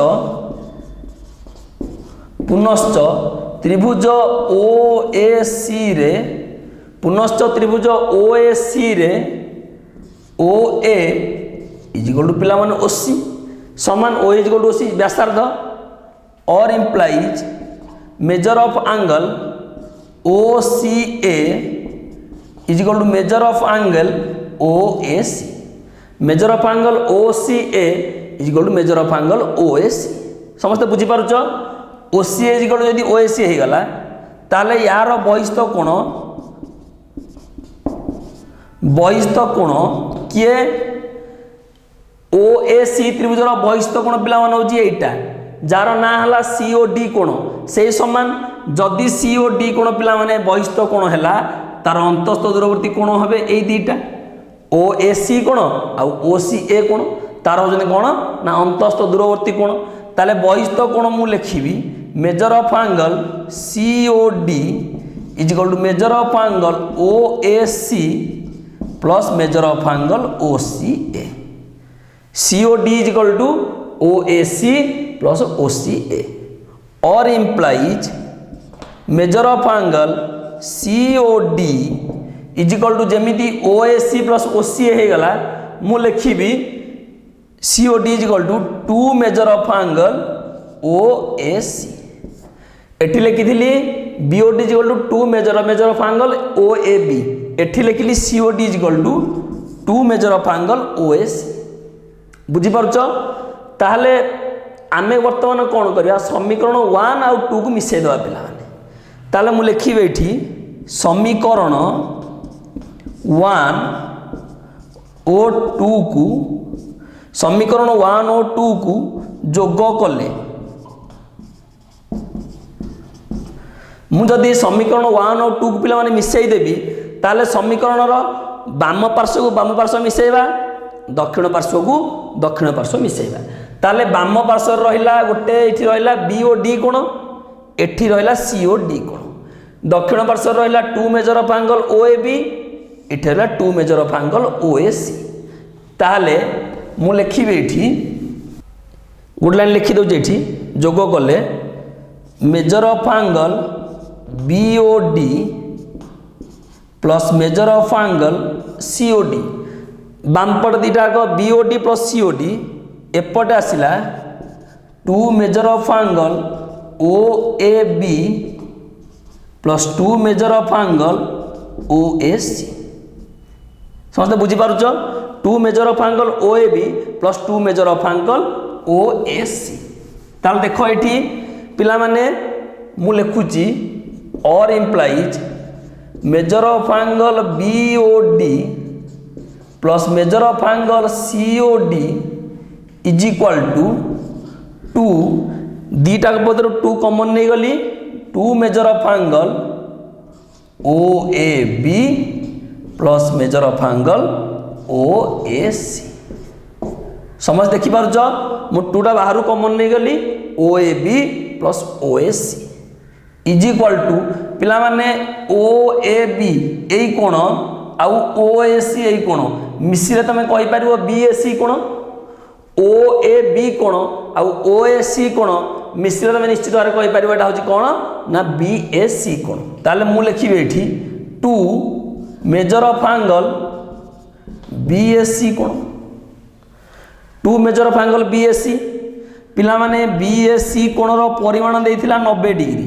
त्रिभुज ओएसी रे पुनश्च त्रिभुज ओएसी रे ओए इज इक्वल टू पिला माने ओसी समान O is equal to OC व्यासार्ध और implies measure of angle OCA is equal to measure of angle OAC. Measure of angle OCA is equal to measure of angle OAC. समस्त बुझी पारुछ OCA is equal to यदि OAC हे गला ताले यार बहिस्थ कोण किए ओएसी त्रिभुजर बहिस्थ कोण पिला मान होची एटा जार ना हला सीओडी कोण से समान जदि सीओडी कोण पिला माने बहिस्थ कोण हला तार अंतस्थ दूरवर्ती कोण हबे एई दीटा ओएसी कोण आ ओसीए कोण तार होजने कोण ना अंतस्थ दूरवर्ती कोण ताले बहिस्थ कोण मु लिखिबी measure of angle COD is equal to measure of angle OAC plus measure of angle OCA. COD is equal to OAC plus OCA और implies measure of angle COD is equal to जेमिति OAC plus OCA हे गला मु लिखिबी COD is equal to 2 measure of angle OAC. एठी लिखिथिली BOD is equal to 2 measure of angle OAB एठी लिखिली COD is equal to 2 measure of angle ओएसी। बुझी पारुछ ताहले आमे वर्तमान कोन करिया समीकरण 1 और 2 को मिसै दवा पिला माने ताहले मु लिखिबे एठी समीकरण 1 और 2 को समीकरण 1 और 2 को जोग कले मु जदि समीकरण 1 और 2 को पिला माने मिसै देबी ताले समीकरण रो बाम पार्श्व मिसैबा दक्षिण पार्श्व को दक्षिण पार्श्व मिसैबा ताले बाम पार्श्व रहिला गोटे एठी रहिला बीओडी कोण एठी रहिला सीओडी कोण दक्षिण पार्श्व रहिला 2 मेजर ऑफ एंगल ओएबी एठी रहिला 2 मेजर ऑफ एंगल ओएसी। ताले मु लिखिबे एठी गुड लाइन लिखि दउ जेठी जोग कले measure of angle BOD plus measure of angle COD बामपट दीटा को बीओडी प्लस सीओडी एपटे आसिला 2 measure of angle OAB plus 2 measure of angle OAC. समझते बुझी पारुछ 2 measure of angle OAB plus 2 measure of angle OAC. ताल देखो एठी पिला माने मु लिखुची और implies measure of angle BOD plus measure of angle COD is equal to 2 theta बदल 2 कॉमन नहीं गली 2 measure of angle OAB plus measure of angle OAC समझ देखि पारुछ मु टूटा बाहर कॉमन नहीं गली OAB plus OAC is equal to पिला माने OAB एई कोण आउ OAC एई कोण मिसिले तमे कहि पारिबो BAC कोण OAB कोण आउ OAC कोण मिसिले तमे निश्चित भारे कहि पारिबो एटा होची कोण ना BAC कोण ताले मु लिखिबे एठी two measure of angle BAC कोण two measure of angle BAC पिला माने BAC कोण रो परिमाण देइथिला 90 डिग्री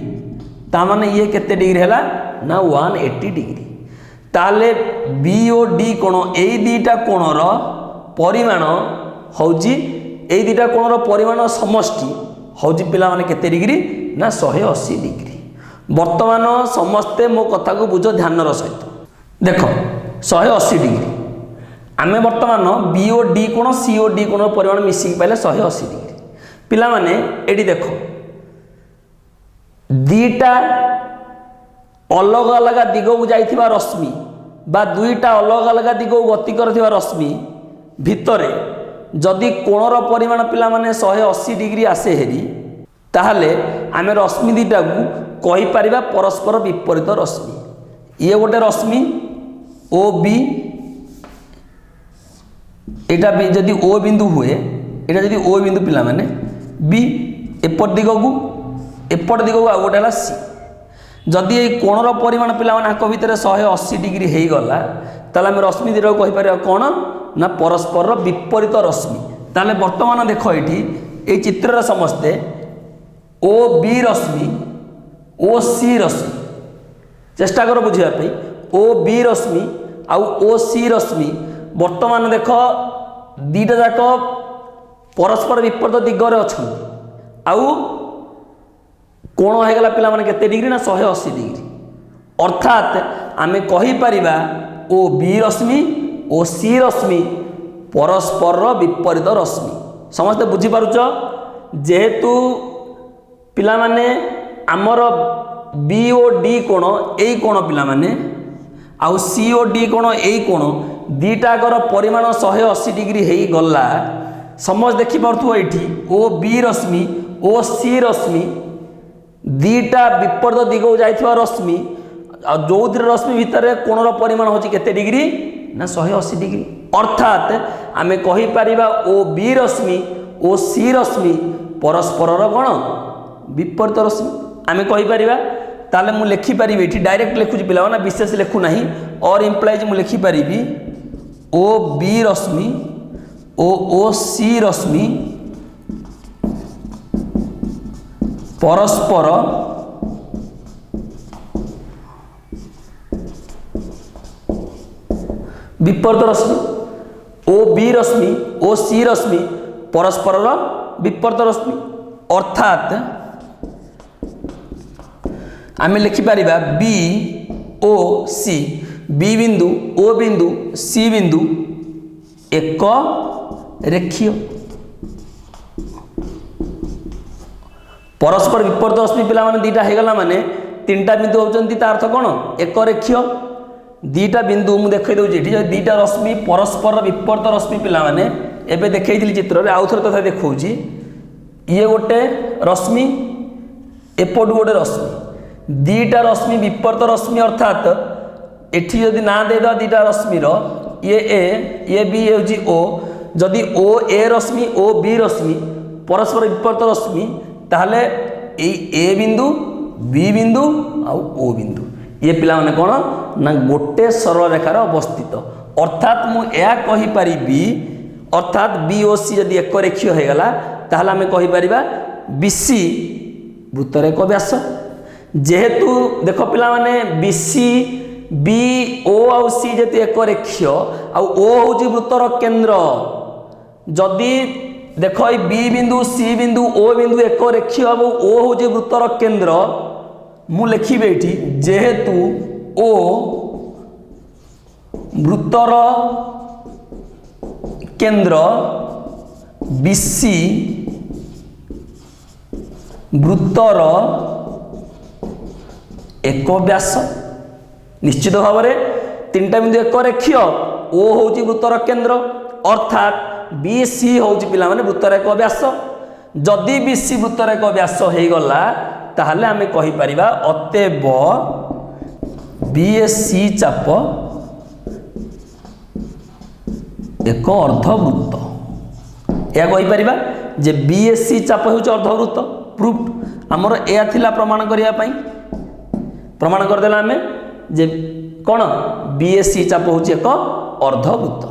ता माने ये केते डिग्री हैला ना 180 डिग्री ताले BOD कोण एई दीटा कोण रो परिमाण होउची एई दीटा कोण रो परिमाण समष्टि होउची पिला माने केते डिग्री ना 180 डिग्री वर्तमान समस्ते मो कथा को बुझो ध्यान रो सहित देखो 180 डिग्री आमे वर्तमान BOD कोण COD कोण परिमाण मिसी पाइले 180 डिग्री पिला माने एडी देखो दीटा अलग अलग दिग को जाइथिबा रश्मि बा दुईटा अलग अलग दिग को गति करथिबा रश्मि भितरे जदि कोणर परिमाण पिला माने 180 डिग्री आसे हेरी ताहले आमे रश्मि दीटा को कहि परिबा परस्पर विपरीत रश्मि ये गोटे रश्मि OB एटा जदि O बिंदु हुए एटा जदि O बिंदु पिला माने B एपट दिग को आ गोटे C जदि ये कोणर परिमाण पिला माने आक भितर 180 डिग्री हे गला ताले हम रश्मि दीटा को कहि परिबा कोन ना परस्पर विपरीत रश्मि ताले वर्तमान देखो एठी ए चित्र समस्ते OB रश्मि OC रश्मि चेष्टा करो बुझिया पे OB रश्मि आउ OC रश्मि वर्तमान देख दीटा जाक परस्पर विपरीत दिगरे अच्छा आउ कोण हो गला पिला माने केते डिग्री ना 180 डिग्री अर्थात आमे कहि परिबा OB रश्मि OC रश्मि परस्पर विपरीत रश्मि समस्त बुझी पारुछ जेहेतु पिला माने आमर BOD कोण एई कोण पिला माने आउ COD कोण एई कोण दीटाकर परिमाण 180 डिग्री हे गला समझ देखि पारथु एठी OB रश्मि OC रश्मि दीटा विपरीत दिग को जाइथिबा रश्मि आ जोतिर रश्मि भितर कोणर परिमाण होची केते डिग्री ना 180 डिग्री अर्थात आमे कहि परिबा OB रश्मि OC रश्मि परस्परर कोण विपरीत रश्मि आमे कहि परिबा ताले मु लिखि परिबी एठी डायरेक्ट लिखुची पिला ना विशेष लिखु नाही और इंप्लाइज मु लिखि परिबी OB रश्मि OC रश्मि परस्पर विपरीत रश्मि OB रश्मि OC रश्मि परस्पर विपरीत रश्मि अर्थात आमे लिखि परिबा BOC B बिंदु O बिंदु C बिंदु एक रेखीय परस्पर विपरीत रश्मि पिला माने दीटा हे गला माने तीनटा बिंदु होचंती ता अर्थ कोन एक रेखीय दीटा बिंदु मु देखै दउ जेठी दीटा रश्मि परस्पर विपरीत रश्मि पिला माने एबे देखैथिली चित्र रे आउथर तथा देखौची ये गोटे रश्मि एपट गोटे रश्मि दीटा रश्मि विपरीत रश्मि अर्थात एठी जदि ना दे दा दीटा रश्मि रो ये A ये B ये जी O जदि O A Rashmi O B रश्मि परस्पर विपरीत रश्मि ताहले ए A बिंदु B बिंदु आ O बिंदु ये पिला माने कोन ना गोटे सरल रेखार अवस्थित अर्थात मु या कहि परिबी अर्थात BOC जदि एक रेखीय हे गला ताहले हमें कहि परिबा BC वृत्तरेख व्यास जेहेतु देखो पिला माने BC BO आउ C जति एक रेखीय आउ O होची वृत्तर केंद्र जदि देखो B बिंदु C बिंदु O बिंदु एक रेखीय और O होची वृत्तर केंद्र मु लिखिबे एठी जेहेतु O वृत्तर केंद्र BC वृत्तर एक व्यास निश्चित भाव में तीनटा बिंदु एक रेखीय ओ होची वृत्तर केंद्र अर्थात BC होची पिला माने वृत्तर एक व्यास जदि BC वृत्तर एक व्यास हो गला ताहले आमे कहि परिबा अतएव BSC चाप एक अर्धवृत्त या कहि परिबा जे BSC चाप होची अर्धवृत्त प्रूफ हमर एया थिला प्रमाण करिया पई प्रमाण कर देला हमें जे कौन BSC चाप होची एक अर्धवृत्त।